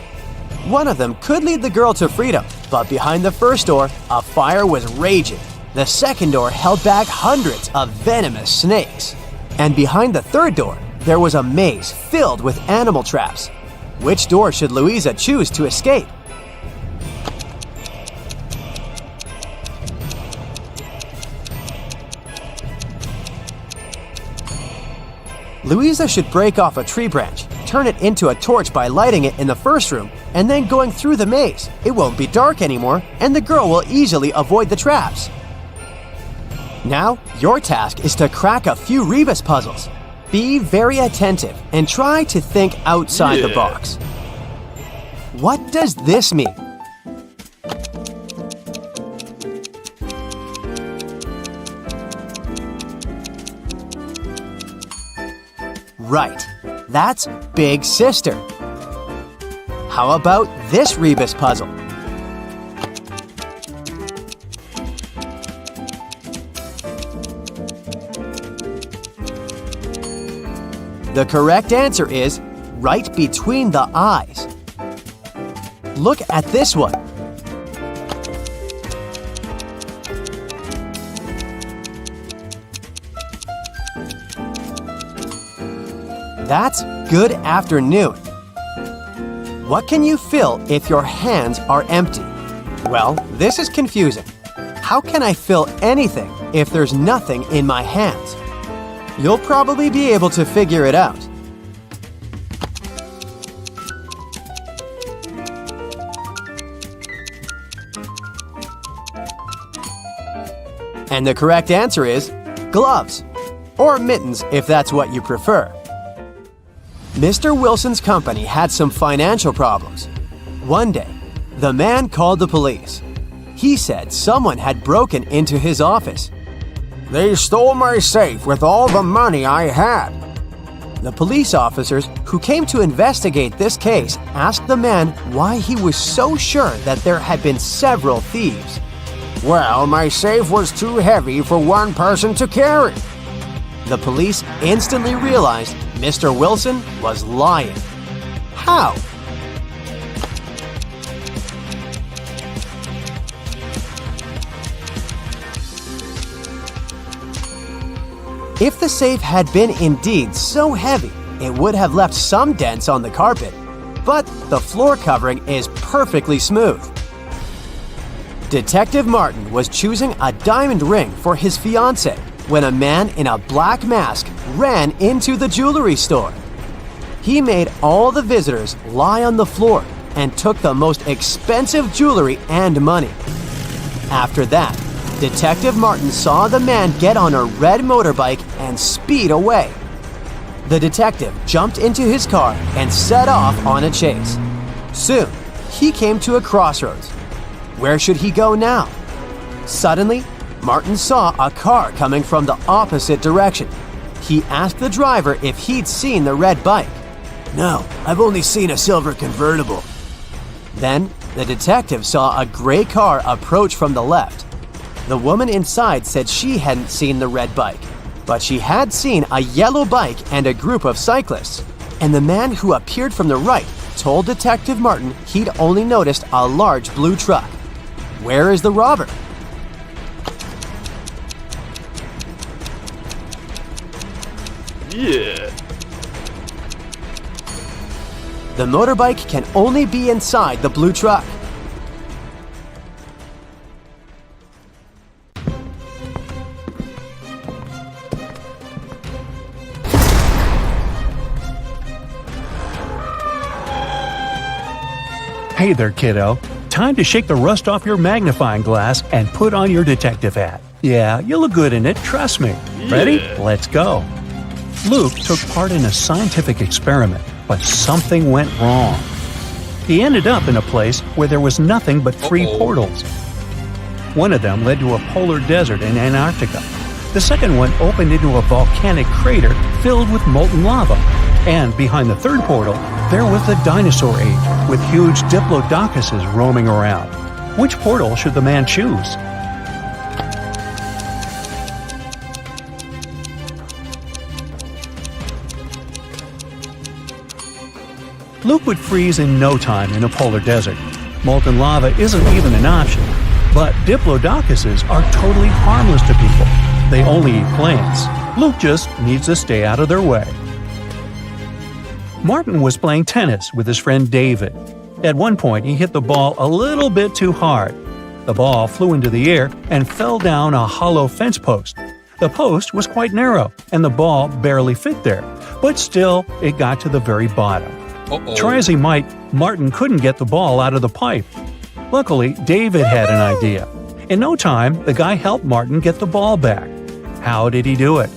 One of them could lead the girl to freedom, but behind the first door, a fire was raging. The second door held back hundreds of venomous snakes. And behind the third door, there was a maze filled with animal traps. Which door should Louisa choose to escape? Louisa should break off a tree branch, turn it into a torch by lighting it in the first room, and then going through the maze. It won't be dark anymore, and the girl will easily avoid the traps. Now, your task is to crack a few rebus puzzles. Be very attentive and try to think outside the box. What does this mean? Right, that's Big Sister. How about this rebus puzzle? The correct answer is right between the eyes. Look at this one. That's good afternoon. What can you fill if your hands are empty? Well, this is confusing. How can I fill anything if there's nothing in my hands? You'll probably be able to figure it out. And the correct answer is gloves, or mittens if that's what you prefer. Mr. Wilson's company had some financial problems. One day, the man called the police. He said someone had broken into his office.
They stole my safe with all the money I had.
The police officers who came to investigate this case asked the man why he was so sure that there had been several thieves.
Well, my safe was too heavy for one person to carry.
The police instantly realized Mr. Wilson was lying. How? If the safe had been indeed so heavy, it would have left some dents on the carpet, but the floor covering is perfectly smooth. Detective Martin was choosing a diamond ring for his fiancée when a man in a black mask ran into the jewelry store. He made all the visitors lie on the floor and took the most expensive jewelry and money. After that, Detective Martin saw the man get on a red motorbike and speed away. The detective jumped into his car and set off on a chase. Soon, he came to a crossroads. Where should he go now? Suddenly, Martin saw a car coming from the opposite direction. He asked the driver if he'd seen the red bike.
No, I've only seen a silver convertible.
Then, the detective saw a gray car approach from the left. The woman inside said she hadn't seen the red bike, but she had seen a yellow bike and a group of cyclists. And the man who appeared from the right told Detective Martin he'd only noticed a large blue truck. Where is the robber?
Yeah.
The motorbike can only be inside the blue truck.
Hey there, kiddo. Time to shake the rust off your magnifying glass and put on your detective hat. Yeah, you look good in it, trust me. Ready? Let's go. Luke took part in a scientific experiment, but something went wrong. He ended up in a place where there was nothing but 3 portals. One of them led to a polar desert in Antarctica. The second one opened into a volcanic crater filled with molten lava. And behind the third portal, there was the dinosaur age, with huge diplodocuses roaming around. Which portal should the man choose? Luke would freeze in no time in a polar desert. Molten lava isn't even an option. But diplodocuses are totally harmless to people. They only eat plants. Luke just needs to stay out of their way. Martin was playing tennis with his friend David. At one point, he hit the ball a little bit too hard. The ball flew into the air and fell down a hollow fence post. The post was quite narrow, and the ball barely fit there, but still, it got to the very bottom. Try as he might, Martin couldn't get the ball out of the pipe. Luckily, David had an idea. In no time, the guy helped Martin get the ball back. How did he do it?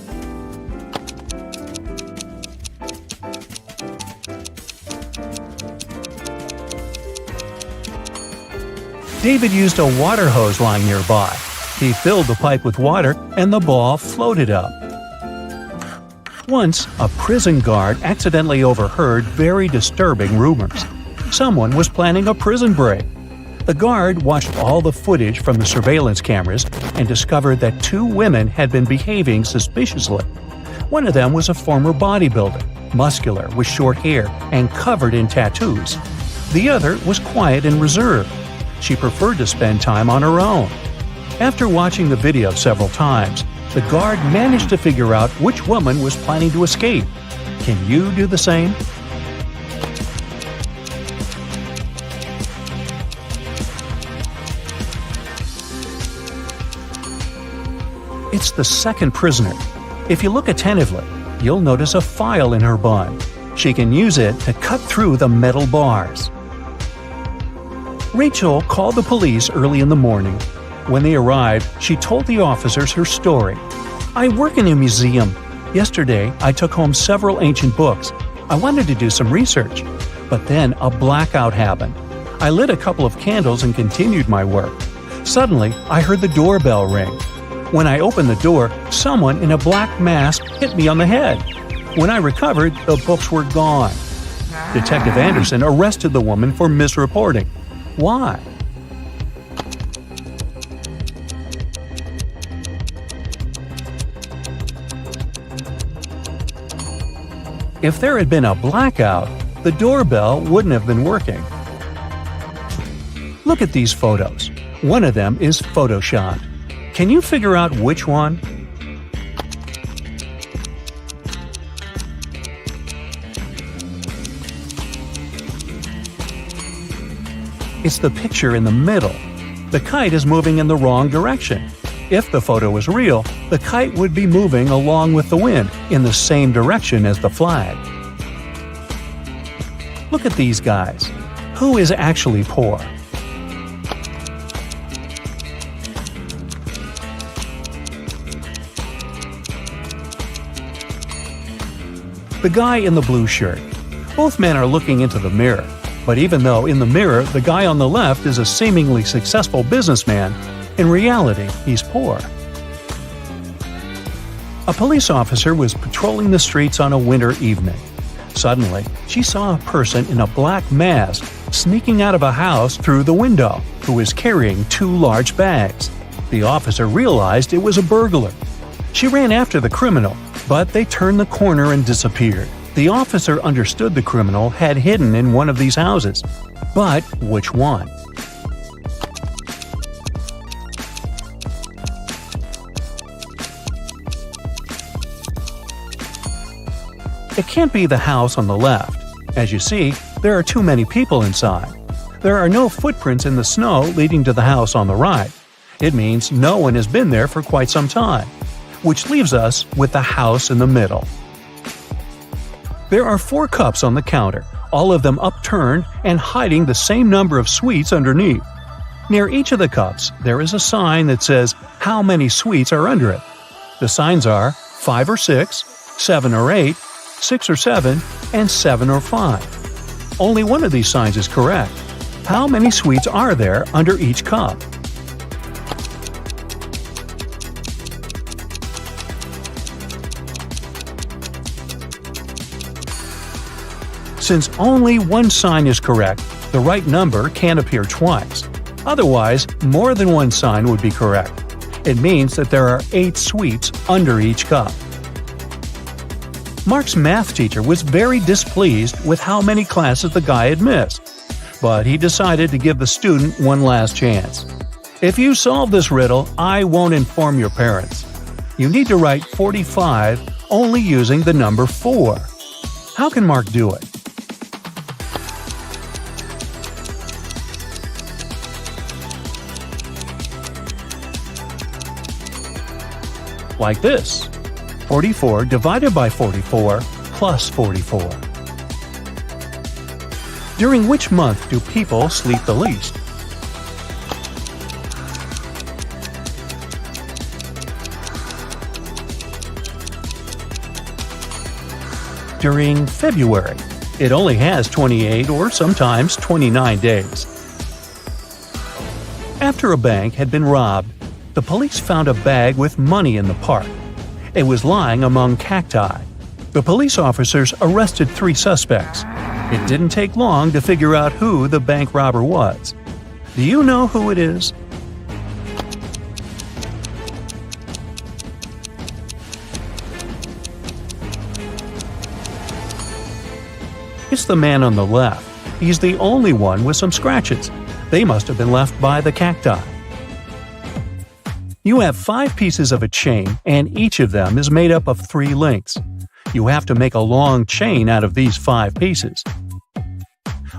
David used a water hose lying nearby. He filled the pipe with water and the ball floated up. Once, a prison guard accidentally overheard very disturbing rumors. Someone was planning a prison break. The guard watched all the footage from the surveillance cameras and discovered that 2 women had been behaving suspiciously. One of them was a former bodybuilder, muscular with short hair and covered in tattoos. The other was quiet and reserved. She preferred to spend time on her own. After watching the video several times, the guard managed to figure out which woman was planning to escape. Can you do the same? It's the second prisoner. If you look attentively, you'll notice a file in her bun. She can use it to cut through the metal bars. Rachel called the police early in the morning. When they arrived, she told the officers her story. "I work in a museum. Yesterday, I took home several ancient books. I wanted to do some research, but then a blackout happened. I lit a couple of candles and continued my work. Suddenly, I heard the doorbell ring. When I opened the door, someone in a black mask hit me on the head. When I recovered, the books were gone." Detective Anderson arrested the woman for misreporting. Why? If there had been a blackout, the doorbell wouldn't have been working. Look at these photos. One of them is photoshopped. Can you figure out which one? It's the picture in the middle. The kite is moving in the wrong direction. If the photo was real, the kite would be moving along with the wind in the same direction as the flag. Look at these guys. Who is actually poor? The guy in the blue shirt. Both men are looking into the mirror. But even though in the mirror the guy on the left is a seemingly successful businessman, in reality he's poor. A police officer was patrolling the streets on a winter evening. Suddenly, she saw a person in a black mask sneaking out of a house through the window, who was carrying 2 large bags. The officer realized it was a burglar. She ran after the criminal, but they turned the corner and disappeared. The officer understood the criminal had hidden in one of these houses. But which one? It can't be the house on the left. As you see, there are too many people inside. There are no footprints in the snow leading to the house on the right. It means no one has been there for quite some time, which leaves us with the house in the middle. There are 4 cups on the counter, all of them upturned and hiding the same number of sweets underneath. Near each of the cups, there is a sign that says how many sweets are under it. The signs are 5 or 6, 7 or 8, 6 or 7, and 7 or 5. Only one of these signs is correct. How many sweets are there under each cup? Since only one sign is correct, the right number can't appear twice. Otherwise, more than one sign would be correct. It means that there are 8 sweets under each cup. Mark's math teacher was very displeased with how many classes the guy had missed, but he decided to give the student one last chance. If you solve this riddle, I won't inform your parents. You need to write 45 only using the number 4. How can Mark do it? Like this. 44 divided by 44 plus 44. During which month do people sleep the least? During February. It only has 28 or sometimes 29 days. After a bank had been robbed, the police found a bag with money in the park. It was lying among cacti. The police officers arrested 3 suspects. It didn't take long to figure out who the bank robber was. Do you know who it is? It's the man on the left. He's the only one with some scratches. They must have been left by the cacti. You have 5 pieces of a chain, and each of them is made up of 3 links. You have to make a long chain out of these 5 pieces.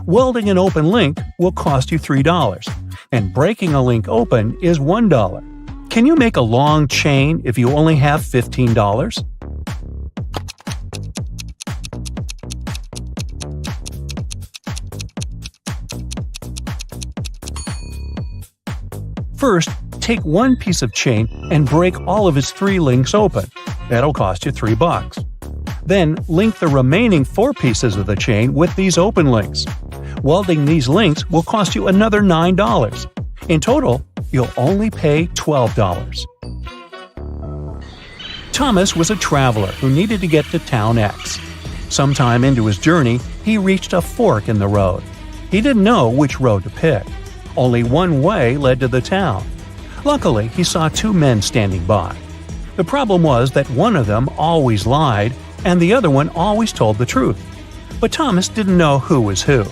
Welding an open link will cost you $3, and breaking a link open is $1. Can you make a long chain if you only have $15? First, take one piece of chain and break all of its 3 links open. That'll cost you $3. Then, link the remaining 4 pieces of the chain with these open links. Welding these links will cost you another $9. In total, you'll only pay $12. Thomas was a traveler who needed to get to Town X. Sometime into his journey, he reached a fork in the road. He didn't know which road to pick. Only one way led to the town. Luckily, he saw 2 men standing by. The problem was that one of them always lied, and the other one always told the truth. But Thomas didn't know who was who.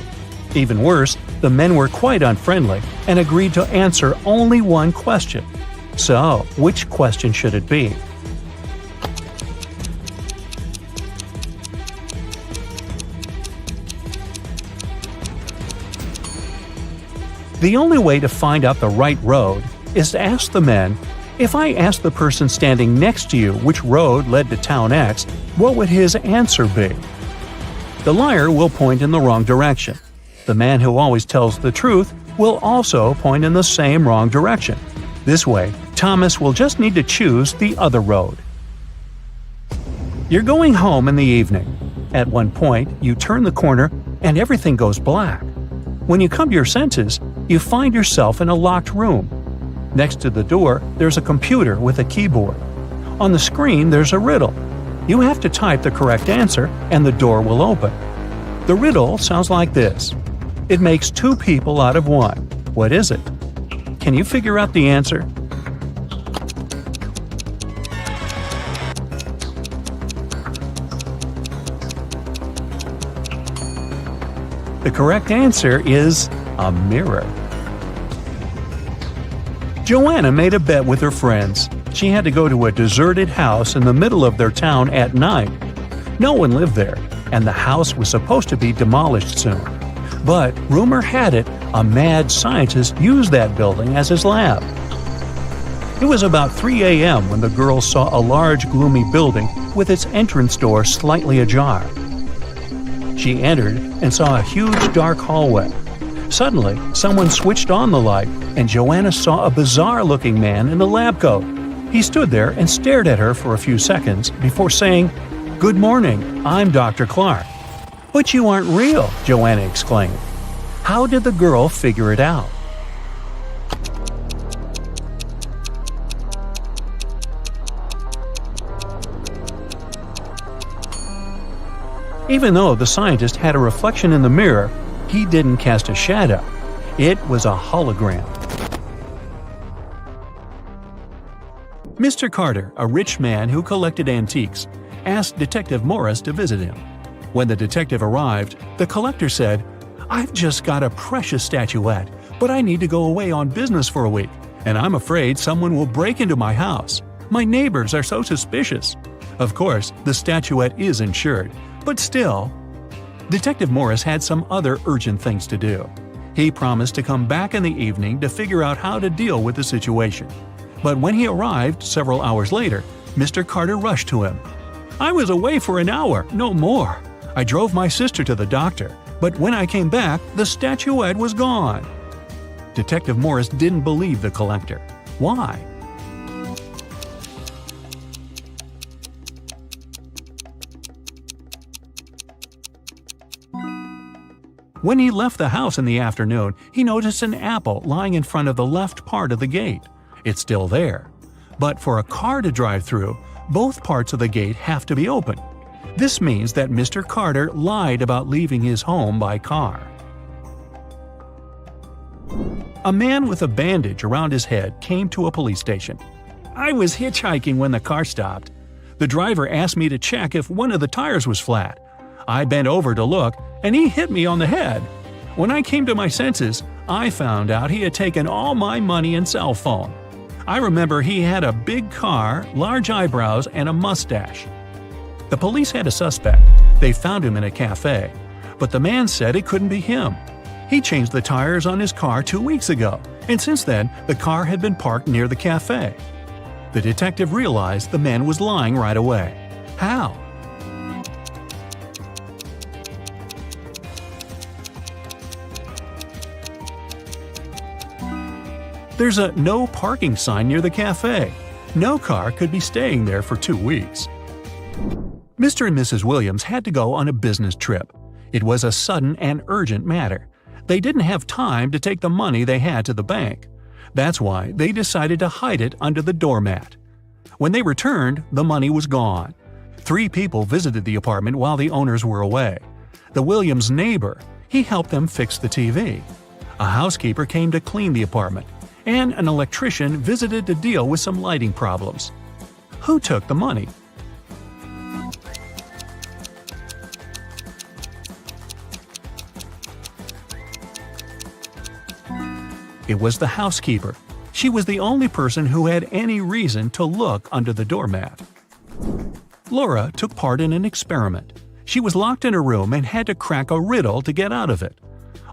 Even worse, the men were quite unfriendly and agreed to answer only one question. So, which question should it be? The only way to find out the right road is to ask the men, if I asked the person standing next to you which road led to Town X, what would his answer be? The liar will point in the wrong direction. The man who always tells the truth will also point in the same wrong direction. This way, Thomas will just need to choose the other road. You're going home in the evening. At one point, you turn the corner and everything goes black. When you come to your senses, you find yourself in a locked room. Next to the door, there's a computer with a keyboard. On the screen, there's a riddle. You have to type the correct answer, and the door will open. The riddle sounds like this. It makes 2 people out of 1. What is it? Can you figure out the answer? The correct answer is a mirror. Joanna made a bet with her friends. She had to go to a deserted house in the middle of their town at night. No one lived there, and the house was supposed to be demolished soon. But rumor had it a mad scientist used that building as his lab. It was about 3 a.m. when the girls saw a large, gloomy building with its entrance door slightly ajar. She entered and saw a huge, dark hallway. Suddenly, someone switched on the light, and Joanna saw a bizarre-looking man in a lab coat. He stood there and stared at her for a few seconds before saying, "Good morning, I'm Dr. Clark." "But you aren't real," Joanna exclaimed. How did the girl figure it out? Even though the scientist had a reflection in the mirror, he didn't cast a shadow. It was a hologram. Mr. Carter, a rich man who collected antiques, asked Detective Morris to visit him. When the detective arrived, the collector said, "I've just got a precious statuette, but I need to go away on business for a week, and I'm afraid someone will break into my house. My neighbors are so suspicious." Of course, the statuette is insured, but still. Detective Morris had some other urgent things to do. He promised to come back in the evening to figure out how to deal with the situation. But when he arrived several hours later, Mr. Carter rushed to him. "I was away for an hour, no more. I drove my sister to the doctor, but when I came back, the statuette was gone." Detective Morris didn't believe the collector. Why? When he left the house in the afternoon, he noticed an apple lying in front of the left part of the gate. It's still there. But for a car to drive through, both parts of the gate have to be open. This means that Mr. Carter lied about leaving his home by car. A man with a bandage around his head came to a police station. "I was hitchhiking when the car stopped. The driver asked me to check if one of the tires was flat. I bent over to look, and he hit me on the head. When I came to my senses, I found out he had taken all my money and cell phone. I remember he had a big car, large eyebrows, and a mustache." The police had a suspect. They found him in a cafe. But the man said it couldn't be him. He changed the tires on his car 2 weeks ago, and since then, the car had been parked near the cafe. The detective realized the man was lying right away. How? There's a no parking sign near the cafe. No car could be staying there for 2 weeks. Mr. and Mrs. Williams had to go on a business trip. It was a sudden and urgent matter. They didn't have time to take the money they had to the bank. That's why they decided to hide it under the doormat. When they returned, the money was gone. 3 people visited the apartment while the owners were away. The Williams' neighbor, he helped them fix the TV. A housekeeper came to clean the apartment, and an electrician visited to deal with some lighting problems. Who took the money? It was the housekeeper. She was the only person who had any reason to look under the doormat. Laura took part in an experiment. She was locked in a room and had to crack a riddle to get out of it.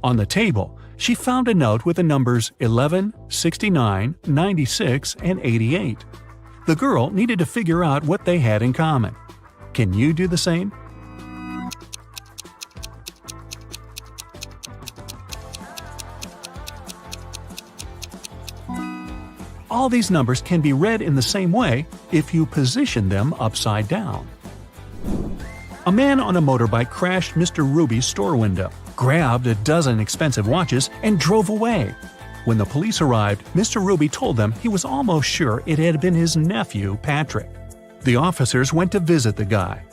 On the table, she found a note with the numbers 11, 69, 96, and 88. The girl needed to figure out what they had in common. Can you do the same? All these numbers can be read in the same way if you position them upside down. A man on a motorbike crashed Mr. Ruby's store window, grabbed a dozen expensive watches, and drove away. When the police arrived, Mr. Ruby told them he was almost sure it had been his nephew, Patrick. The officers went to visit the guy.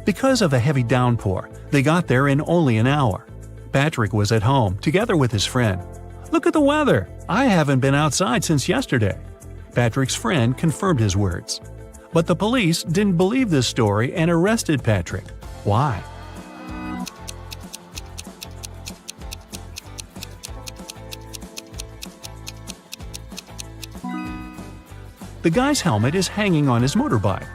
Because of a heavy downpour, they got there in only an hour. Patrick was at home, together with his friend. "Look at the weather! I haven't been outside since yesterday." Patrick's friend confirmed his words. But the police didn't believe this story and arrested Patrick. Why? The guy's helmet is hanging on his motorbike.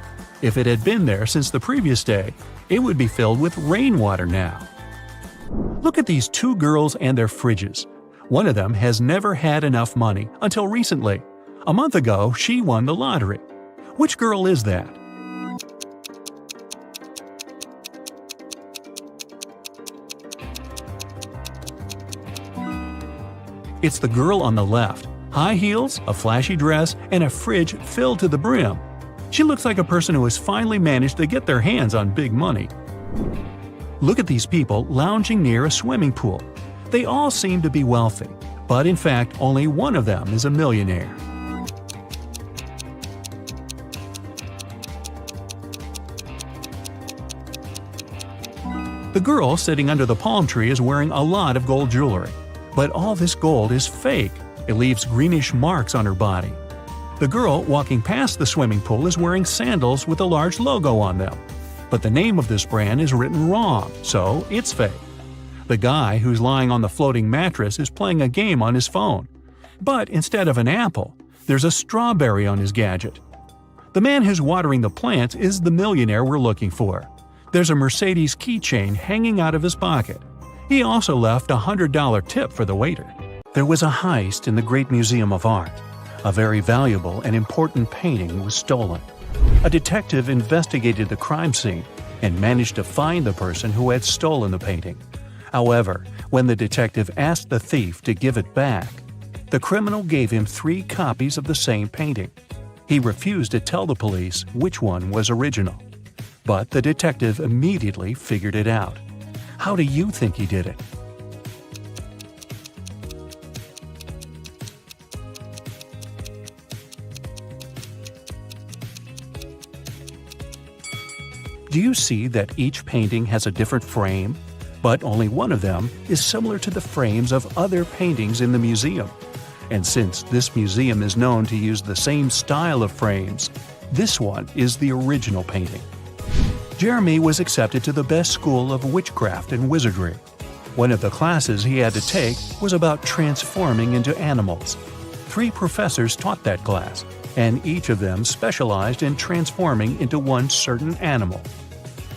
If it had been there since the previous day, it would be filled with rainwater now. Look at these 2 girls and their fridges. One of them has never had enough money until recently. A month ago, she won the lottery. Which girl is that? It's the girl on the left. High heels, a flashy dress, and a fridge filled to the brim. She looks like a person who has finally managed to get their hands on big money. Look at these people lounging near a swimming pool. They all seem to be wealthy, but in fact only one of them is a millionaire. The girl sitting under the palm tree is wearing a lot of gold jewelry. But all this gold is fake. It leaves greenish marks on her body. The girl walking past the swimming pool is wearing sandals with a large logo on them. But the name of this brand is written wrong, so it's fake. The guy who's lying on the floating mattress is playing a game on his phone. But instead of an apple, there's a strawberry on his gadget. The man who's watering the plants is the millionaire we're looking for. There's a Mercedes keychain hanging out of his pocket. He also left a $100 tip for the waiter. There was a heist in the Great Museum of Art. A very valuable and important painting was stolen. A detective investigated the crime scene and managed to find the person who had stolen the painting. However, when the detective asked the thief to give it back, the criminal gave him 3 copies of the same painting. He refused to tell the police which one was original. But the detective immediately figured it out. How do you think he did it? Do you see that each painting has a different frame? But only one of them is similar to the frames of other paintings in the museum. And since this museum is known to use the same style of frames, this one is the original painting. Jeremy was accepted to the best school of witchcraft and wizardry. One of the classes he had to take was about transforming into animals. 3 professors taught that class, and each of them specialized in transforming into one certain animal.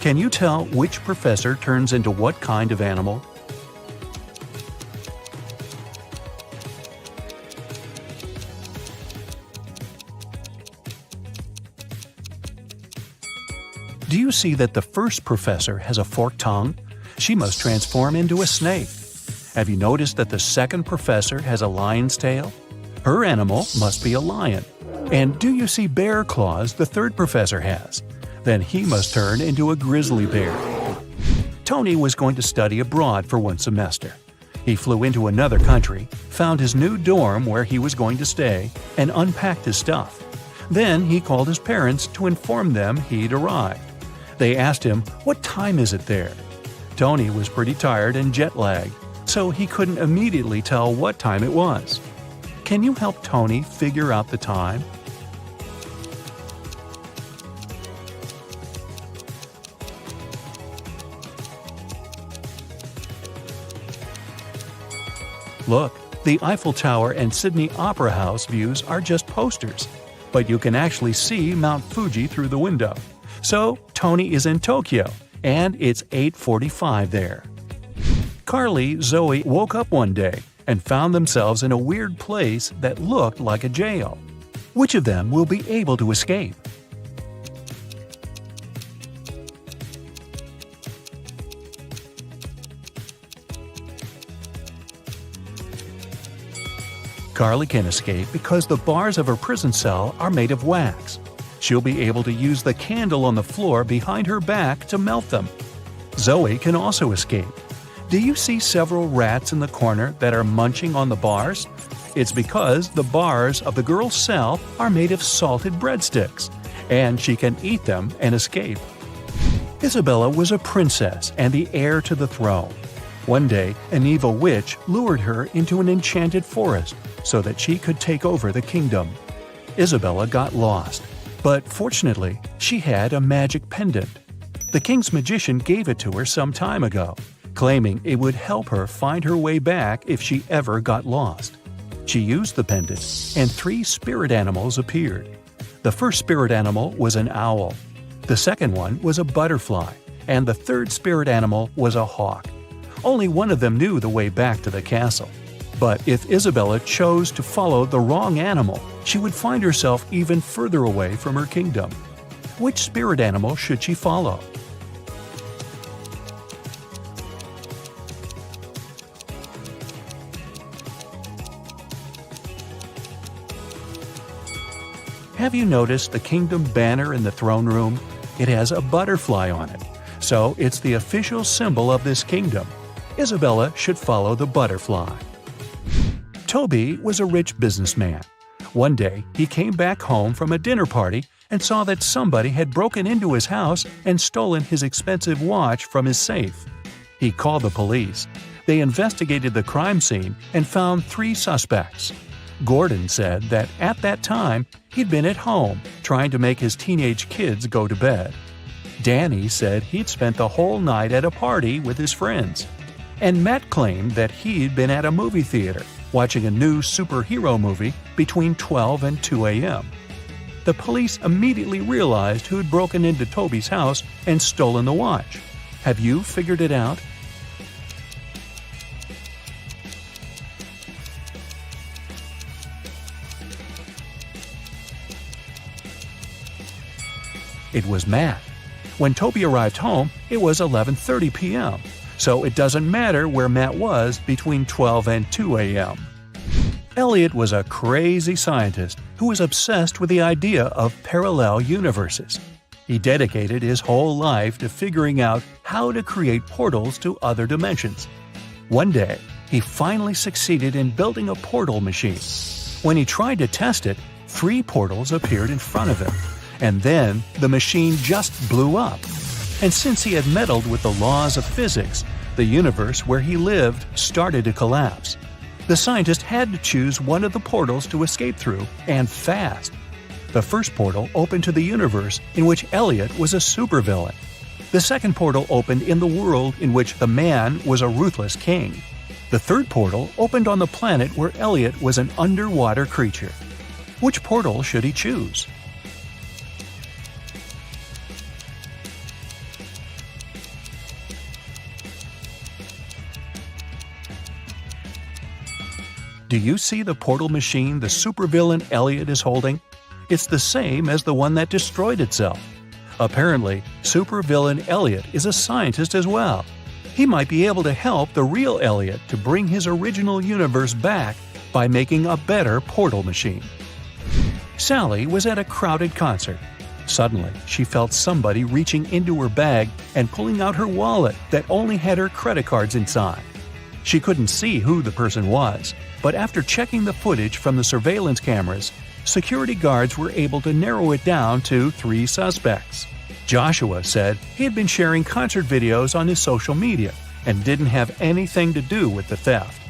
Can you tell which professor turns into what kind of animal? Do you see that the first professor has a forked tongue? She must transform into a snake. Have you noticed that the second professor has a lion's tail? Her animal must be a lion. And do you see bear claws the third professor has? Then he must turn into a grizzly bear. Tony was going to study abroad for one semester. He flew into another country, found his new dorm where he was going to stay, and unpacked his stuff. Then he called his parents to inform them he'd arrived. They asked him, "What time is it there?" Tony was pretty tired and jet-lagged, so he couldn't immediately tell what time it was. Can you help Tony figure out the time? Look, the Eiffel Tower and Sydney Opera House views are just posters, but you can actually see Mount Fuji through the window. So, Tony is in Tokyo, and it's 8:45 there. Carly, Zoe woke up one day and found themselves in a weird place that looked like a jail. Which of them will be able to escape? Carly can escape because the bars of her prison cell are made of wax. She'll be able to use the candle on the floor behind her back to melt them. Zoe can also escape. Do you see several rats in the corner that are munching on the bars? It's because the bars of the girl's cell are made of salted breadsticks, and she can eat them and escape. Isabella was a princess and the heir to the throne. One day, an evil witch lured her into an enchanted forest so that she could take over the kingdom. Isabella got lost, but fortunately, she had a magic pendant. The king's magician gave it to her some time ago, claiming it would help her find her way back if she ever got lost. She used the pendant, and 3 spirit animals appeared. The first spirit animal was an owl, the second one was a butterfly, and the third spirit animal was a hawk. Only one of them knew the way back to the castle. But if Isabella chose to follow the wrong animal, she would find herself even further away from her kingdom. Which spirit animal should she follow? Have you noticed the kingdom banner in the throne room? It has a butterfly on it, so it's the official symbol of this kingdom. Isabella should follow the butterfly. Toby was a rich businessman. One day, he came back home from a dinner party and saw that somebody had broken into his house and stolen his expensive watch from his safe. He called the police. They investigated the crime scene and found 3 suspects. Gordon said that at that time, he'd been at home trying to make his teenage kids go to bed. Danny said he'd spent the whole night at a party with his friends. And Matt claimed that he'd been at a movie theater watching a new superhero movie between 12 and 2 a.m. The police immediately realized who'd broken into Toby's house and stolen the watch. Have you figured it out? It was Matt. When Toby arrived home, it was 11:30 p.m., so it doesn't matter where Matt was between 12 and 2 a.m. Elliot was a crazy scientist who was obsessed with the idea of parallel universes. He dedicated his whole life to figuring out how to create portals to other dimensions. One day, he finally succeeded in building a portal machine. When he tried to test it, 3 portals appeared in front of him, and then the machine just blew up. And since he had meddled with the laws of physics, the universe where he lived started to collapse. The scientist had to choose one of the portals to escape through, and fast. The first portal opened to the universe in which Elliot was a supervillain. The second portal opened in the world in which the man was a ruthless king. The third portal opened on the planet where Elliot was an underwater creature. Which portal should he choose? Do you see the portal machine the supervillain Elliot is holding? It's the same as the one that destroyed itself. Apparently, supervillain Elliot is a scientist as well. He might be able to help the real Elliot to bring his original universe back by making a better portal machine. Sally was at a crowded concert. Suddenly, she felt somebody reaching into her bag and pulling out her wallet that only had her credit cards inside. She couldn't see who the person was, but after checking the footage from the surveillance cameras, security guards were able to narrow it down to 3 suspects. Joshua said he had been sharing concert videos on his social media and didn't have anything to do with the theft.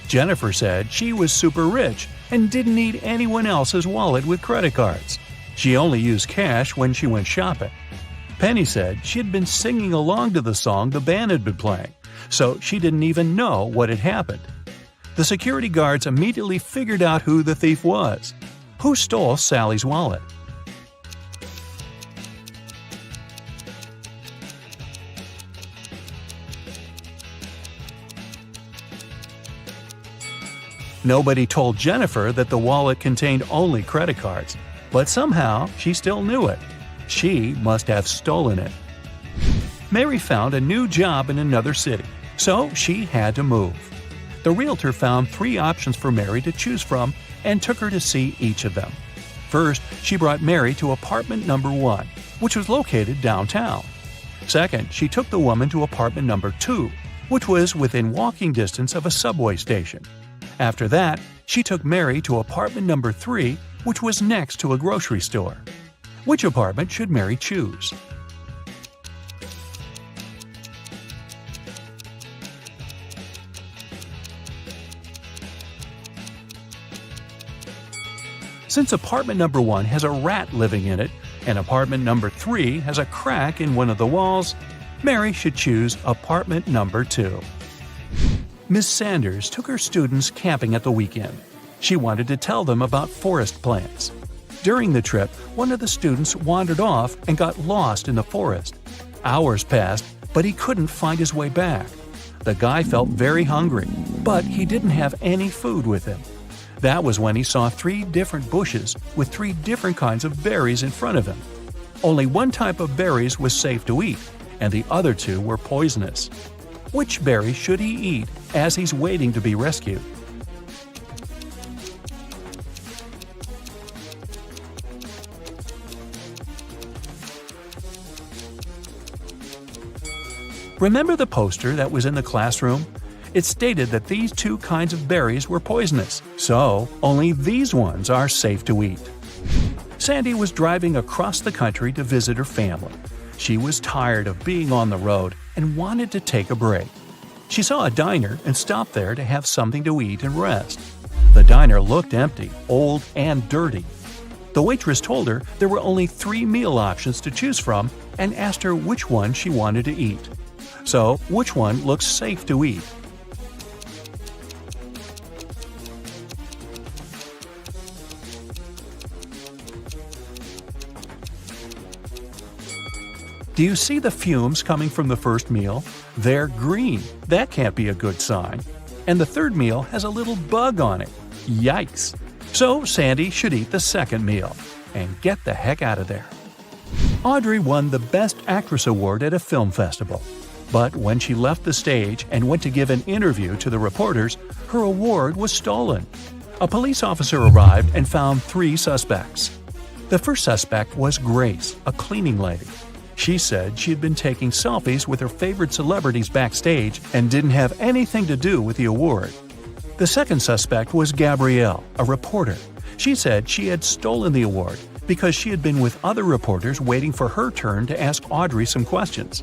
Jennifer said she was super rich and didn't need anyone else's wallet with credit cards. She only used cash when she went shopping. Penny said she had been singing along to the song the band had been playing, so she didn't even know what had happened. The security guards immediately figured out who the thief was. Who stole Sally's wallet? Nobody told Jennifer that the wallet contained only credit cards, but somehow she still knew it. She must have stolen it. Mary found a new job in another city, so she had to move. The realtor found 3 options for Mary to choose from and took her to see each of them. First, she brought Mary to apartment number 1, which was located downtown. Second, she took the woman to apartment number 2, which was within walking distance of a subway station. After that, she took Mary to apartment number 3, which was next to a grocery store. Which apartment should Mary choose? Since apartment number 1 has a rat living in it, and apartment number 3 has a crack in one of the walls, Mary should choose apartment number 2. Miss Sanders took her students camping at the weekend. She wanted to tell them about forest plants. During the trip, one of the students wandered off and got lost in the forest. Hours passed, but he couldn't find his way back. The guy felt very hungry, but he didn't have any food with him. That was when he saw 3 different bushes with 3 different kinds of berries in front of him. Only one type of berries was safe to eat, and the other 2 were poisonous. Which berry should he eat as he's waiting to be rescued? Remember the poster that was in the classroom? It stated that these 2 kinds of berries were poisonous, so only these ones are safe to eat. Sandy was driving across the country to visit her family. She was tired of being on the road and wanted to take a break. She saw a diner and stopped there to have something to eat and rest. The diner looked empty, old, and dirty. The waitress told her there were only 3 meal options to choose from and asked her which one she wanted to eat. So, which one looks safe to eat? Do you see the fumes coming from the first meal? They're green. That can't be a good sign. And the third meal has a little bug on it. Yikes! So Sandy should eat the second meal and get the heck out of there. Audrey won the Best Actress Award at a film festival. But when she left the stage and went to give an interview to the reporters, her award was stolen. A police officer arrived and found 3 suspects. The first suspect was Grace, a cleaning lady. She said she had been taking selfies with her favorite celebrities backstage and didn't have anything to do with the award. The second suspect was Gabrielle, a reporter. She said she had stolen the award because she had been with other reporters waiting for her turn to ask Audrey some questions.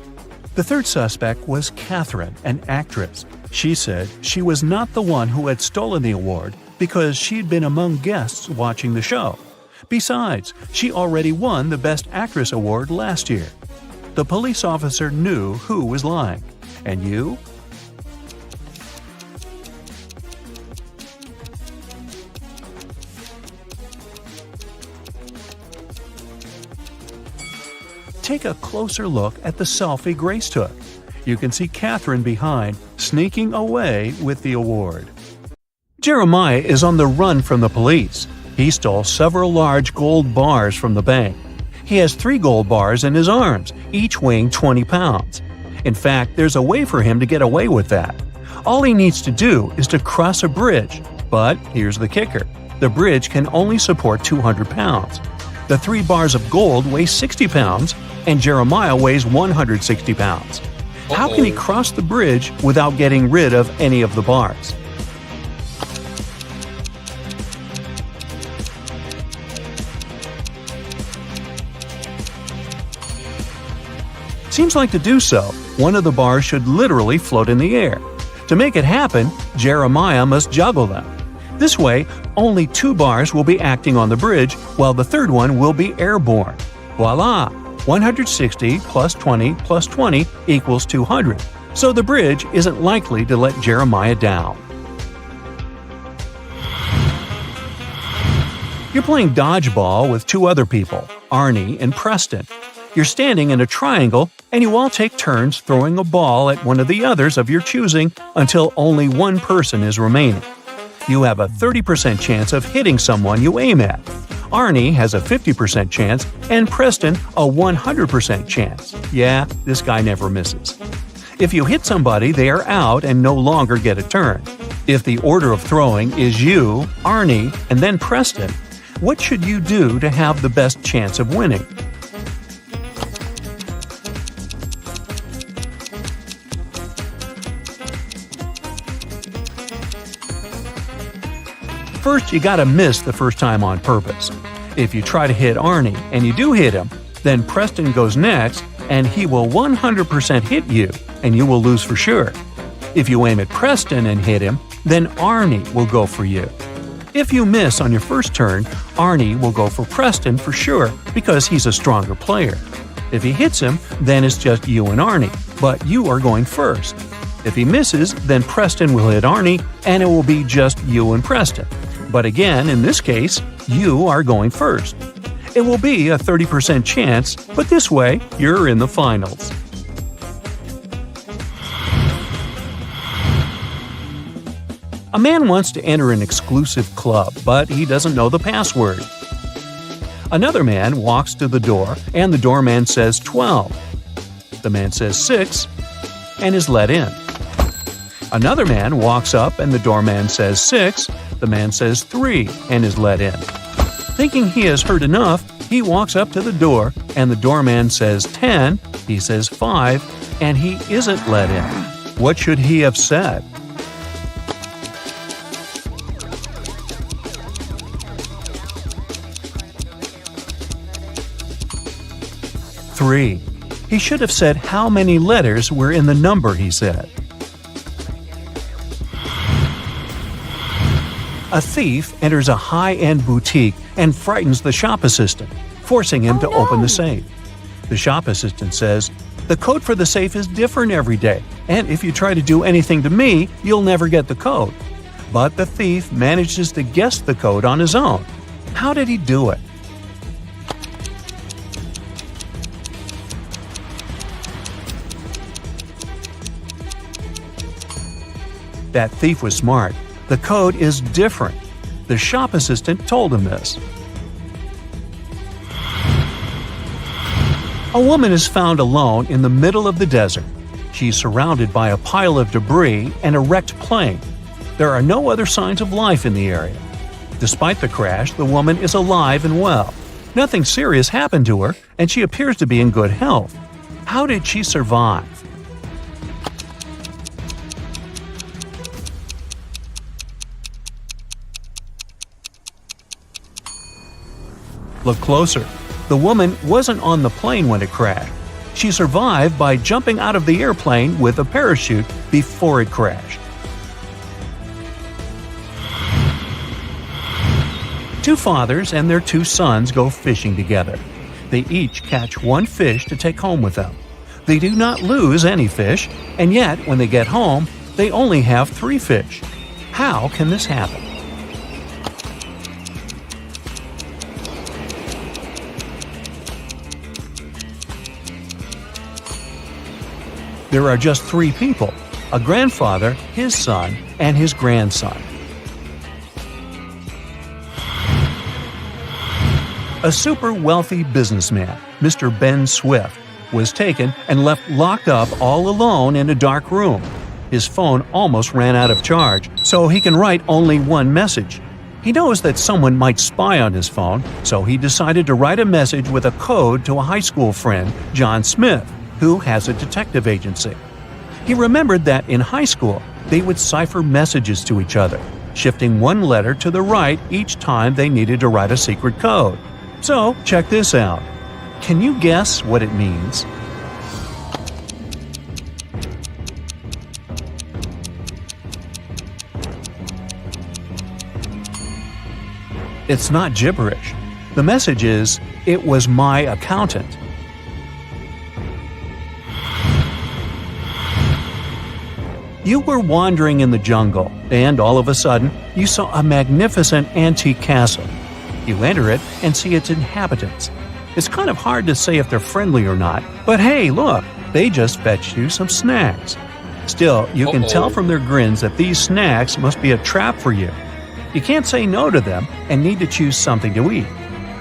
The third suspect was Catherine, an actress. She said she was not the one who had stolen the award because she had been among guests watching the show. Besides, she already won the Best Actress Award last year. The police officer knew who was lying. And you? Take a closer look at the selfie Grace took. You can see Catherine behind, sneaking away with the award. Jeremiah is on the run from the police. He stole several large gold bars from the bank. He has 3 gold bars in his arms, each weighing 20 pounds. In fact, there's a way for him to get away with that. All he needs to do is to cross a bridge, But here's the kicker. The bridge can only support 200 pounds. The 3 bars of gold weigh 60 pounds, and Jeremiah weighs 160 pounds. How can he cross the bridge without getting rid of any of the bars? Seems like to do so, one of the bars should literally float in the air. To make it happen, Jeremiah must juggle them. This way, only 2 bars will be acting on the bridge, while the third one will be airborne. Voila! 160 plus 20 plus 20 equals 200, so the bridge isn't likely to let Jeremiah down. You're playing dodgeball with 2 other people, Arnie and Preston. You're standing in a triangle, and you all take turns throwing a ball at one of the others of your choosing until only one person is remaining. You have a 30% chance of hitting someone you aim at. Arnie has a 50% chance, and Preston a 100% chance. Yeah, this guy never misses. If you hit somebody, they are out and no longer get a turn. If the order of throwing is you, Arnie, and then Preston, what should you do to have the best chance of winning? First, you gotta miss the first time on purpose. If you try to hit Arnie and you do hit him, then Preston goes next and he will 100% hit you and you will lose for sure. If you aim at Preston and hit him, then Arnie will go for you. If you miss on your first turn, Arnie will go for Preston for sure because he's a stronger player. If he hits him, then it's just you and Arnie, but you are going first. If he misses, then Preston will hit Arnie and it will be just you and Preston. But again, in this case, you are going first. It will be a 30% chance, but this way, you're in the finals. A man wants to enter an exclusive club, but he doesn't know the password. Another man walks to the door, and the doorman says 12. The man says 6, and is let in. Another man walks up, and the doorman says 6. The man says 3 and is let in. Thinking he has heard enough, he walks up to the door and the doorman says 10, he says 5, and he isn't let in. What should he have said? Three. He should have said how many letters were in the number he said. A thief enters a high-end boutique and frightens the shop assistant, forcing him to open the safe. The shop assistant says, "The code for the safe is different every day, and if you try to do anything to me, you'll never get the code." But the thief manages to guess the code on his own. How did he do it? That thief was smart. The code is different. The shop assistant told him this. A woman is found alone in the middle of the desert. She's surrounded by a pile of debris and a wrecked plane. There are no other signs of life in the area. Despite the crash, the woman is alive and well. Nothing serious happened to her, and she appears to be in good health. How did she survive? Look closer. The woman wasn't on the plane when it crashed. She survived by jumping out of the airplane with a parachute before it crashed. Two fathers and their 2 sons go fishing together. They each catch 1 fish to take home with them. They do not lose any fish, and yet when they get home, they only have 3 fish. How can this happen? There are just 3 people, a grandfather, his son, and his grandson. A super wealthy businessman, Mr. Ben Swift, was taken and left locked up all alone in a dark room. His phone almost ran out of charge, so he can write only one message. He knows that someone might spy on his phone, so he decided to write a message with a code to a high school friend, John Smith, who has a detective agency. He remembered that in high school, they would cipher messages to each other, shifting one letter to the right each time they needed to write a secret code. So, check this out. Can you guess what it means? It's not gibberish. The message is, "It was my accountant." You were wandering in the jungle, and all of a sudden, you saw a magnificent antique castle. You enter it and see its inhabitants. It's kind of hard to say if they're friendly or not, but hey, look, they just fetched you some snacks. Still, you can tell from their grins that these snacks must be a trap for you. You can't say no to them and need to choose something to eat.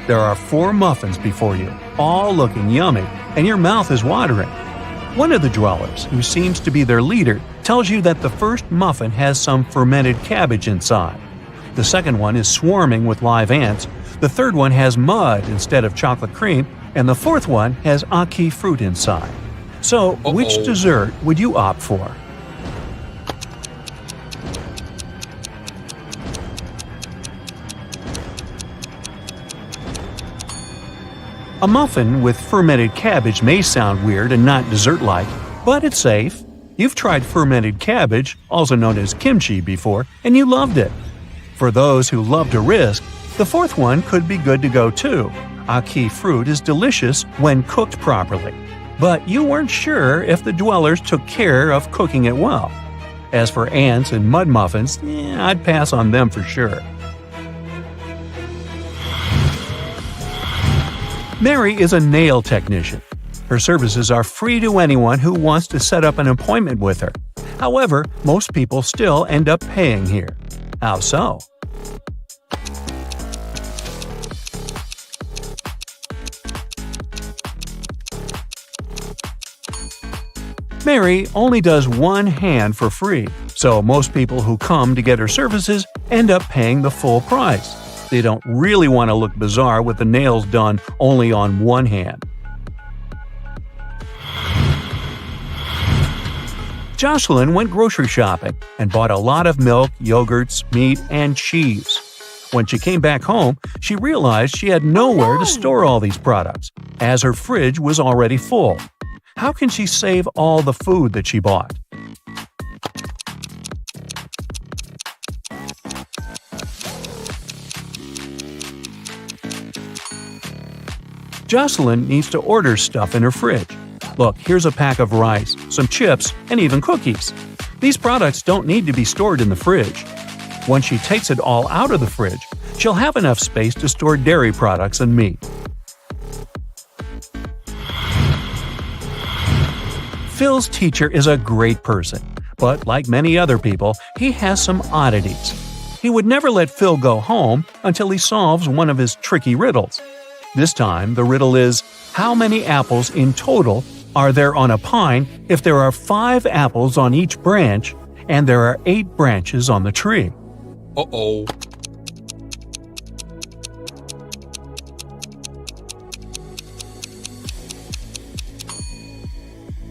There are 4 muffins before you, all looking yummy, and your mouth is watering. One of the dwellers, who seems to be their leader, tells you that the first muffin has some fermented cabbage inside. The second one is swarming with live ants, the third one has mud instead of chocolate cream, and the fourth one has ackee fruit inside. So, which dessert would you opt for? A muffin with fermented cabbage may sound weird and not dessert-like, but it's safe. You've tried fermented cabbage, also known as kimchi, before, and you loved it. For those who love to risk, the fourth one could be good to go too. Ackee fruit is delicious when cooked properly, but you weren't sure if the dwellers took care of cooking it well. As for ants and mud muffins, I'd pass on them for sure. Mary is a nail technician. Her services are free to anyone who wants to set up an appointment with her. However, most people still end up paying here. How so? Mary only does one hand for free, so most people who come to get her services end up paying the full price. They don't really want to look bizarre with the nails done only on one hand. Jocelyn went grocery shopping and bought a lot of milk, yogurts, meat, and cheese. When she came back home, she realized she had nowhere to store all these products, as her fridge was already full. How can she save all the food that she bought? Jocelyn needs to order stuff in her fridge. Look, here's a pack of rice, some chips, and even cookies. These products don't need to be stored in the fridge. Once she takes it all out of the fridge, she'll have enough space to store dairy products and meat. Phil's teacher is a great person, but like many other people, he has some oddities. He would never let Phil go home until he solves one of his tricky riddles. This time, the riddle is, how many apples in total are there on a pine if there are 5 apples on each branch and there are 8 branches on the tree?
Uh-oh.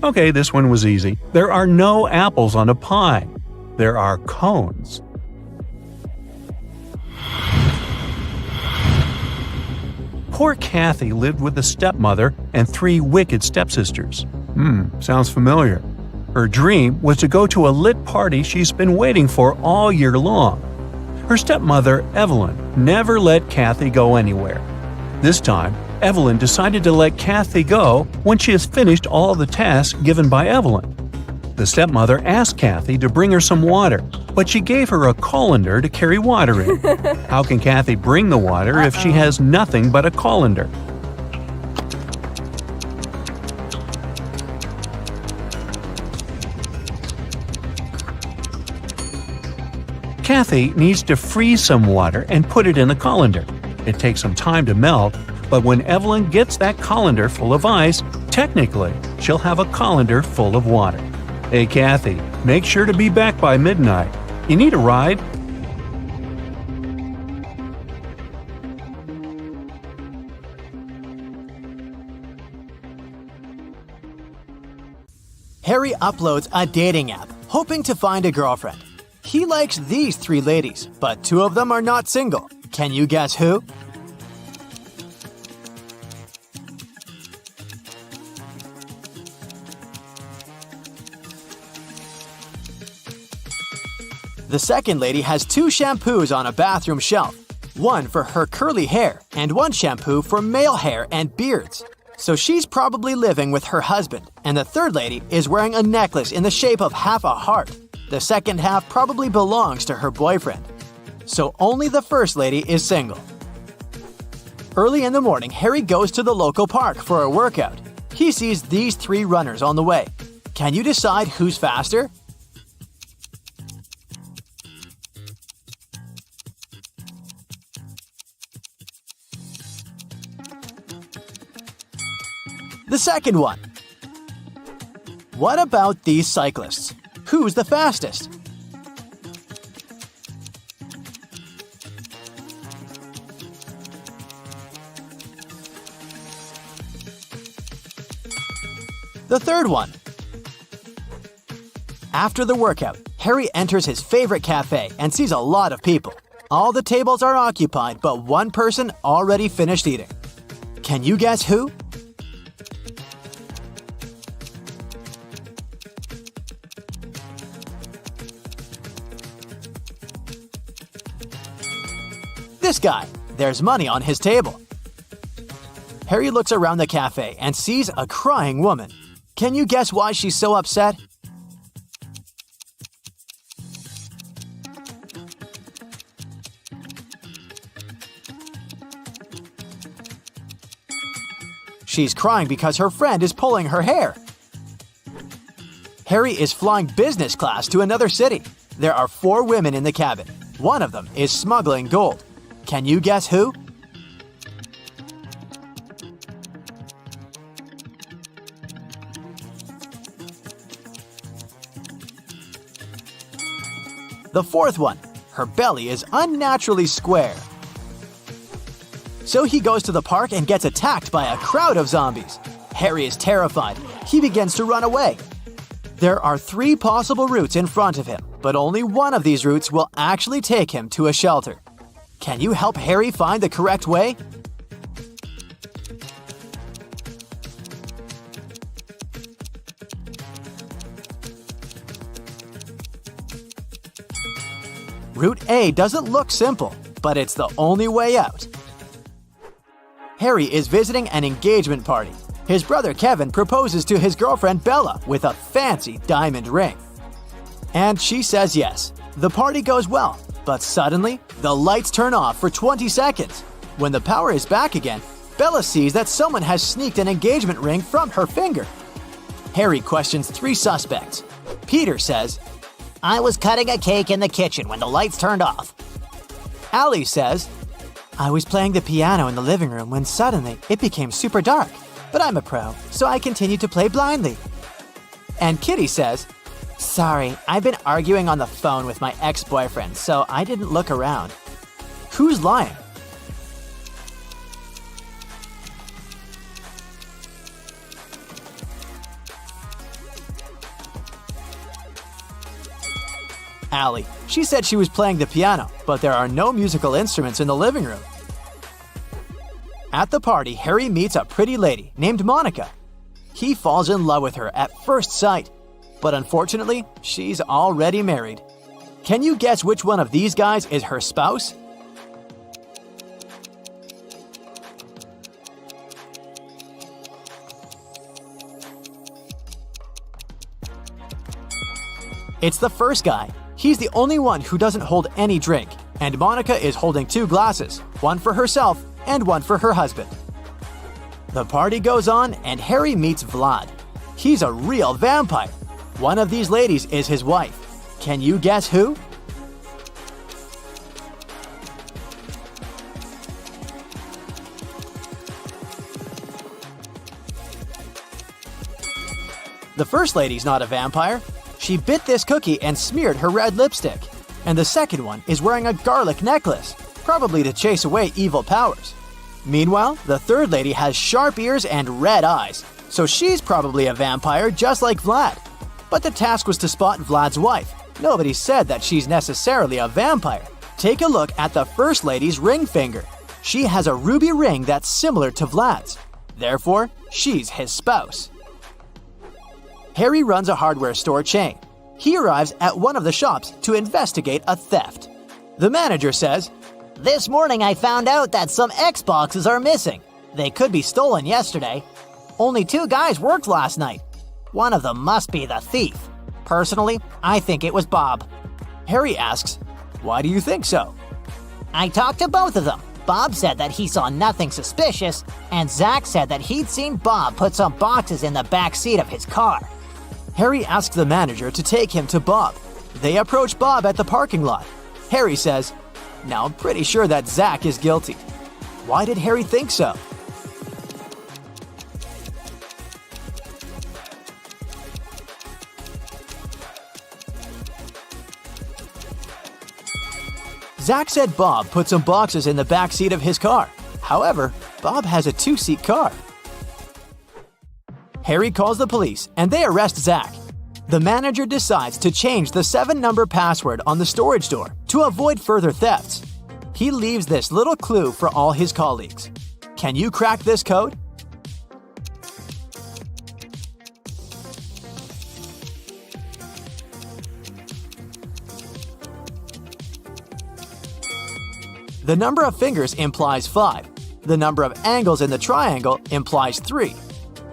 Okay, this one was easy. There are no apples on a pine. There are cones. Poor Kathy lived with a stepmother and 3 wicked stepsisters. Sounds familiar. Her dream was to go to a lit party she's been waiting for all year long. Her stepmother, Evelyn, never let Kathy go anywhere. This time, Evelyn decided to let Kathy go when she has finished all the tasks given by Evelyn. The stepmother asked Kathy to bring her some water, but she gave her a colander to carry water in. How can Kathy bring the water if she has nothing but a colander? Kathy needs to freeze some water and put it in the colander. It takes some time to melt, but when Evelyn gets that colander full of ice, technically, she'll have a colander full of water. Hey Kathy, make sure to be back by midnight. You need a ride?
Harry uploads a dating app, hoping to find a girlfriend. He likes these 3 ladies, but 2 of them are not single. Can you guess who? The second lady has 2 shampoos on a bathroom shelf, one for her curly hair and one shampoo for male hair and beards. So she's probably living with her husband, and the third lady is wearing a necklace in the shape of half a heart. The second half probably belongs to her boyfriend. So only the first lady is single. Early in the morning, Harry goes to the local park for a workout. He sees these 3 runners on the way. Can you decide who's faster? The second one. What about these cyclists? Who's the fastest? The third one. After the workout, Harry enters his favorite cafe and sees a lot of people. All the tables are occupied, but one person already finished eating. Can you guess who? This guy. There's money on his table. Harry looks around the cafe and sees a crying woman. Can you guess why she's so upset? She's crying because her friend is pulling her hair. Harry is flying business class to another city. There are 4 women in the cabin. One of them is smuggling gold. Can you guess who? The fourth one. Her belly is unnaturally square. So he goes to the park and gets attacked by a crowd of zombies. Harry is terrified. He begins to run away. There are 3 possible routes in front of him, but only one of these routes will actually take him to a shelter. Can you help Harry find the correct way? Route A doesn't look simple, but it's the only way out. Harry is visiting an engagement party. His brother Kevin proposes to his girlfriend Bella with a fancy diamond ring. And she says yes. The party goes well, but suddenly, the lights turn off for 20 seconds. When the power is back again, Bella sees that someone has sneaked an engagement ring from her finger. Harry questions 3 suspects. Peter says,
I was cutting a cake in the kitchen when the lights turned off.
Allie says,
I was playing the piano in the living room when suddenly it became super dark. But I'm a pro, so I continued to play blindly.
And Kitty says,
Sorry, I've been arguing on the phone with my ex-boyfriend, so I didn't look around.
who's lying? Allie. She said she was playing the piano, but there are no musical instruments in the living room. At the party, Harry meets a pretty lady named Monica. He falls in love with her at first sight, but unfortunately, she's already married. Can you guess which one of these guys is her spouse? It's the first guy. He's the only one who doesn't hold any drink, and Monica is holding 2 glasses, one for herself and one for her husband. The party goes on, and Harry meets Vlad. He's a real vampire. One of these ladies is his wife. Can you guess who? The first lady's not a vampire. She bit this cookie and smeared her red lipstick. And the second one is wearing a garlic necklace, probably to chase away evil powers. Meanwhile, the third lady has sharp ears and red eyes, so she's probably a vampire just like Vlad. But the task was to spot Vlad's wife. Nobody said that she's necessarily a vampire. Take a look at the first lady's ring finger. She has a ruby ring that's similar to Vlad's. Therefore, she's his spouse. Harry runs a hardware store chain. He arrives at one of the shops to investigate a theft. The manager says,
"This morning I found out that some Xboxes are missing. They could be stolen yesterday. Only 2 guys worked last night. One of them must be the thief. Personally, I think it was Bob."
Harry asks, "Why do you think so?"
"I talked to both of them. Bob said that he saw nothing suspicious, and Zach said that he'd seen Bob put some boxes in the back seat of his car."
Harry asks the manager to take him to Bob. They approach Bob at the parking lot. Harry says, "Now I'm pretty sure that Zach is guilty." Why did Harry think so? Zach said Bob put some boxes in the back seat of his car. However, Bob has a 2-seat car. Harry calls the police and they arrest Zach. The manager decides to change the 7-number password on the storage door to avoid further thefts. He leaves this little clue for all his colleagues. Can you crack this code? The number of fingers implies 5. The number of angles in the triangle implies 3.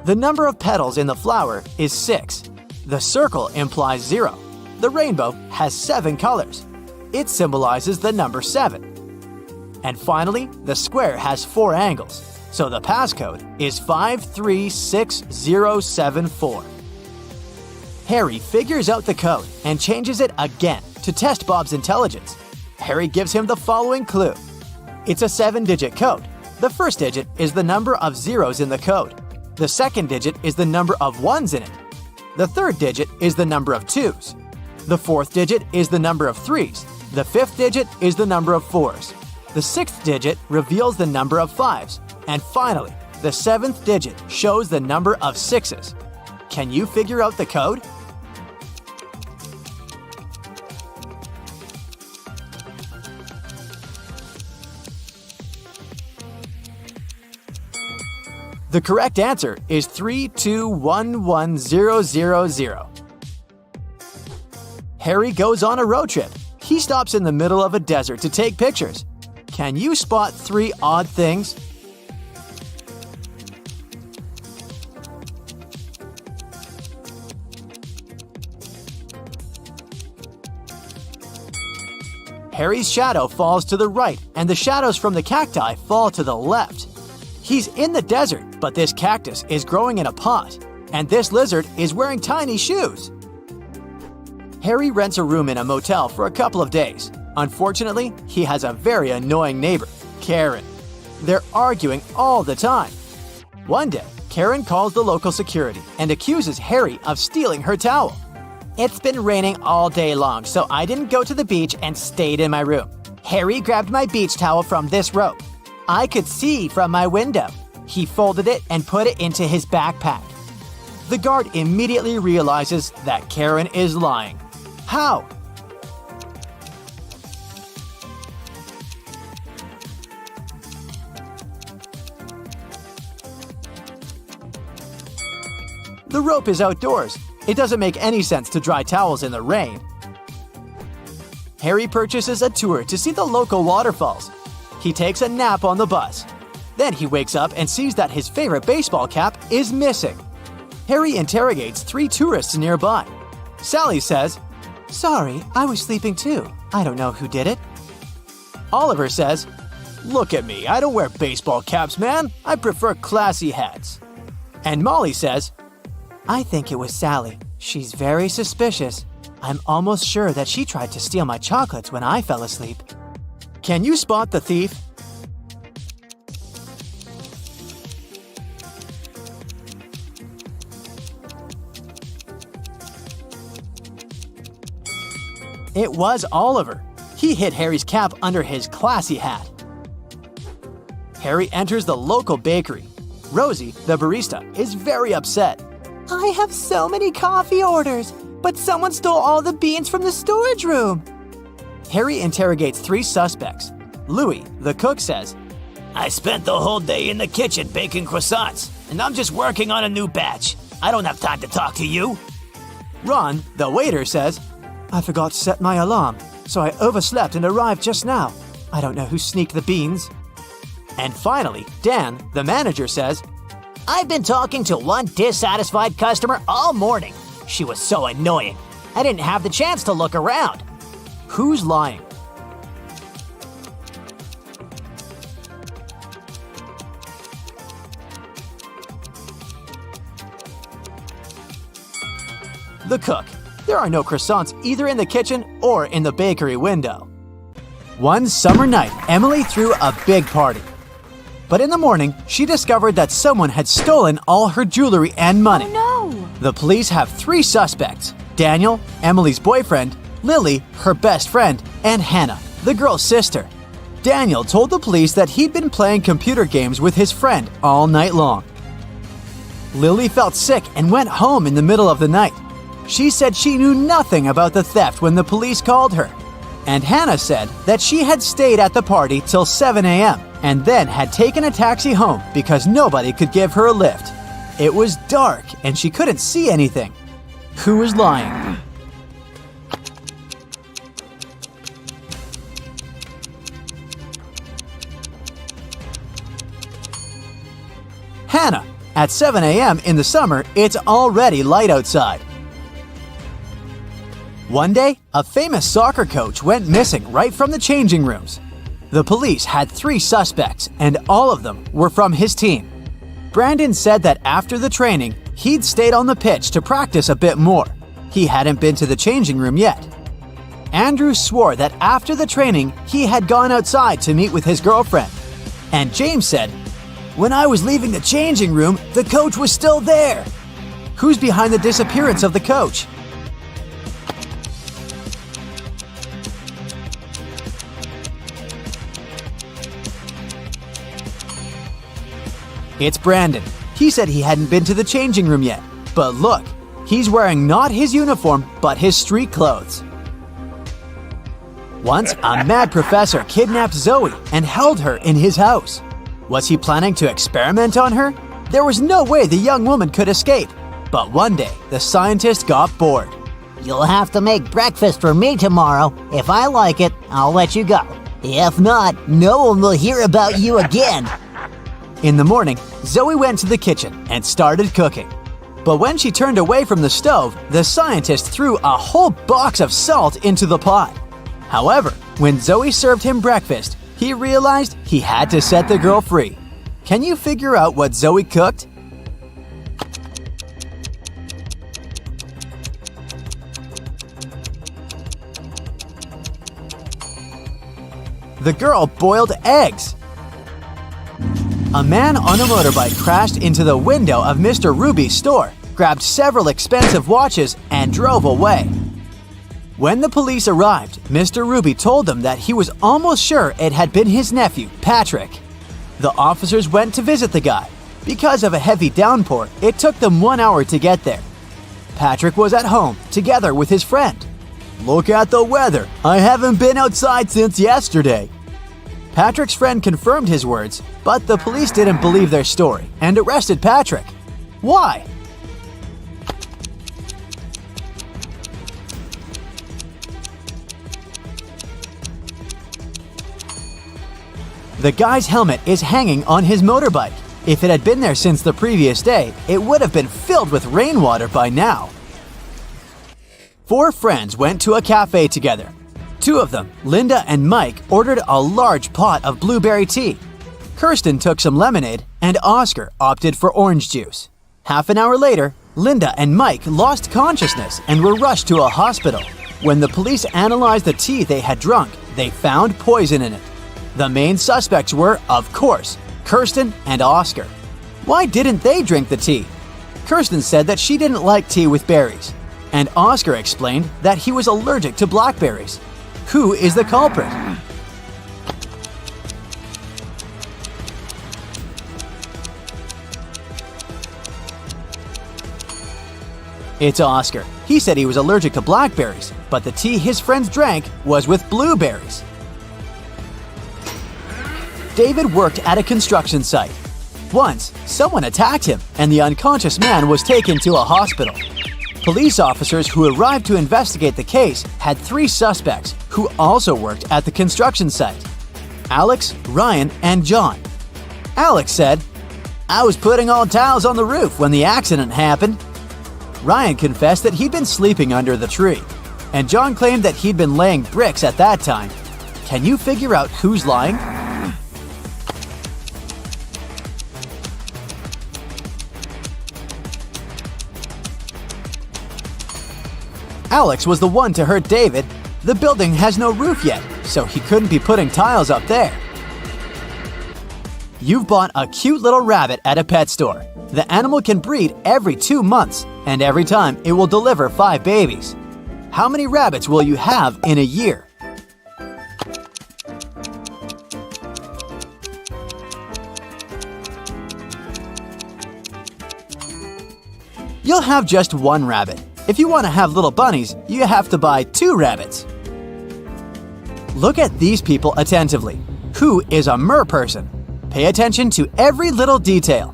The number of petals in the flower is 6. The circle implies 0. The rainbow has 7 colors. It symbolizes the number 7. And finally, the square has 4 angles, so the passcode is 536074. Harry figures out the code and changes it again to test Bob's intelligence. Harry gives him the following clue. It's a 7-digit code. The first digit is the number of zeros in the code. The second digit is the number of ones in it. The third digit is the number of 2s. The fourth digit is the number of 3s. The fifth digit is the number of 4s. The sixth digit reveals the number of 5s. And finally, the 7th digit shows the number of 6s. Can you figure out the code? The correct answer is 3211000. Harry goes on a road trip. He stops in the middle of a desert to take pictures. Can you spot 3 odd things? Harry's shadow falls to the right, and the shadows from the cacti fall to the left. He's in the desert, but this cactus is growing in a pot, and this lizard is wearing tiny shoes. Harry rents a room in a motel for a couple of days. Unfortunately, he has a very annoying neighbor, Karen. They're arguing all the time. One day, Karen calls the local security and accuses Harry of stealing her towel. "It's been raining all day long, so I didn't go to the beach and stayed in my room. Harry grabbed my beach towel from this rope. I could see from my window. He folded it and put it into his backpack." The guard immediately realizes that Karen is lying. How? The rope is outdoors. It doesn't make any sense to dry towels in the rain. Harry purchases a tour to see the local waterfalls. He takes a nap on the bus. Then he wakes up and sees that his favorite baseball cap is missing. Harry interrogates 3 tourists nearby. Sally says, "Sorry, I was sleeping too. I don't know who did it." Oliver says, "Look at me, I don't wear baseball caps, man. I prefer classy hats." And Molly says, "I think it was Sally. She's very suspicious. I'm almost sure that she tried to steal my chocolates when I fell asleep." Can you spot the thief?
It was Oliver. He hid Harry's cap under his classy hat. Harry enters the local bakery. Rosie, the barista, is very upset.
I have so many coffee orders, but someone stole all the beans from the storage room.
Harry interrogates 3 suspects. Louis, the cook, says,
I spent the whole day in the kitchen baking croissants, and I'm just working on a new batch. I don't have time to talk to you.
Ron, the waiter, says,
I forgot to set my alarm, so I overslept and arrived just now. I don't know who sneaked the beans.
And finally, Dan, the manager, says,
I've been talking to one dissatisfied customer all morning. She was so annoying. I didn't have the chance to look around.
Who's lying? The cook. There are no croissants either in the kitchen or in the bakery window. One summer night, Emily threw a big party. But in the morning, she discovered that someone had stolen all her jewelry and money.
Oh no!
The police have 3 suspects: Daniel, Emily's boyfriend, Lily, her best friend, and Hannah, the girl's sister. Daniel told the police that he'd been playing computer games with his friend all night long. Lily felt sick and went home in the middle of the night. She said she knew nothing about the theft when the police called her. And Hannah said that she had stayed at the party till 7 a.m. and then had taken a taxi home because nobody could give her a lift. It was dark and she couldn't see anything. Who was lying? Hannah. At 7 a.m. in the summer, it's already light outside. One day, a famous soccer coach went missing right from the changing rooms. The police had 3 suspects, and all of them were from his team. Brandon said that after the training, he'd stayed on the pitch to practice a bit more. He hadn't been to the changing room yet. Andrew swore that after the training, he had gone outside to meet with his girlfriend. And James said, "When I was leaving the changing room, the coach was still there." Who's behind the disappearance of the coach? It's Brandon. He said he hadn't been to the changing room yet. But look, he's wearing not his uniform, but his street clothes. Once, a mad professor kidnapped Zoe and held her in his house. Was he planning to experiment on her? There was no way the young woman could escape. But one day, the scientist got bored.
You'll have to make breakfast for me tomorrow. If I like it, I'll let you go. If not, no one will hear about you again.
In the morning, Zoe went to the kitchen and started cooking. But when she turned away from the stove, the scientist threw a whole box of salt into the pot. However, when Zoe served him breakfast, he realized he had to set the girl free. Can you figure out what Zoe cooked? The girl boiled eggs. A man on a motorbike crashed into the window of Mr. Ruby's store, grabbed several expensive watches, and drove away. When the police arrived, Mr. Ruby told them that he was almost sure it had been his nephew, Patrick. The officers went to visit the guy. Because of a heavy downpour, it took them 1 hour to get there. Patrick was at home, together with his friend. "Look at the weather. I haven't been outside since yesterday." Patrick's friend confirmed his words, but the police didn't believe their story and arrested Patrick. Why? The guy's helmet is hanging on his motorbike. If it had been there since the previous day, it would have been filled with rainwater by now. 4 friends went to a cafe together. 2 of them, Linda and Mike, ordered a large pot of blueberry tea. Kirsten took some lemonade, and Oscar opted for orange juice. Half an hour later, Linda and Mike lost consciousness and were rushed to a hospital. When the police analyzed the tea they had drunk, they found poison in it. The main suspects were, of course, Kirsten and Oscar. Why didn't they drink the tea? Kirsten said that she didn't like tea with berries.
and Oscar explained that he was allergic to blackberries. Who is the culprit? It's Oscar. He said he was allergic to blackberries, but the tea his friends drank was with blueberries. David worked at a construction site. Once, someone attacked him, and the unconscious man was taken to a hospital. Police officers who arrived to investigate the case had 3 suspects who also worked at the construction site: Alex, Ryan, and John. Alex said, "I was putting all towels on the roof when the accident happened." Ryan confessed that he'd been sleeping under the tree, and John claimed that he'd been laying bricks at that time. Can you figure out who's lying? Alex was the one to hurt David. The building has no roof yet, so he couldn't be putting tiles up there. You've bought a cute little rabbit at a pet store. The animal can breed every 2 months, and every time it will deliver 5 babies. How many rabbits will you have in a year? You'll have just 1 rabbit. If you want to have little bunnies, you have to buy 2 rabbits. Look at these people attentively. Who is a mer person? Pay attention to every little detail.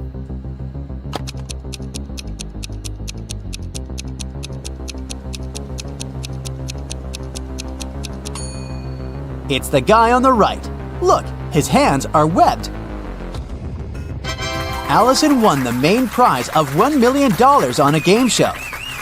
It's the guy on the right. Look, his hands are webbed. Allison won the main prize of $1 million on a game show.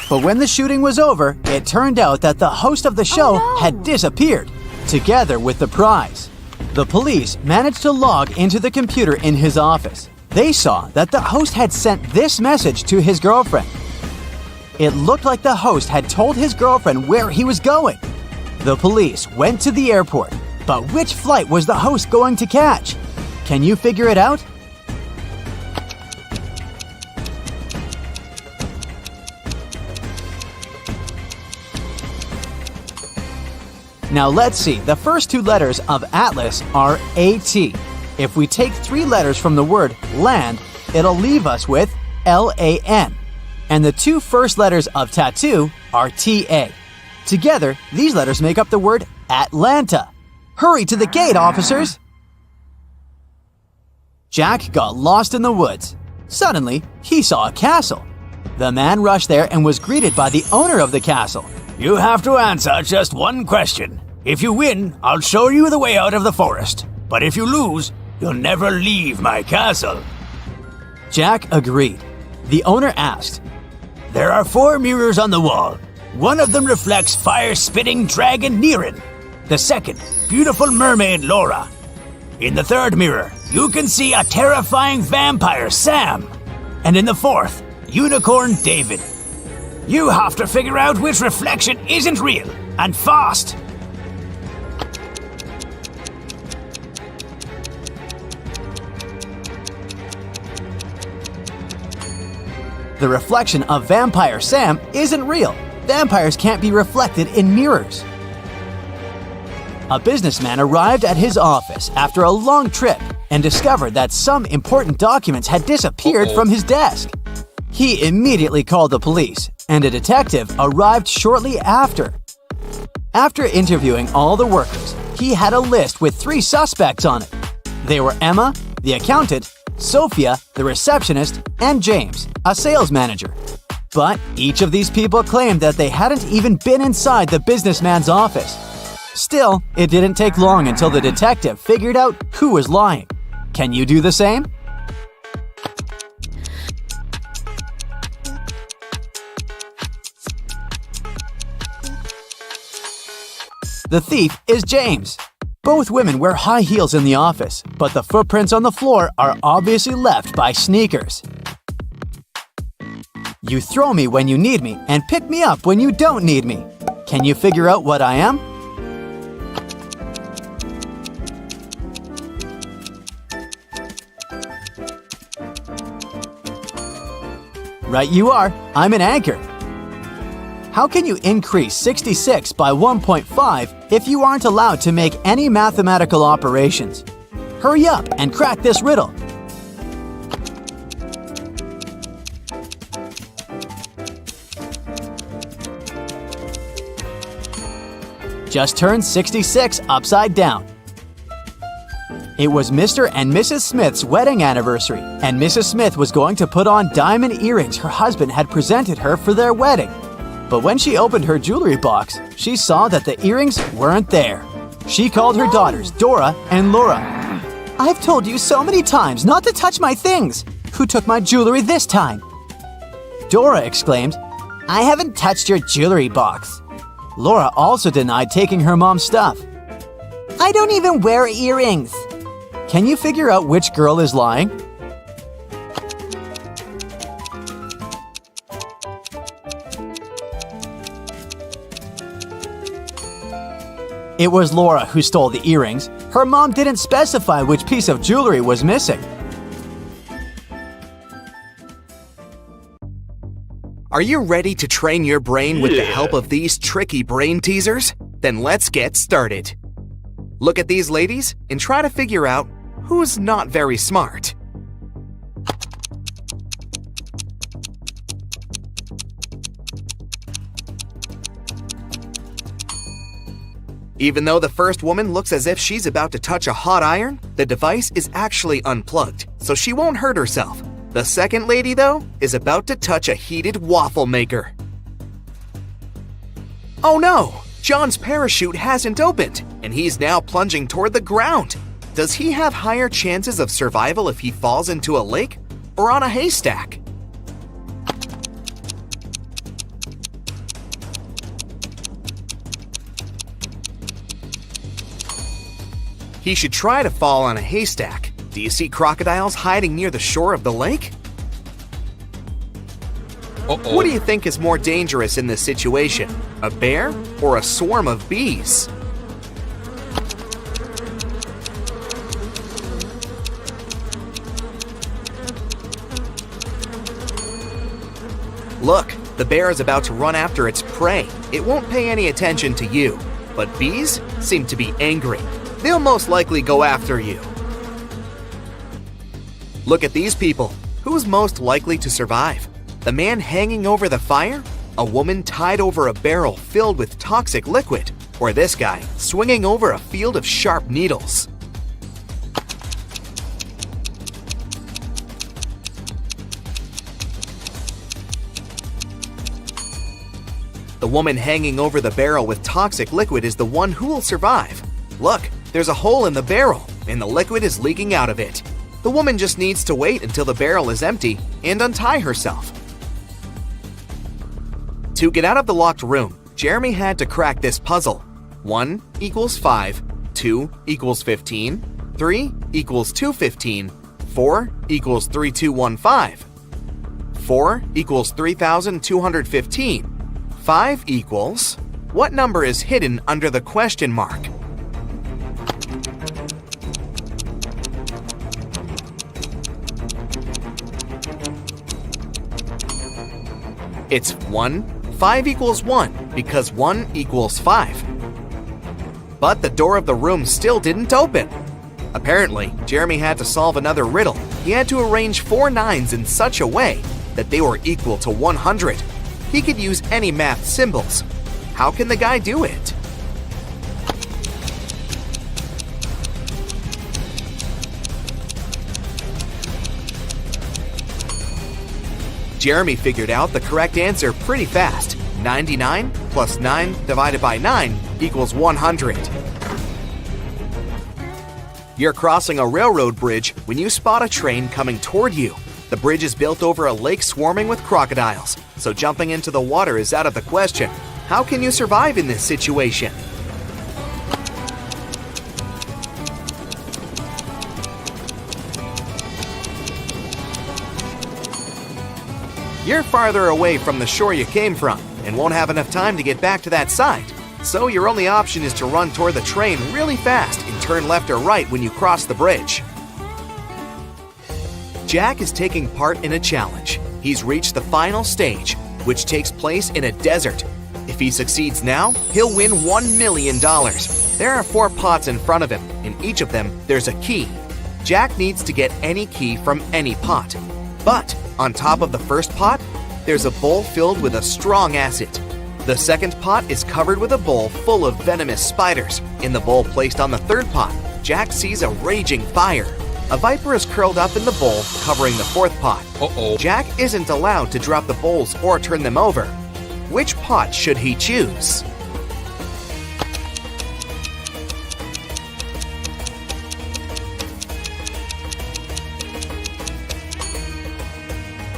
But when the shooting was over, it turned out that the host of the show had disappeared, together with the prize. The police managed to log into the computer in his office. They saw that the host had sent this message to his girlfriend. It looked like the host had told his girlfriend where he was going. The police went to the airport, but which flight was the host going to catch? Can you figure it out? Now let's see, the first 2 letters of Atlas are AT. If we take 3 letters from the word land, it'll leave us with LAN. And the 2 first letters of tattoo are TA. Together, these letters make up the word Atlanta. Hurry to the gate, officers! Jack got lost in the woods. Suddenly, he saw a castle. The man rushed there and was greeted by the owner of the castle.
You have to answer just 1 question. If you win, I'll show you the way out of the forest. But if you lose, you'll never leave my castle.
Jack agreed. The owner asked,
There are 4 mirrors on the wall. One of them reflects fire-spitting dragon Niren. The second, beautiful mermaid Laura. In the 3rd mirror, you can see a terrifying vampire Sam. And in the 4th, unicorn David. You have to figure out which reflection isn't real, and fast.
The reflection of Vampire Sam isn't real. Vampires can't be reflected in mirrors. A businessman arrived at his office after a long trip and discovered that some important documents had disappeared from his desk. He immediately called the police, and a detective arrived shortly after. After interviewing all the workers, he had a list with 3 suspects on it. They were Emma, the accountant, Sophia, the receptionist, and James, a sales manager. But each of these people claimed that they hadn't even been inside the businessman's office. Still, it didn't take long until the detective figured out who was lying. Can you do the same? The thief is James. Both women wear high heels in the office, but the footprints on the floor are obviously left by sneakers. You throw me when you need me and pick me up when you don't need me. Can you figure out what I am? Right you are. I'm an anchor.
How can you increase 66 by 1.5 if you aren't allowed to make any mathematical operations? Hurry up and crack this riddle. Just turn 66 upside down. It was Mr. and Mrs. Smith's wedding anniversary, and Mrs. Smith was going to put on diamond earrings her husband had presented her for their wedding. But when she opened her jewelry box, she saw that the earrings weren't there. She called her daughters, Dora and Laura.
I've told you so many times not to touch my things. Who took my jewelry this time?
Dora exclaimed,
I haven't touched your jewelry box.
Laura also denied taking her mom's stuff.
I don't even wear earrings.
Can you figure out which girl is lying? It was Laura who stole the earrings. Her mom didn't specify which piece of jewelry was missing.
Are you ready to train your brain with the help of these tricky brain teasers? Then let's get started. Look at these ladies and try to figure out who's not very smart. Even though the first woman looks as if she's about to touch a hot iron, the device is actually unplugged, so she won't hurt herself. The second lady, though, is about to touch a heated waffle maker. Oh no! John's parachute hasn't opened, and he's now plunging toward the ground. Does he have higher chances of survival if he falls into a lake or on a haystack? He should try to fall on a haystack. Do you see crocodiles hiding near the shore of the lake? What do you think is more dangerous in this situation? A bear or a swarm of bees? Look, the bear is about to run after its prey. It won't pay any attention to you. But bees seem to be angry. They'll most likely go after you. Look at these people. Who's most likely to survive? The man hanging over the fire? A woman tied over a barrel filled with toxic liquid? Or this guy swinging over a field of sharp needles? The woman hanging over the barrel with toxic liquid is the one who will survive. Look, there's a hole in the barrel, and the liquid is leaking out of it. The woman just needs to wait until the barrel is empty and untie herself. To get out of the locked room, Jeremy had to crack this puzzle. 1 equals 5, 2 equals 15, 3 equals 215, 4 equals 3215, 4 equals 3215, 5 equals... What number is hidden under the question mark? It's 1. 5 equals 1 because 1 equals 5. But the door of the room still didn't open. Apparently, Jeremy had to solve another riddle. He had to arrange 4 9s in such a way that they were equal to 100. He could use any math symbols. How can the guy do it? Jeremy figured out the correct answer pretty fast. 99 plus 9 divided by 9 equals 100. You're crossing a railroad bridge when you spot a train coming toward you. The bridge is built over a lake swarming with crocodiles, so jumping into the water is out of the question. How can you survive in this situation? You're farther away from the shore you came from and won't have enough time to get back to that side. So your only option is to run toward the train really fast and turn left or right when you cross the bridge. Jack is taking part in a challenge. He's reached the final stage, which takes place in a desert. he succeeds now, he'll win $1 million. There are 4 pots in front of him. In each of them, there's a key. Jack needs to get any key from any pot. But on top of the first pot, there's a bowl filled with a strong acid. The second pot is covered with a bowl full of venomous spiders. In the bowl placed on the third pot, Jack sees a raging fire. A viper is curled up in the bowl, covering the fourth pot. Jack isn't allowed to drop the bowls or turn them over. Which pot should he choose?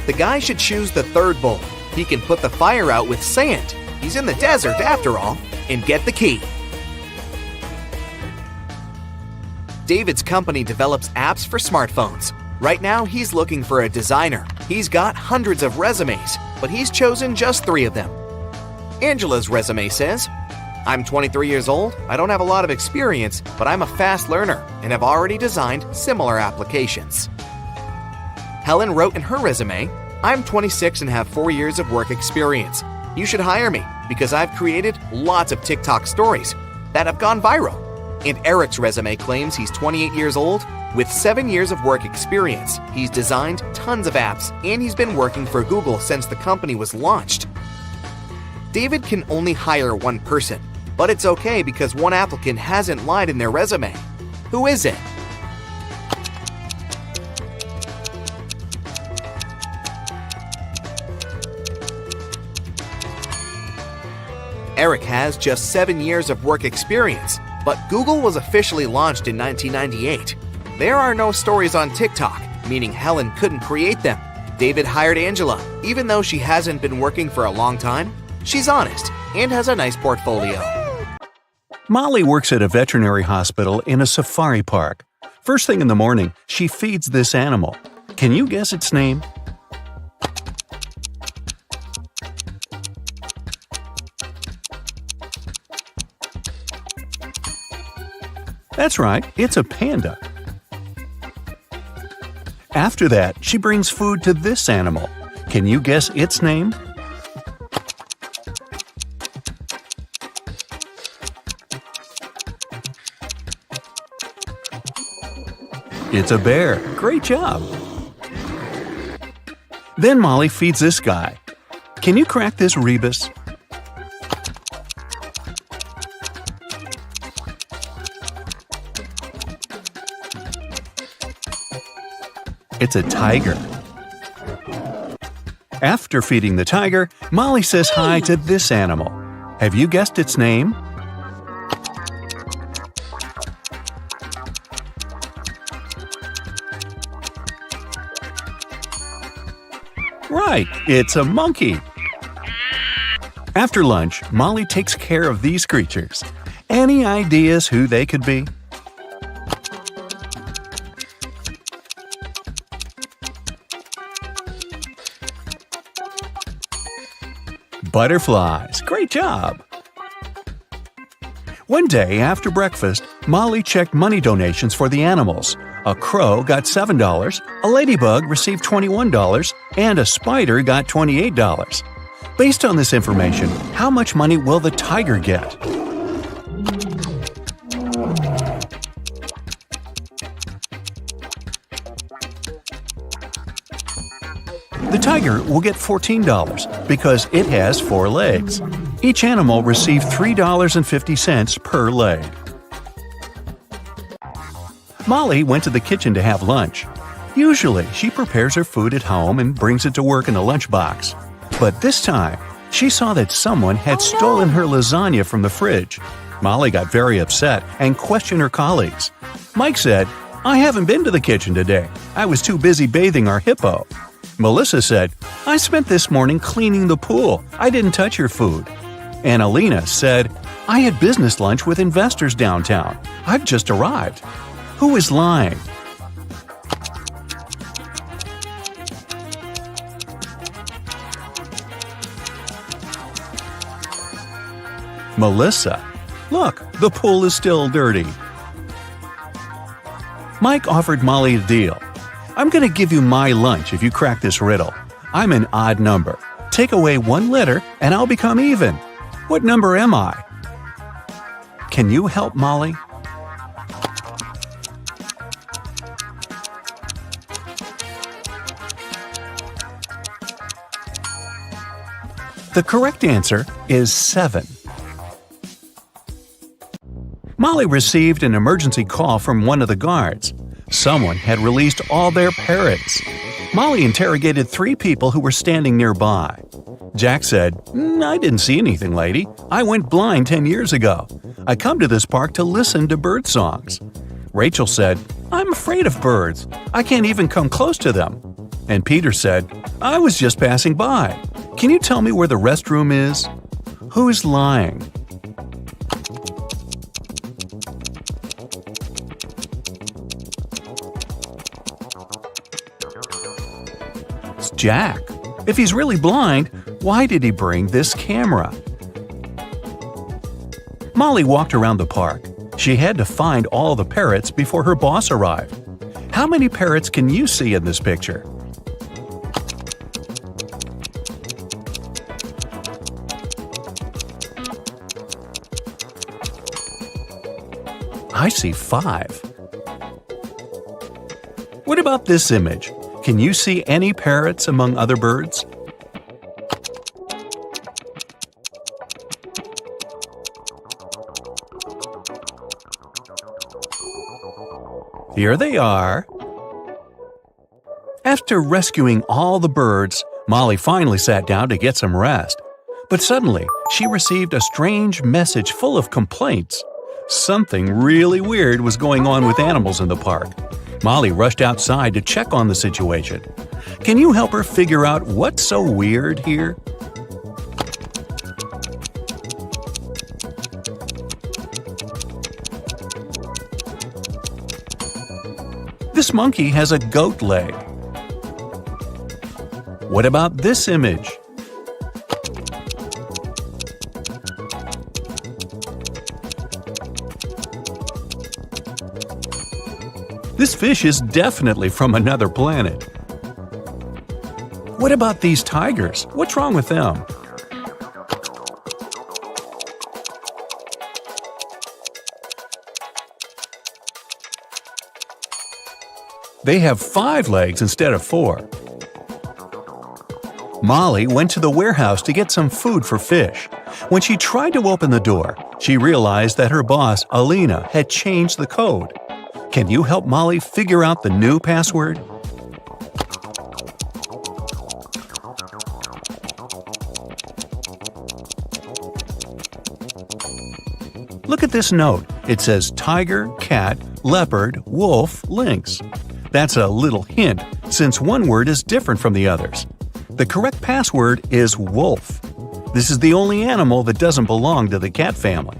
The guy should choose the third bowl. He can put the fire out with sand. He's in the desert after all, and get the key. David's company develops apps for smartphones. Right now, he's looking for a designer. He's got hundreds of resumes, but he's chosen just 3 of them. Angela's resume says, "I'm 23 years old, I don't have a lot of experience, but I'm a fast learner and have already designed similar applications." Helen wrote in her resume, "I'm 26 and have 4 years of work experience. You should hire me because I've created lots of TikTok stories that have gone viral." And Eric's resume claims he's 28 years old with 7 years of work experience. He's designed tons of apps and he's been working for Google since the company was launched. David can only hire 1 person, but it's okay because 1 applicant hasn't lied in their resume. Who is it? Eric has just 7 years of work experience, but Google was officially launched in 1998. There are no stories on TikTok, meaning Helen couldn't create them. David hired Angela. Even though she hasn't been working for a long time, she's honest and has a nice portfolio.
Molly works at a veterinary hospital in a safari park. First thing in the morning, she feeds this animal. Can you guess its name? That's right, it's a panda. After that, she brings food to this animal. Can you guess its name? It's a bear. Great job. Then Molly feeds this guy. Can you crack this rebus? It's a tiger. After feeding the tiger, Molly says hi to this animal. Have you guessed its name? Right, it's a monkey. After lunch, Molly takes care of these creatures. Any ideas who they could be? Butterflies. Great job! One day after breakfast, Molly checked money donations for the animals. A crow got $7, a ladybug received $21, and a spider got $28. Based on this information, how much money will the tiger get? The tiger will get $14 because it has 4 legs. Each animal received $3.50 per leg. Molly went to the kitchen to have lunch. Usually, she prepares her food at home and brings it to work in a lunchbox. But this time, she saw that someone had stolen her lasagna from the fridge. Molly got very upset and questioned her colleagues. Mike said, "I haven't been to the kitchen today. I was too busy bathing our hippo." Melissa said, "I spent this morning cleaning the pool. I didn't touch your food." And Alina said, "I had business lunch with investors downtown. I've just arrived." Who is lying? Melissa. Look, the pool is still dirty. Mike offered Molly a deal. "I'm going to give you my lunch if you crack this riddle. I'm an odd number. Take away 1 letter and I'll become even." What number am I? Can you help Molly? The correct answer is 7. Molly received an emergency call from one of the guards. Someone had released all their parrots. Molly interrogated 3 people who were standing nearby. Jack said, I didn't see anything, lady. I went blind 10 years ago. I come to this park to listen to bird songs. Rachel said, I'm afraid of birds. I can't even come close to them. And Peter said, I was just passing by. Can you tell me where the restroom is? Who's lying? It's Jack. If he's really blind, why did he bring this camera? Molly walked around the park. She had to find all the parrots before her boss arrived. How many parrots can you see in this picture? I see 5. What about this image? Can you see any parrots among other birds? Here they are. After rescuing all the birds, Molly finally sat down to get some rest. But suddenly, she received a strange message full of complaints. Something really weird was going on with animals in the park. Molly rushed outside to check on the situation. Can you help her figure out what's so weird here? This monkey has a goat leg. What about this image? This fish is definitely from another planet. What about these tigers? What's wrong with them? They have 5 legs instead of 4. Molly went to the warehouse to get some food for fish. When she tried to open the door, she realized that her boss, Alina, had changed the code. Can you help Molly figure out the new password? Look at this note. It says tiger, cat, leopard, wolf, lynx. That's a little hint, since one word is different from the others. The correct password is wolf. This is the only animal that doesn't belong to the cat family.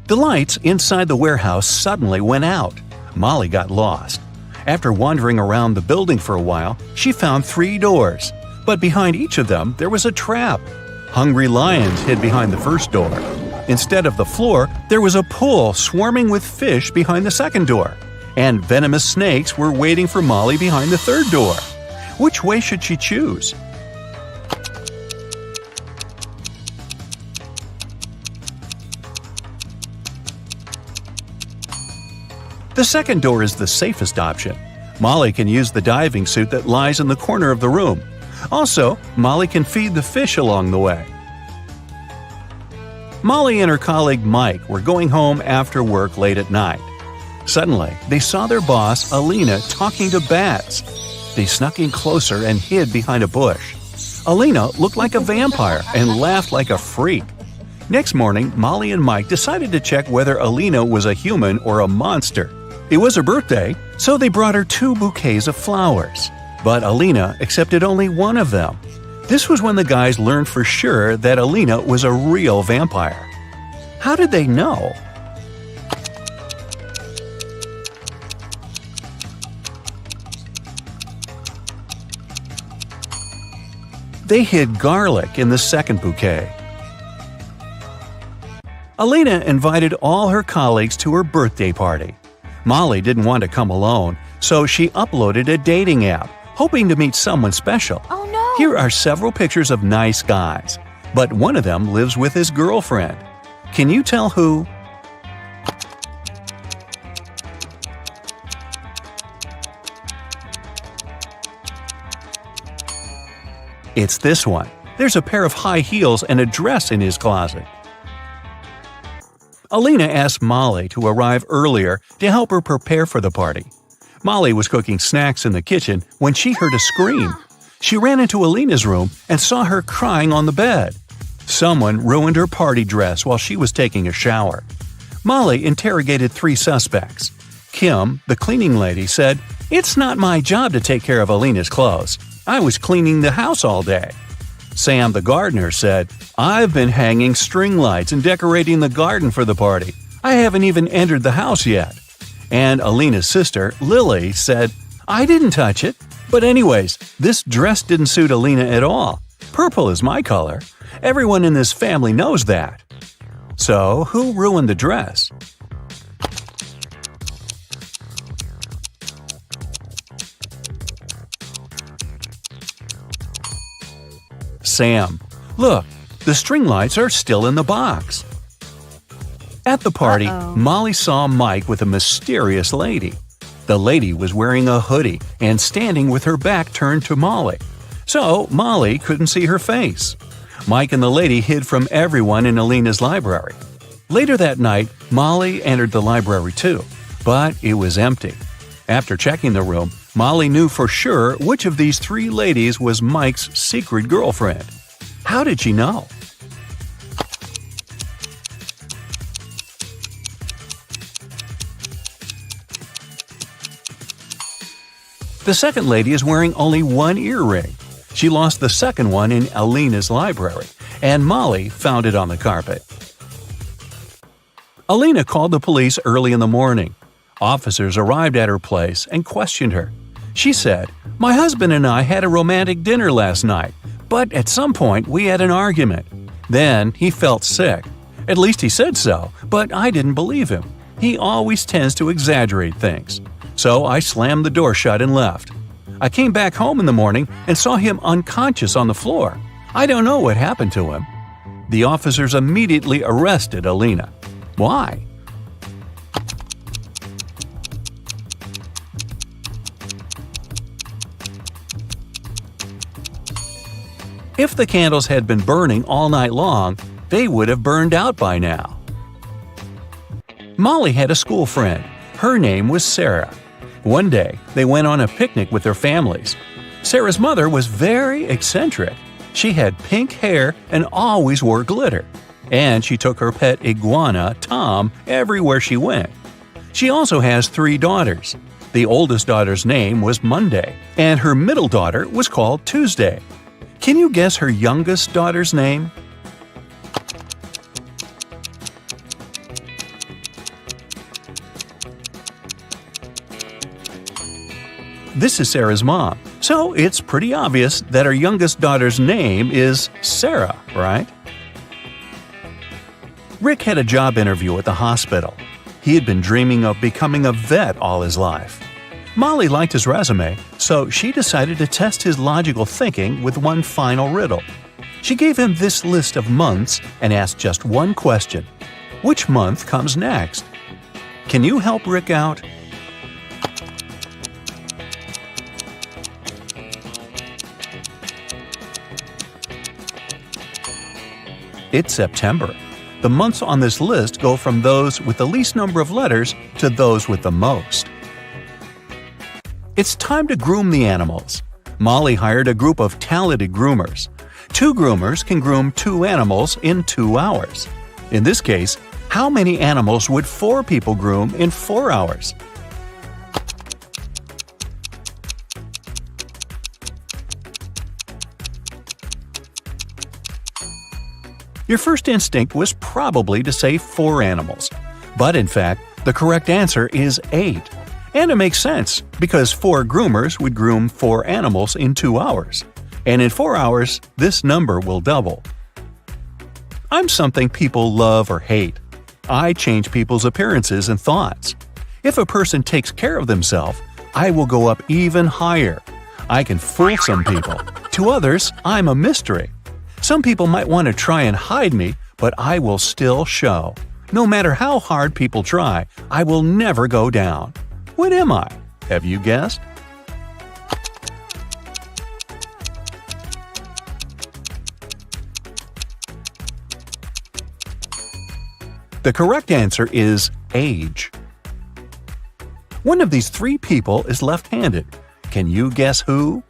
The lights inside the warehouse suddenly went out. Molly got lost. After wandering around the building for a while, she found 3 doors. But behind each of them, there was a trap. Hungry lions hid behind the first door. Instead of the floor, there was a pool swarming with fish behind the second door. And venomous snakes were waiting for Molly behind the third door. Which way should she choose? The second door is the safest option. Molly can use the diving suit that lies in the corner of the room. Also, Molly can feed the fish along the way. Molly and her colleague Mike were going home after work late at night. Suddenly, they saw their boss, Alina, talking to bats. They snuck in closer and hid behind a bush. Alina looked like a vampire and laughed like a freak. Next morning, Molly and Mike decided to check whether Alina was a human or a monster. It was her birthday, so they brought her 2 bouquets of flowers. But Alina accepted only one of them. This was when the guys learned for sure that Alina was a real vampire. How did they know? They hid garlic in the second bouquet. Alina invited all her colleagues to her birthday party. Molly didn't want to come alone, so she uploaded a dating app, hoping to meet someone special.
Oh no!
Here are several pictures of nice guys. but one of them lives with his girlfriend. Can you tell who? It's this one. There's a pair of high heels and a dress in his closet. Alina asked Molly to arrive earlier to help her prepare for the party. Molly was cooking snacks in the kitchen when she heard a scream. She ran into Alina's room and saw her crying on the bed. Someone ruined her party dress while she was taking a shower. Molly interrogated 3 suspects. Kim, the cleaning lady, said, "It's not my job to take care of Alina's clothes. I was cleaning the house all day." Sam, the gardener, said, "I've been hanging string lights and decorating the garden for the party. I haven't even entered the house yet." And Alina's sister, Lily, said, "I didn't touch it. But anyways, this dress didn't suit Alina at all. Purple is my color. Everyone in this family knows that." So, who ruined the dress? Sam. Look, the string lights are still in the box. At the party, Molly saw Mike with a mysterious lady. The lady was wearing a hoodie and standing with her back turned to Molly. So Molly couldn't see her face. Mike and the lady hid from everyone in Alina's library. Later that night, Molly entered the library too, but it was empty. After checking the room, Molly knew for sure which of these 3 ladies was Mike's secret girlfriend. How did she know? The second lady is wearing only 1 earring. She lost the second one in Alina's library, and Molly found it on the carpet. Alina called the police early in the morning. Officers arrived at her place and questioned her. She said, "My husband and I had a romantic dinner last night, but at some point we had an argument. Then he felt sick. At least he said so, but I didn't believe him. He always tends to exaggerate things. So I slammed the door shut and left. I came back home in the morning and saw him unconscious on the floor. I don't know what happened to him." The officers immediately arrested Alina. Why? If the candles had been burning all night long, they would have burned out by now. Molly had a school friend. Her name was Sarah. One day, they went on a picnic with their families. Sarah's mother was very eccentric. She had pink hair and always wore glitter. And she took her pet iguana, Tom, everywhere she went. She also has 3 daughters. The oldest daughter's name was Monday, and her middle daughter was called Tuesday. Can you guess her youngest daughter's name? This is Sarah's mom, so it's pretty obvious that her youngest daughter's name is Sarah, right? Rick had a job interview at the hospital. He had been dreaming of becoming a vet all his life. Molly liked his resume, so she decided to test his logical thinking with one final riddle. She gave him this list of months and asked just one question. Which month comes next? Can you help Rick out? It's September. The months on this list go from those with the least number of letters to those with the most. It's time to groom the animals. Molly hired a group of talented groomers. 2 groomers can groom 2 animals in 2 hours. In this case, how many animals would 4 people groom in 4 hours? Your first instinct was probably to say 4 animals. But in fact, the correct answer is 8. And it makes sense, because 4 groomers would groom 4 animals in 2 hours. And in 4 hours, this number will double. I'm something people love or hate. I change people's appearances and thoughts. If a person takes care of themselves, I will go up even higher. I can fool some people. To others, I'm a mystery. Some people might want to try and hide me, but I will still show. No matter how hard people try, I will never go down. What am I? Have you guessed? The correct answer is age. One of these three people is left-handed. Can you guess who?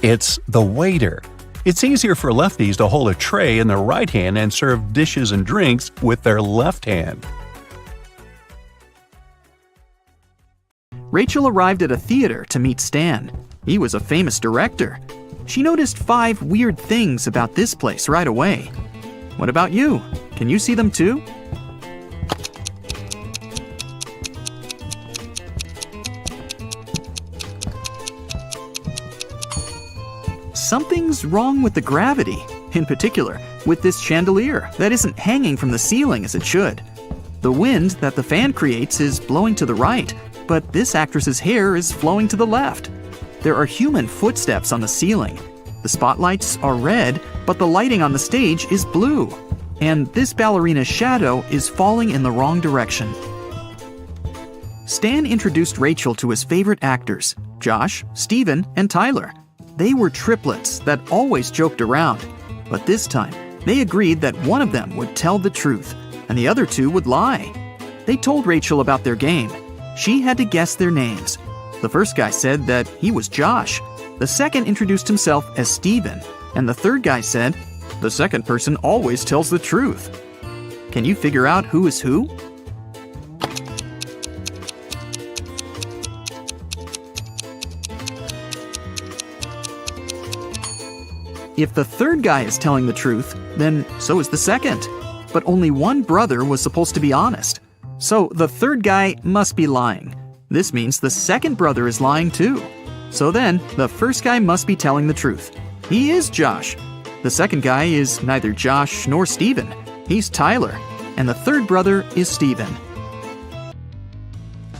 It's the waiter. It's easier for lefties to hold a tray in their right hand and serve dishes and drinks with their left hand.
Rachel arrived at a theater to meet Stan. He was a famous director. She noticed 5 weird things about this place right away. What about you? Can you see them too? Something's wrong with the gravity, in particular with this chandelier that isn't hanging from the ceiling as it should. The wind that the fan creates is blowing to the right, but this actress's hair is flowing to the left. There are human footsteps on the ceiling. The spotlights are red, but the lighting on the stage is blue. And this ballerina's shadow is falling in the wrong direction. Stan introduced Rachel to his favorite actors, Josh, Steven, and Tyler. They were triplets that always joked around, but this time they agreed that one of them would tell the truth and the other 2 would lie. They told Rachel about their game. She had to guess their names. The first guy said that he was Josh. The second introduced himself as Steven, and the third guy said, "The second person always tells the truth." Can you figure out who is who? If the third guy is telling the truth, then so is the second. But only one brother was supposed to be honest. So the third guy must be lying. This means the second brother is lying too. So then, the first guy must be telling the truth. He is Josh. The second guy is neither Josh nor Steven. He's Tyler. And the third brother is Steven.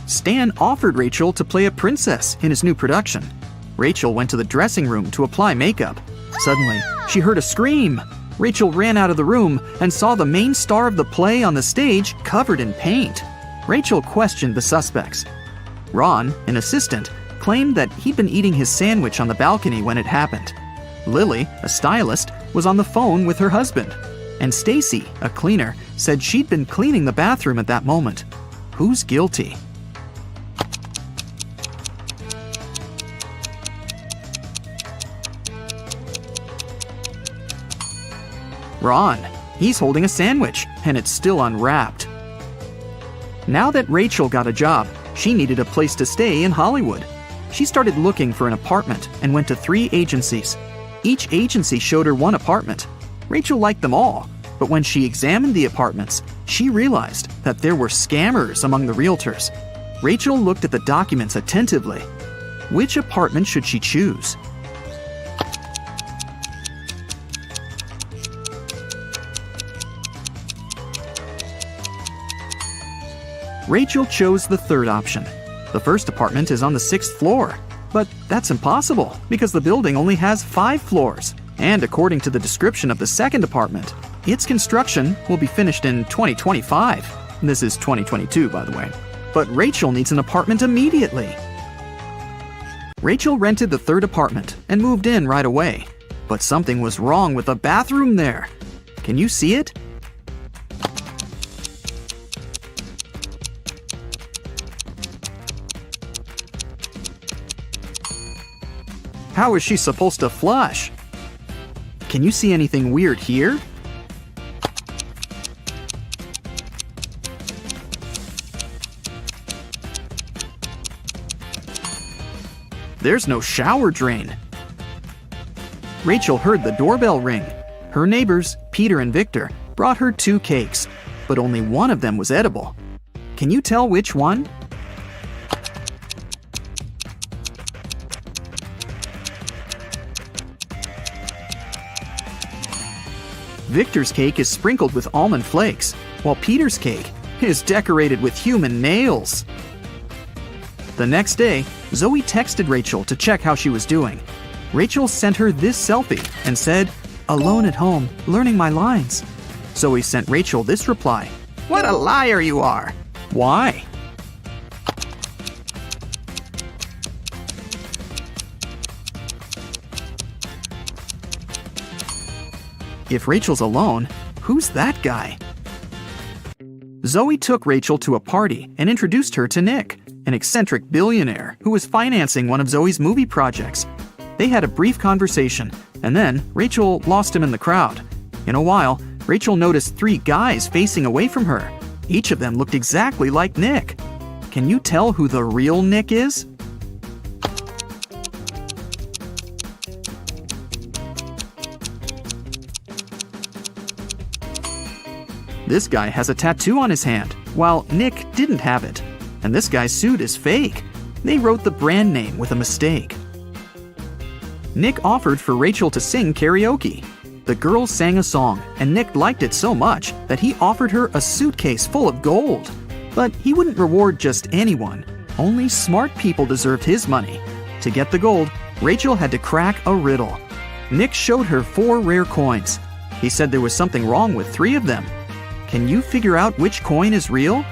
Stan offered Rachel to play a princess in his new production. Rachel went to the dressing room to apply makeup. Suddenly, she heard a scream. Rachel ran out of the room and saw the main star of the play on the stage covered in paint. Rachel questioned the suspects. Ron, an assistant, claimed that he'd been eating his sandwich on the balcony when it happened. Lily, a stylist, was on the phone with her husband. And Stacy, a cleaner, said she'd been cleaning the bathroom at that moment. Who's guilty? Ron. He's holding a sandwich, and it's still unwrapped. Now that Rachel got a job, she needed a place to stay in Hollywood. She started looking for an apartment and went to 3 agencies. Each agency showed her one apartment. Rachel liked them all, but when she examined the apartments, she realized that there were scammers among the realtors. Rachel looked at the documents attentively. Which apartment should she choose? Rachel chose the third option. The first apartment is on the 6th floor. But that's impossible because the building only has 5 floors. And according to the description of the second apartment, its construction will be finished in 2025. This is 2022, by the way. But Rachel needs an apartment immediately. Rachel rented the third apartment and moved in right away. But something was wrong with the bathroom there. Can you see it? How is she supposed to flush? Can you see anything weird here? There's no shower drain. Rachel heard the doorbell ring. Her neighbors, Peter and Victor, brought her 2 cakes, but only one of them was edible. Can you tell which one? Victor's cake is sprinkled with almond flakes, while Peter's cake is decorated with human nails. The next day, Zoe texted Rachel to check how she was doing. Rachel sent her this selfie and said, "Alone at home, learning my lines." Zoe sent Rachel this reply, "What a liar you are." Why? If Rachel's alone, who's that guy? Zoe took Rachel to a party and introduced her to Nick, an eccentric billionaire who was financing one of Zoe's movie projects. They had a brief conversation, and then Rachel lost him in the crowd. In a while, Rachel noticed 3 guys facing away from her. Each of them looked exactly like Nick. Can you tell who the real Nick is? This guy has a tattoo on his hand, while Nick didn't have it. And this guy's suit is fake. They wrote the brand name with a mistake. Nick offered for Rachel to sing karaoke. The girls sang a song, and Nick liked it so much that he offered her a suitcase full of gold. But he wouldn't reward just anyone. Only smart people deserved his money. To get the gold, Rachel had to crack a riddle. Nick showed her 4 rare coins. He said there was something wrong with 3 of them. Can you figure out which coin is real?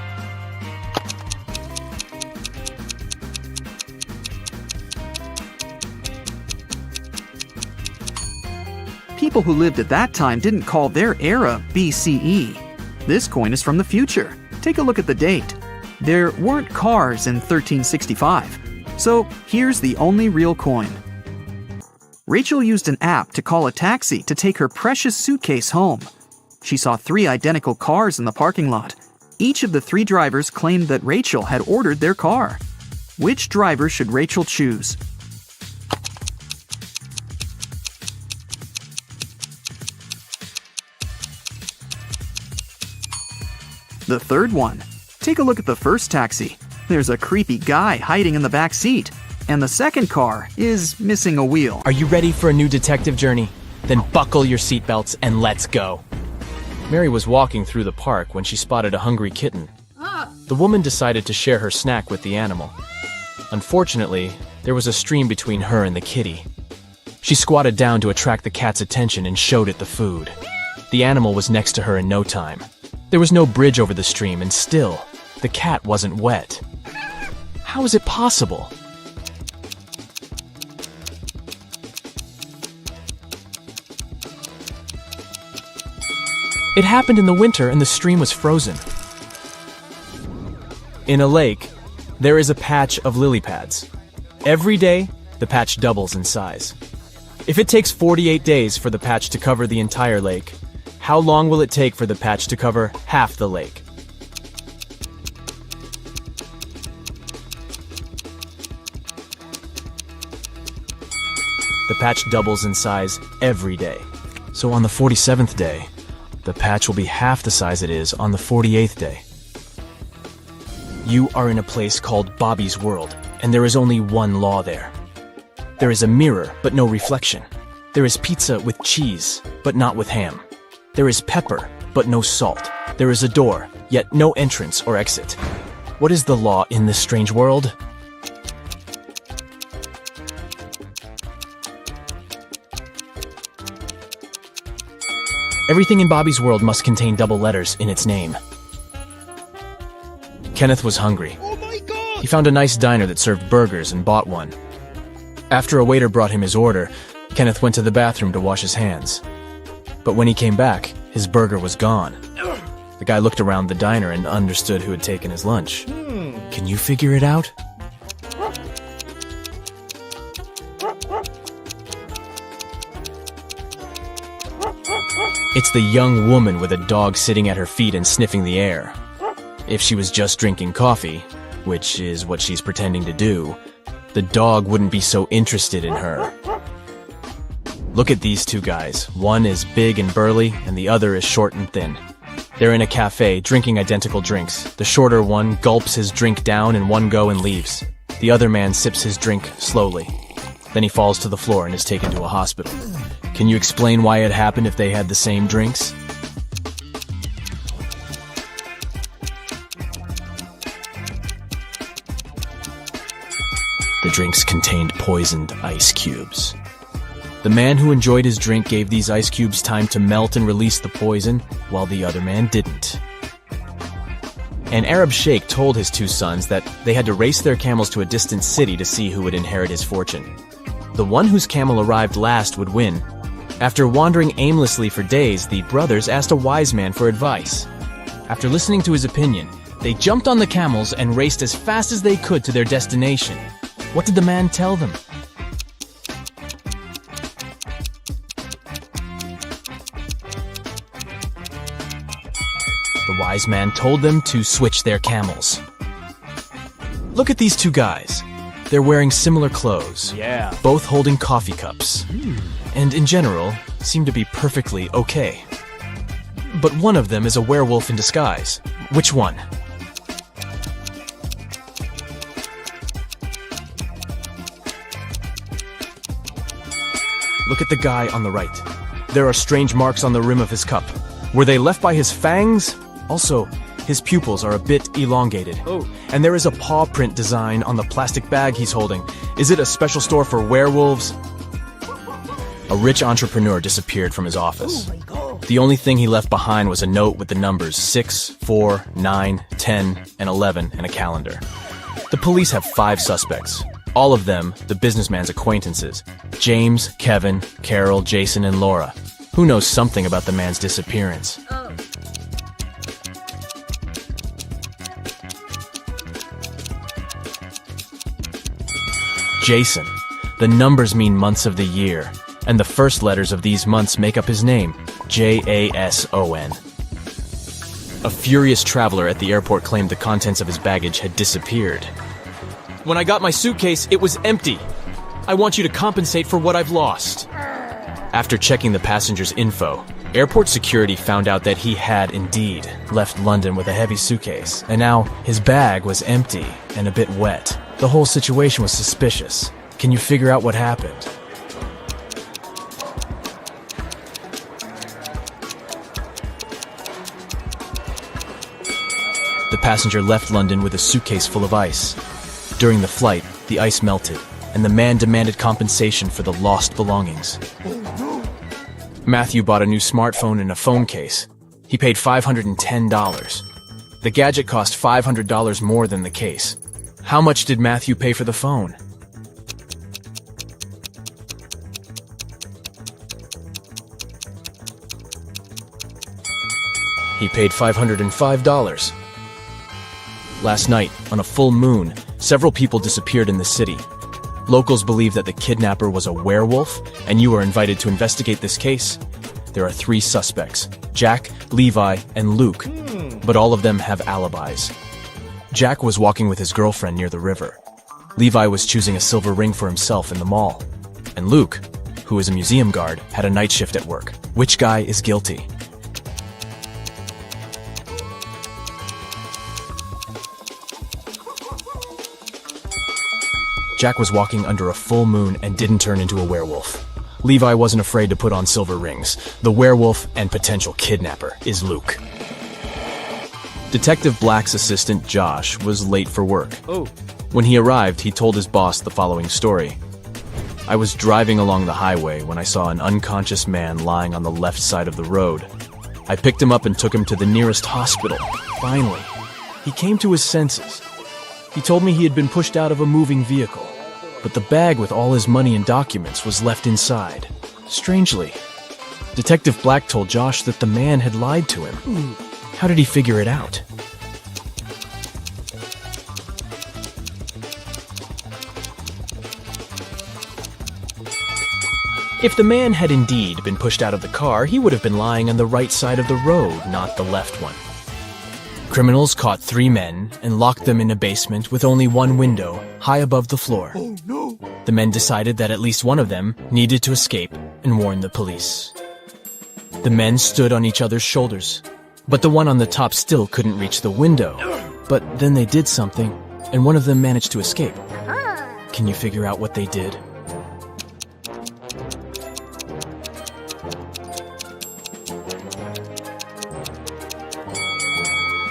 People who lived at that time didn't call their era BCE. This coin is from the future. Take a look at the date. There weren't cars in 1365. So here's the only real coin. Rachel used an app to call a taxi to take her precious suitcase home. She saw 3 identical cars in the parking lot. Each of the 3 drivers claimed that Rachel had ordered their car. Which driver should Rachel choose? The third one. Take a look at the first taxi. There's a creepy guy hiding in the back seat. And the second car is missing a wheel.
Are you ready for a new detective journey? Then buckle your seatbelts and let's go. Mary was walking through the park when she spotted a hungry kitten. The woman decided to share her snack with the animal. Unfortunately, there was a stream between her and the kitty. She squatted down to attract the cat's attention and showed it the food. The animal was next to her in no time. There was no bridge over the stream, and still, the cat wasn't wet. How is it possible? It happened in the winter and the stream was frozen. In a lake, there is a patch of lily pads. Every day, the patch doubles in size. If it takes 48 days for the patch to cover the entire lake, how long will it take for the patch to cover half the lake? The patch doubles in size every day. So on the 47th day, the patch will be half the size it is on the 48th day. You are in a place called Bobby's World, and there is only one law there. There is a mirror, but no reflection. There is pizza with cheese, but not with ham. There is pepper, but no salt. There is a door, yet no entrance or exit. What is the law in this strange world? Everything in Bobby's World must contain double letters in its name. Kenneth was hungry. He found a nice diner that served burgers and bought one. After a waiter brought him his order, Kenneth went to the bathroom to wash his hands. But when he came back, his burger was gone. The guy looked around the diner and understood who had taken his lunch. Can you figure it out? It's the young woman with a dog sitting at her feet and sniffing the air. If she was just drinking coffee, which is what she's pretending to do, the dog wouldn't be so interested in her. Look at these 2 guys. One is big and burly, and the other is short and thin. They're in a cafe, drinking identical drinks. The shorter one gulps his drink down in one go and leaves. The other man sips his drink slowly. Then he falls to the floor and is taken to a hospital. Can you explain why it happened if they had the same drinks? The drinks contained poisoned ice cubes. The man who enjoyed his drink gave these ice cubes time to melt and release the poison, while the other man didn't. An Arab sheikh told his two sons that they had to race their camels to a distant city to see who would inherit his fortune. The one whose camel arrived last would win. After wandering aimlessly for days, the brothers asked a wise man for advice. After listening to his opinion, they jumped on the camels and raced as fast as they could to their destination. What did the man tell them? The wise man told them to switch their camels. Look at these two guys. They're wearing similar clothes.
Yeah.
Both holding coffee cups. And in general, seem to be perfectly okay. But one of them is a werewolf in disguise. Which one? Look at the guy on the right. There are strange marks on the rim of his cup. Were they left by his fangs? Also, his pupils are a bit elongated.
Oh.
And there is a paw print design on the plastic bag he's holding. Is it a special store for werewolves? A rich entrepreneur disappeared from his office. The only thing he left behind was a note with the numbers 6, 4, 9, 10, and 11, and a calendar. The police have 5 suspects. All of them, the businessman's acquaintances. James, Kevin, Carol, Jason, and Laura. Who knows something about the man's disappearance? Jason. The numbers mean months of the year, and the first letters of these months make up his name, Jason. A furious traveler at the airport claimed the contents of his baggage had disappeared. When I got my suitcase, it was empty. I want you to compensate for what I've lost. After checking the passenger's info, airport security found out that he had indeed left London with a heavy suitcase, and now his bag was empty and a bit wet. The whole situation was suspicious. Can you figure out what happened? The passenger left London with a suitcase full of ice. During the flight, the ice melted, and the man demanded compensation for the lost belongings. Matthew bought a new smartphone and a phone case. He paid $510. The gadget cost $500 more than the case. How much did Matthew pay for the phone? He paid $505. Last night, on a full moon, several people disappeared in the city. Locals believe that the kidnapper was a werewolf, and you are invited to investigate this case. There are 3 suspects, Jack, Levi, and Luke, but all of them have alibis. Jack was walking with his girlfriend near the river. Levi was choosing a silver ring for himself in the mall. And Luke, who is a museum guard, had a night shift at work. Which guy is guilty? Jack was walking under a full moon and didn't turn into a werewolf. Levi wasn't afraid to put on silver rings. The werewolf and potential kidnapper is Luke. Detective Black's assistant, Josh, was late for work. When he arrived, he told his boss the following story. I was driving along the highway when I saw an unconscious man lying on the left side of the road. I picked him up and took him to the nearest hospital. Finally, he came to his senses. He told me he had been pushed out of a moving vehicle, but the bag with all his money and documents was left inside. Strangely, Detective Black told Josh that the man had lied to him. How did he figure it out? If the man had indeed been pushed out of the car, he would have been lying on the right side of the road, not the left one. Criminals caught 3 men and locked them in a basement with only one window, high above the floor. Oh, no. The men decided that at least one of them needed to escape and warn the police. The men stood on each other's shoulders, but the one on the top still couldn't reach the window. But then they did something, and one of them managed to escape. Can you figure out what they did?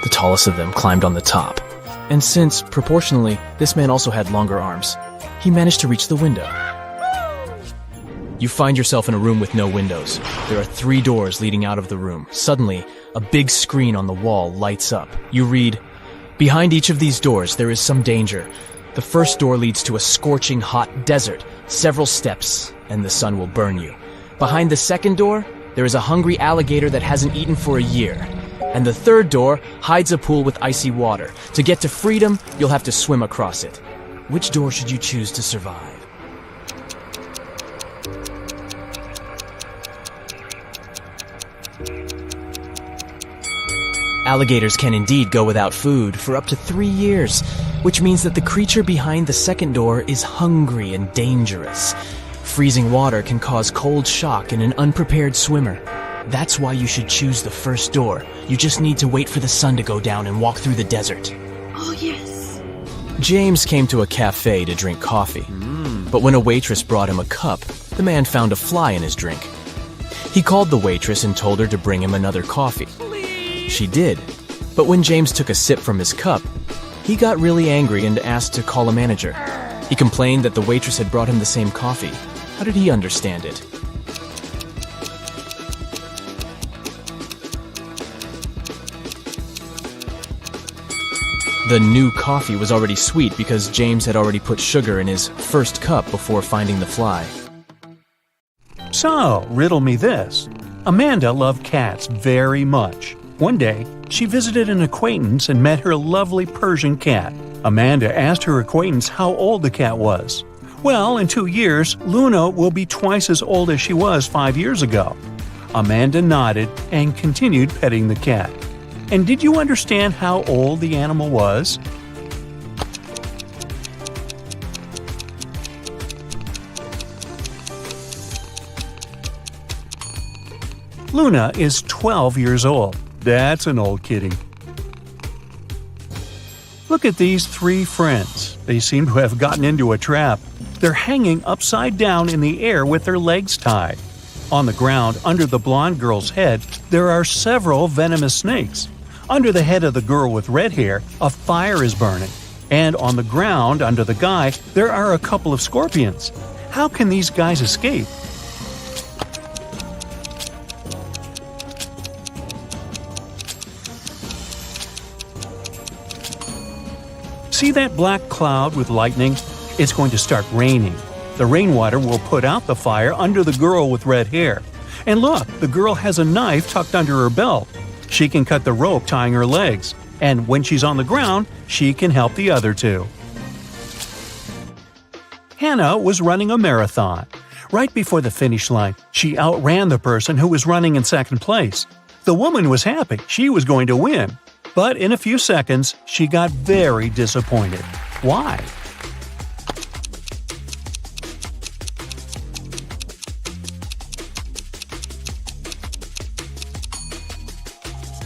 The tallest of them climbed on the top, and since, proportionally, this man also had longer arms, he managed to reach the window. You find yourself in a room with no windows. There are 3 doors leading out of the room. Suddenly, a big screen on the wall lights up. You read, "Behind each of these doors, there is some danger. The first door leads to a scorching hot desert. Several steps, and the sun will burn you. Behind the second door, there is a hungry alligator that hasn't eaten for a year. And the third door hides a pool with icy water. To get to freedom, you'll have to swim across it. Which door should you choose to survive?" Alligators can indeed go without food for up to 3 years, which means that the creature behind the second door is hungry and dangerous. Freezing water can cause cold shock in an unprepared swimmer. That's why you should choose the first door. You just need to wait for the sun to go down and walk through the desert.
Oh, yes.
James came to a cafe to drink coffee. But when a waitress brought him a cup, the man found a fly in his drink. He called the waitress and told her to bring him another coffee. She did. But when James took a sip from his cup, he got really angry and asked to call a manager. He complained that the waitress had brought him the same coffee. How did he understand it? The new coffee was already sweet because James had already put sugar in his first cup before finding the fly.
So, riddle me this. Amanda loved cats very much. One day, she visited an acquaintance and met her lovely Persian cat. Amanda asked her acquaintance how old the cat was. Well, in 2 years, Luna will be twice as old as she was 5 years ago. Amanda nodded and continued petting the cat. And did you understand how old the animal was? Luna is 12 years old. That's an old kitty. Look at these 3 friends. They seem to have gotten into a trap. They're hanging upside down in the air with their legs tied. On the ground, under the blonde girl's head, there are several venomous snakes. Under the head of the girl with red hair, a fire is burning. And on the ground, under the guy, there are a couple of scorpions. How can these guys escape? See that black cloud with lightning? It's going to start raining. The rainwater will put out the fire under the girl with red hair. And look, the girl has a knife tucked under her belt. She can cut the rope tying her legs. And when she's on the ground, she can help the other 2. Hannah was running a marathon. Right before the finish line, she outran the person who was running in second place. The woman was happy she was going to win. But in a few seconds, she got very disappointed. Why?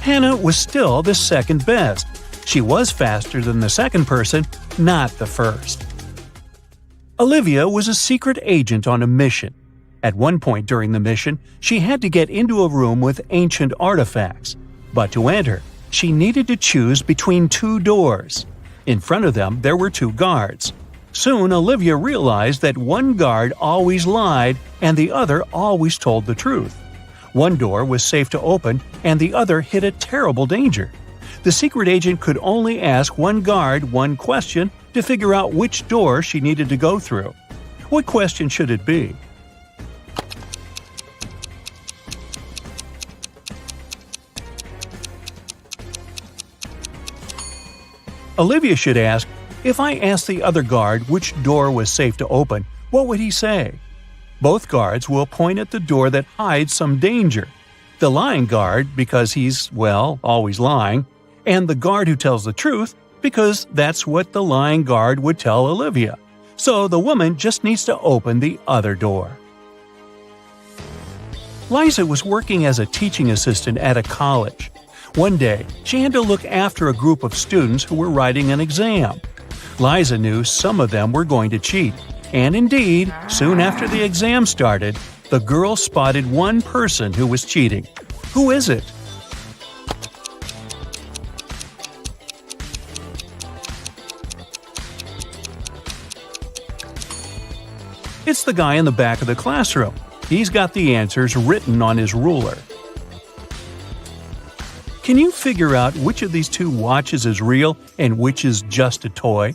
Hannah was still the second best. She was faster than the second person, not the first. Olivia was a secret agent on a mission. At one point during the mission, she had to get into a room with ancient artifacts. But to enter, she needed to choose between 2 doors. In front of them, there were 2 guards. Soon, Olivia realized that one guard always lied and the other always told the truth. One door was safe to open and the other hid a terrible danger. The secret agent could only ask one guard one question to figure out which door she needed to go through. What question should it be? Olivia should ask, if I asked the other guard which door was safe to open, what would he say? Both guards will point at the door that hides some danger. The lying guard, because he's, well, always lying, and the guard who tells the truth, because that's what the lying guard would tell Olivia. So the woman just needs to open the other door. Liza was working as a teaching assistant at a college. One day, she had to look after a group of students who were writing an exam. Liza knew some of them were going to cheat, and indeed, soon after the exam started, the girl spotted one person who was cheating. Who is it? It's the guy in the back of the classroom. He's got the answers written on his ruler. Can you figure out which of these two watches is real and which is just a toy?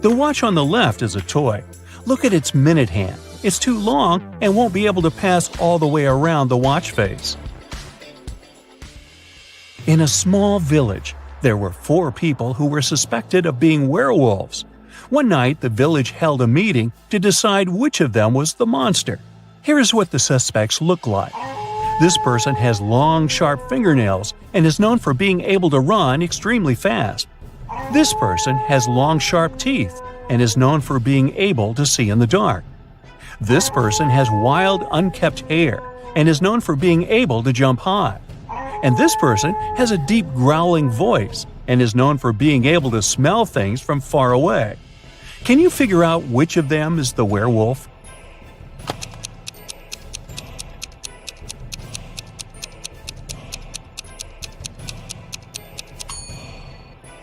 The watch on the left is a toy. Look at its minute hand. It's too long and won't be able to pass all the way around the watch face. In a small village, there were 4 people who were suspected of being werewolves. One night, the village held a meeting to decide which of them was the monster. Here's what the suspects look like. This person has long, sharp fingernails and is known for being able to run extremely fast. This person has long, sharp teeth and is known for being able to see in the dark. This person has wild, unkempt hair and is known for being able to jump high. And this person has a deep growling voice and is known for being able to smell things from far away. Can you figure out which of them is the werewolf?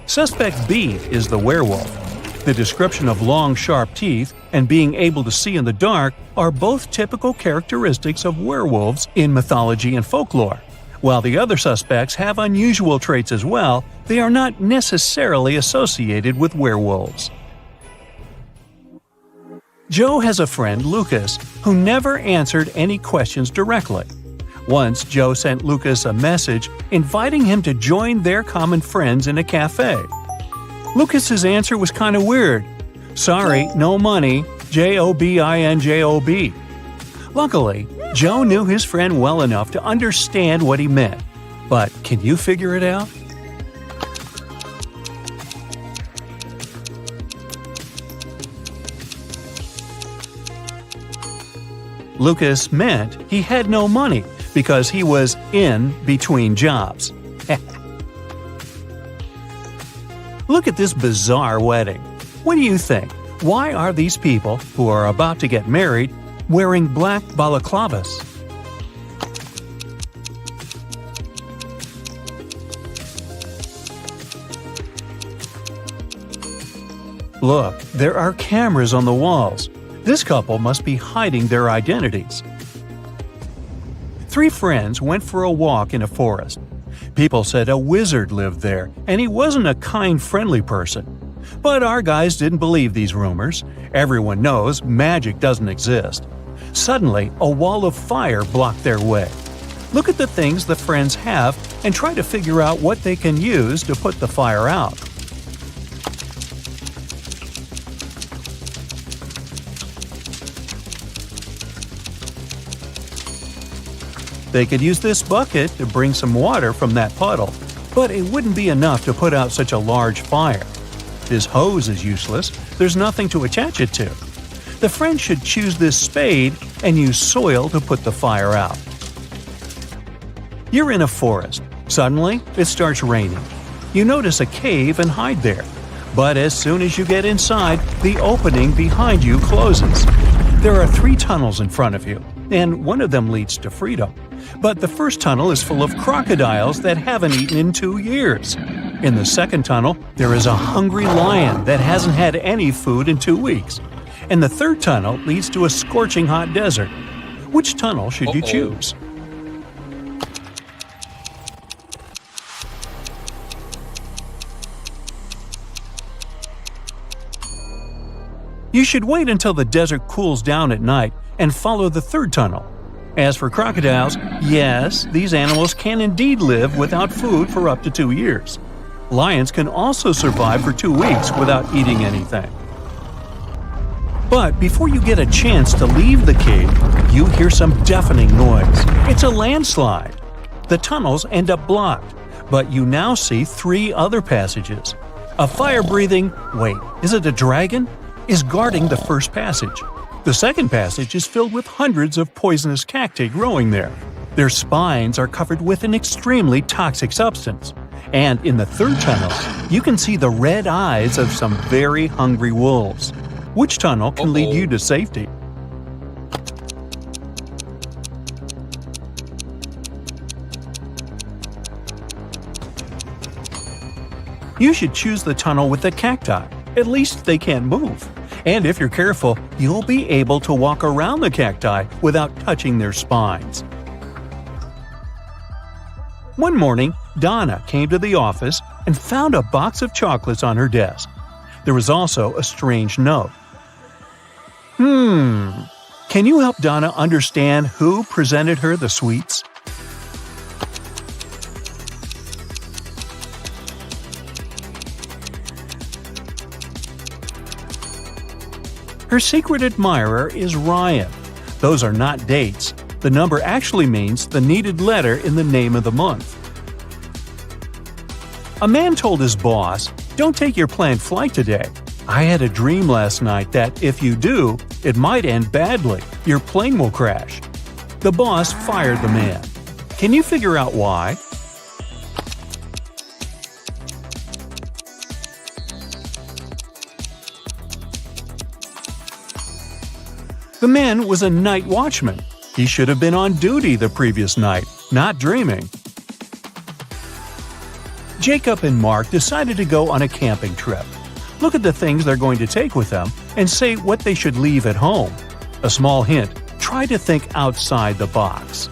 Suspect B is the werewolf. The description of long, sharp teeth and being able to see in the dark are both typical characteristics of werewolves in mythology and folklore. While the other suspects have unusual traits as well, they are not necessarily associated with werewolves. Joe has a friend, Lucas, who never answered any questions directly. Once, Joe sent Lucas a message inviting him to join their common friends in a cafe. Lucas's answer was kind of weird. Sorry, no money, JOBINJOB. Luckily, Joe knew his friend well enough to understand what he meant. But can you figure it out? Lucas meant he had no money because he was in between jobs. Look at this bizarre wedding. What do you think? Why are these people, who are about to get married, wearing black balaclavas? Look, there are cameras on the walls. This couple must be hiding their identities. 3 friends went for a walk in a forest. People said a wizard lived there, and he wasn't a kind, friendly person. But our guys didn't believe these rumors. Everyone knows magic doesn't exist. Suddenly, a wall of fire blocked their way. Look at the things the friends have and try to figure out what they can use to put the fire out. They could use this bucket to bring some water from that puddle, but it wouldn't be enough to put out such a large fire. This hose is useless, there's nothing to attach it to. The friends should choose this spade and use soil to put the fire out. You're in a forest. Suddenly, it starts raining. You notice a cave and hide there. But as soon as you get inside, the opening behind you closes. There are 3 tunnels in front of you, and one of them leads to freedom. But the first tunnel is full of crocodiles that haven't eaten in 2 years. In the second tunnel, there is a hungry lion that hasn't had any food in 2 weeks. And the third tunnel leads to a scorching hot desert. Which tunnel should you choose? You should wait until the desert cools down at night and follow the third tunnel. As for crocodiles, yes, these animals can indeed live without food for up to 2 years. Lions can also survive for 2 weeks without eating anything. But before you get a chance to leave the cave, you hear some deafening noise. It's a landslide. The tunnels end up blocked, but you now see 3 other passages. A fire-breathing, wait, is it a dragon? Is guarding the first passage. The second passage is filled with hundreds of poisonous cacti growing there. Their spines are covered with an extremely toxic substance. And in the third tunnel, you can see the red eyes of some very hungry wolves. Which tunnel can lead you to safety? You should choose the tunnel with the cacti. At least they can't move. And if you're careful, you'll be able to walk around the cacti without touching their spines. One morning, Donna came to the office and found a box of chocolates on her desk. There was also a strange note. Can you help Donna understand who presented her the sweets? Her secret admirer is Ryan. Those are not dates. The number actually means the needed letter in the name of the month. A man told his boss, "Don't take your planned flight today. I had a dream last night that if you do, it might end badly. Your plane will crash." The boss fired the man. Can you figure out why? The man was a night watchman. He should have been on duty the previous night, not dreaming. Jacob and Mark decided to go on a camping trip. Look at the things they're going to take with them and say what they should leave at home. A small hint: try to think outside the box.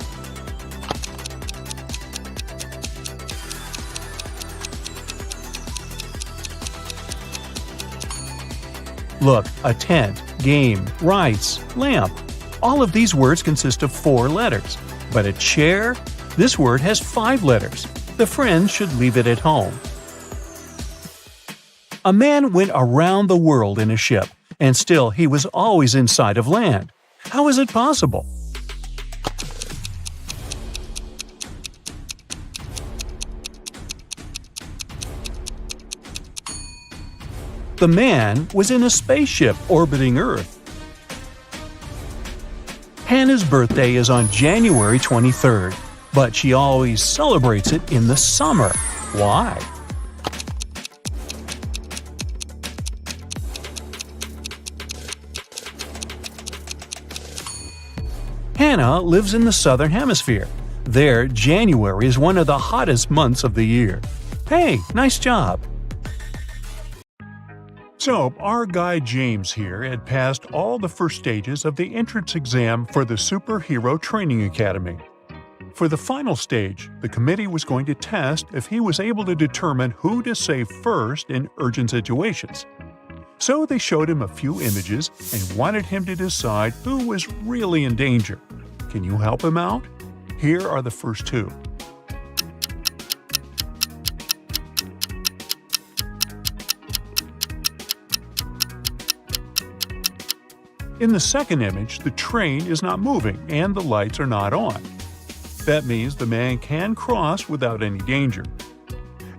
Look, a tent, game, rice, lamp. All of these words consist of 4 letters. But a chair? This word has 5 letters. The friends should leave it at home. A man went around the world in a ship, and still he was always in sight of land. How is it possible? The man was in a spaceship orbiting Earth. Hannah's birthday is on January 23rd, but she always celebrates it in the summer. Why? Hannah lives in the Southern Hemisphere. There, January is one of the hottest months of the year. Hey, nice job! So, our guy James here had passed all the first stages of the entrance exam for the Superhero Training Academy. For the final stage, the committee was going to test if he was able to determine who to save first in urgent situations. So they showed him a few images and wanted him to decide who was really in danger. Can you help him out? Here are the first 2. In the second image, the train is not moving and the lights are not on. That means the man can cross without any danger.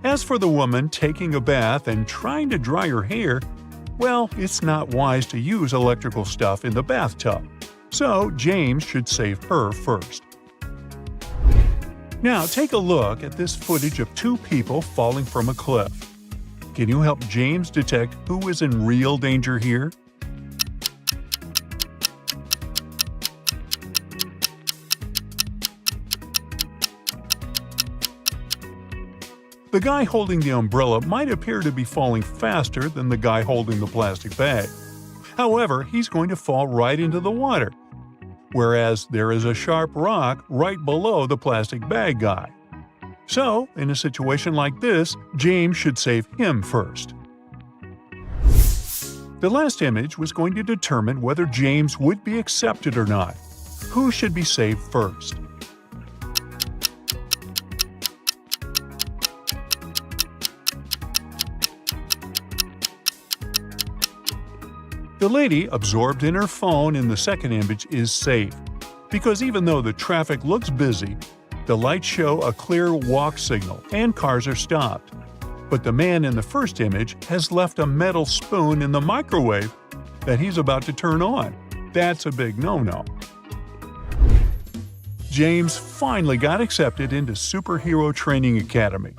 As for the woman taking a bath and trying to dry her hair, well, it's not wise to use electrical stuff in the bathtub. So James should save her first. Now take a look at this footage of 2 people falling from a cliff. Can you help James detect who is in real danger here? The guy holding the umbrella might appear to be falling faster than the guy holding the plastic bag. However, he's going to fall right into the water, whereas there is a sharp rock right below the plastic bag guy. So, in a situation like this, James should save him first. The last image was going to determine whether James would be accepted or not. Who should be saved first? The lady absorbed in her phone in the second image is safe, because even though the traffic looks busy, the lights show a clear walk signal and cars are stopped. But the man in the first image has left a metal spoon in the microwave that he's about to turn on. That's a big no-no. James finally got accepted into Superhero Training Academy.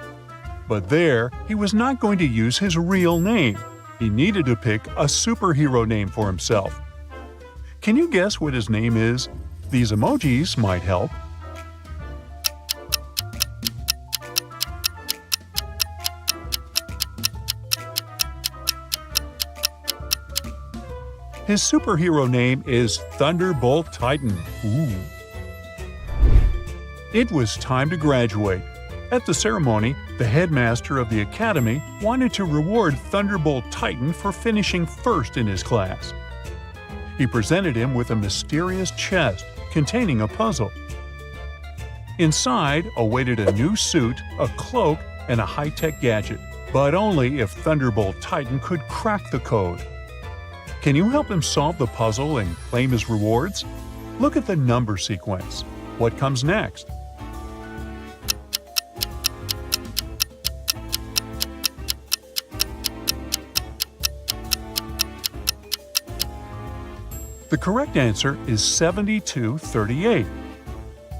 But there, he was not going to use his real name. He needed to pick a superhero name for himself. Can you guess what his name is? These emojis might help. His superhero name is Thunderbolt Titan. Ooh. It was time to graduate. At the ceremony, the headmaster of the academy wanted to reward Thunderbolt Titan for finishing first in his class. He presented him with a mysterious chest containing a puzzle. Inside awaited a new suit, a cloak, and a high-tech gadget, but only if Thunderbolt Titan could crack the code. Can you help him solve the puzzle and claim his rewards? Look at the number sequence. What comes next? The correct answer is 7238.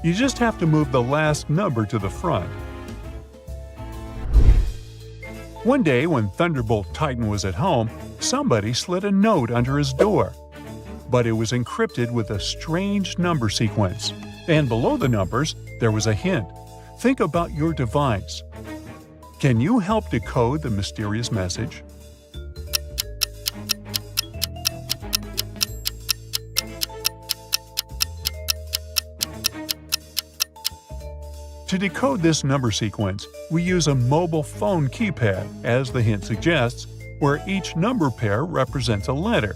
You just have to move the last number to the front. One day when Thunderbolt Titan was at home, somebody slid a note under his door. But it was encrypted with a strange number sequence. And below the numbers, there was a hint. Think about your device. Can you help decode the mysterious message? To decode this number sequence, we use a mobile phone keypad, as the hint suggests, where each number pair represents a letter.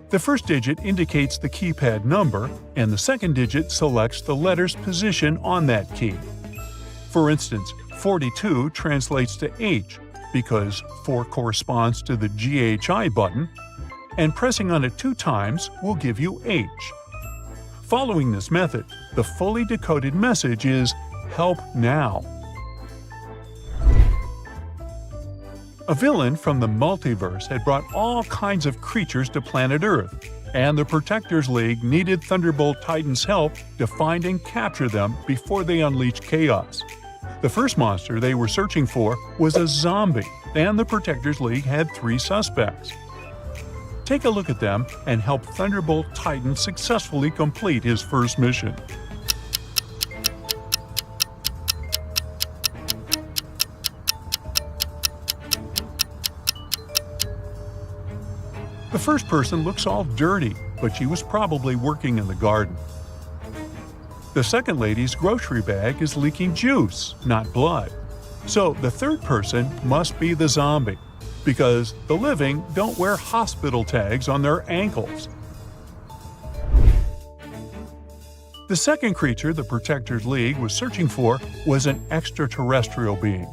The first digit indicates the keypad number, and the second digit selects the letter's position on that key. For instance, 42 translates to H, because 4 corresponds to the GHI button, and pressing on it 2 times will give you H. Following this method, the fully decoded message is "Help now." A villain from the multiverse had brought all kinds of creatures to planet Earth, and the Protectors League needed Thunderbolt Titan's help to find and capture them before they unleashed chaos. The first monster they were searching for was a zombie, and the Protectors League had 3 suspects. Take a look at them and help Thunderbolt Titan successfully complete his first mission. The first person looks all dirty, but she was probably working in the garden. The second lady's grocery bag is leaking juice, not blood. So the third person must be the zombie, because the living don't wear hospital tags on their ankles. The second creature the Protectors League was searching for was an extraterrestrial being.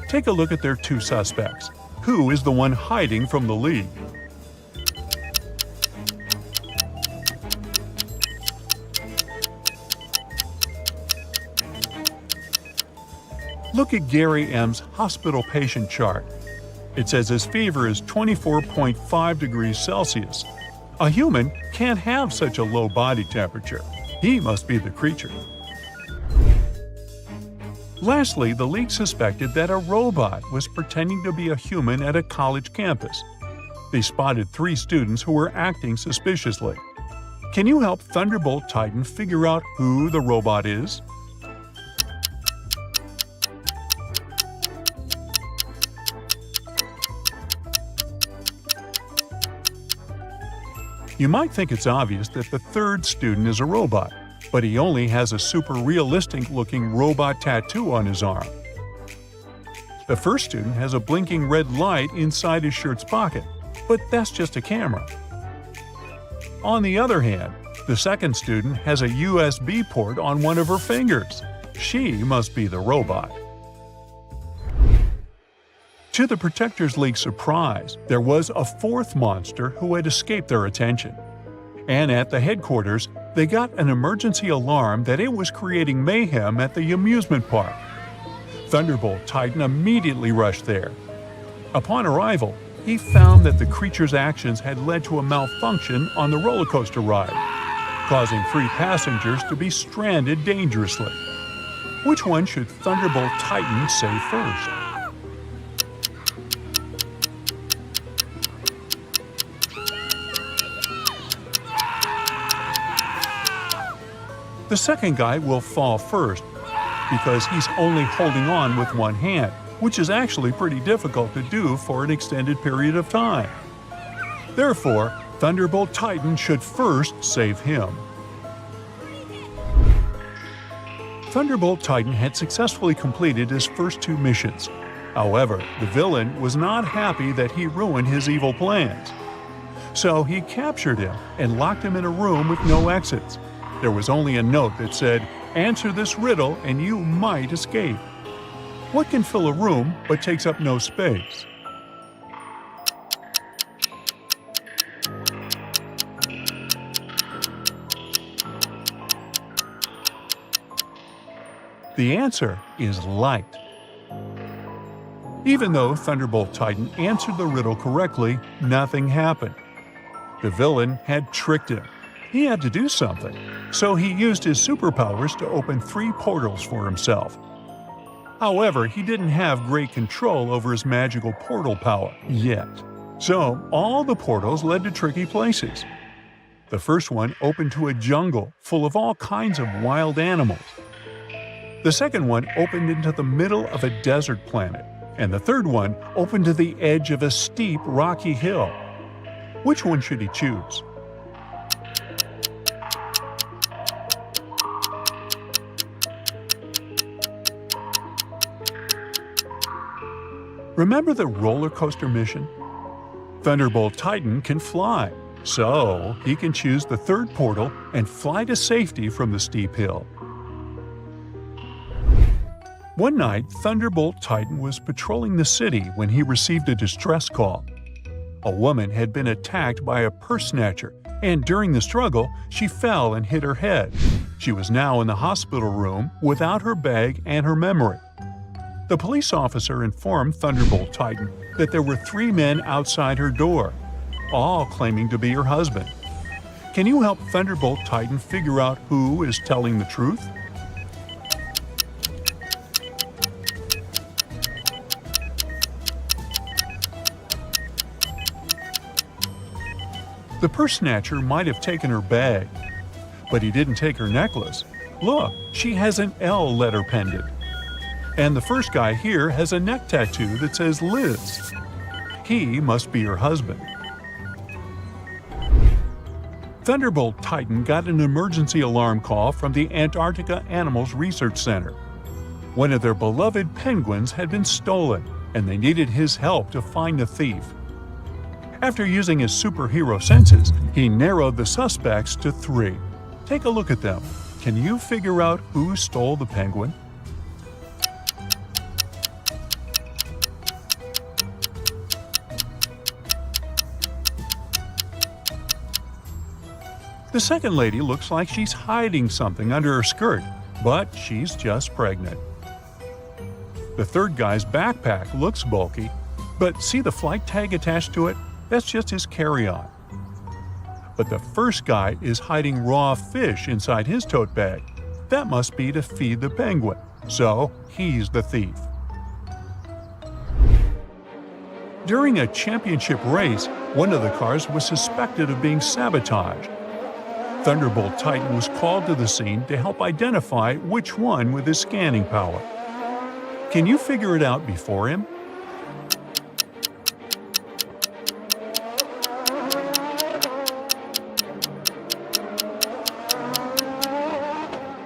Take a look at their 2 suspects. Who is the one hiding from the League? Look at Gary M's hospital patient chart. It says his fever is 24.5 degrees Celsius. A human can't have such a low body temperature. He must be the creature. Lastly, the League suspected that a robot was pretending to be a human at a college campus. They spotted 3 students who were acting suspiciously. Can you help Thunderbolt Titan figure out who the robot is? You might think it's obvious that the third student is a robot, but he only has a super realistic-looking robot tattoo on his arm. The first student has a blinking red light inside his shirt's pocket, but that's just a camera. On the other hand, the second student has a USB port on one of her fingers. She must be the robot. To the Protectors League's surprise, there was a 4th monster who had escaped their attention. And at the headquarters, they got an emergency alarm that it was creating mayhem at the amusement park. Thunderbolt Titan immediately rushed there. Upon arrival, he found that the creature's actions had led to a malfunction on the roller coaster ride, causing 3 passengers to be stranded dangerously. Which one should Thunderbolt Titan save first? The second guy will fall first because he's only holding on with one hand, which is actually pretty difficult to do for an extended period of time. Therefore, Thunderbolt Titan should first save him. Thunderbolt Titan had successfully completed his first 2 missions. However, the villain was not happy that he ruined his evil plans. So he captured him and locked him in a room with no exits. There was only a note that said, "Answer this riddle and you might escape." What can fill a room but takes up no space? The answer is light. Even though Thunderbolt Titan answered the riddle correctly, nothing happened. The villain had tricked him. He had to do something, so he used his superpowers to open 3 portals for himself. However, he didn't have great control over his magical portal power yet. So, all the portals led to tricky places. The first one opened to a jungle full of all kinds of wild animals. The second one opened into the middle of a desert planet, and the third one opened to the edge of a steep, rocky hill. Which one should he choose? Remember the roller coaster mission? Thunderbolt Titan can fly, so he can choose the third portal and fly to safety from the steep hill. One night, Thunderbolt Titan was patrolling the city when he received a distress call. A woman had been attacked by a purse snatcher, and during the struggle, she fell and hit her head. She was now in the hospital room without her bag and her memory. The police officer informed Thunderbolt Titan that there were 3 men outside her door, all claiming to be her husband. Can you help Thunderbolt Titan figure out who is telling the truth? The purse snatcher might have taken her bag, but he didn't take her necklace. Look, she has an L letter pendant. And the first guy here has a neck tattoo that says Liz. He must be her husband. Thunderbolt Titan got an emergency alarm call from the Antarctica Animals Research Center. One of their beloved penguins had been stolen, and they needed his help to find the thief. After using his superhero senses, he narrowed the suspects to 3. Take a look at them. Can you figure out who stole the penguin? The second lady looks like she's hiding something under her skirt, but she's just pregnant. The third guy's backpack looks bulky, but see the flight tag attached to it? That's just his carry-on. But the first guy is hiding raw fish inside his tote bag. That must be to feed the penguin, so he's the thief. During a championship race, one of the cars was suspected of being sabotaged. Thunderbolt Titan was called to the scene to help identify which one with his scanning power. Can you figure it out before him?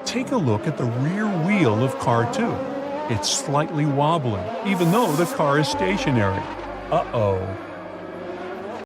Take a look at the rear wheel of car 2. It's slightly wobbling, even though the car is stationary. Uh-oh.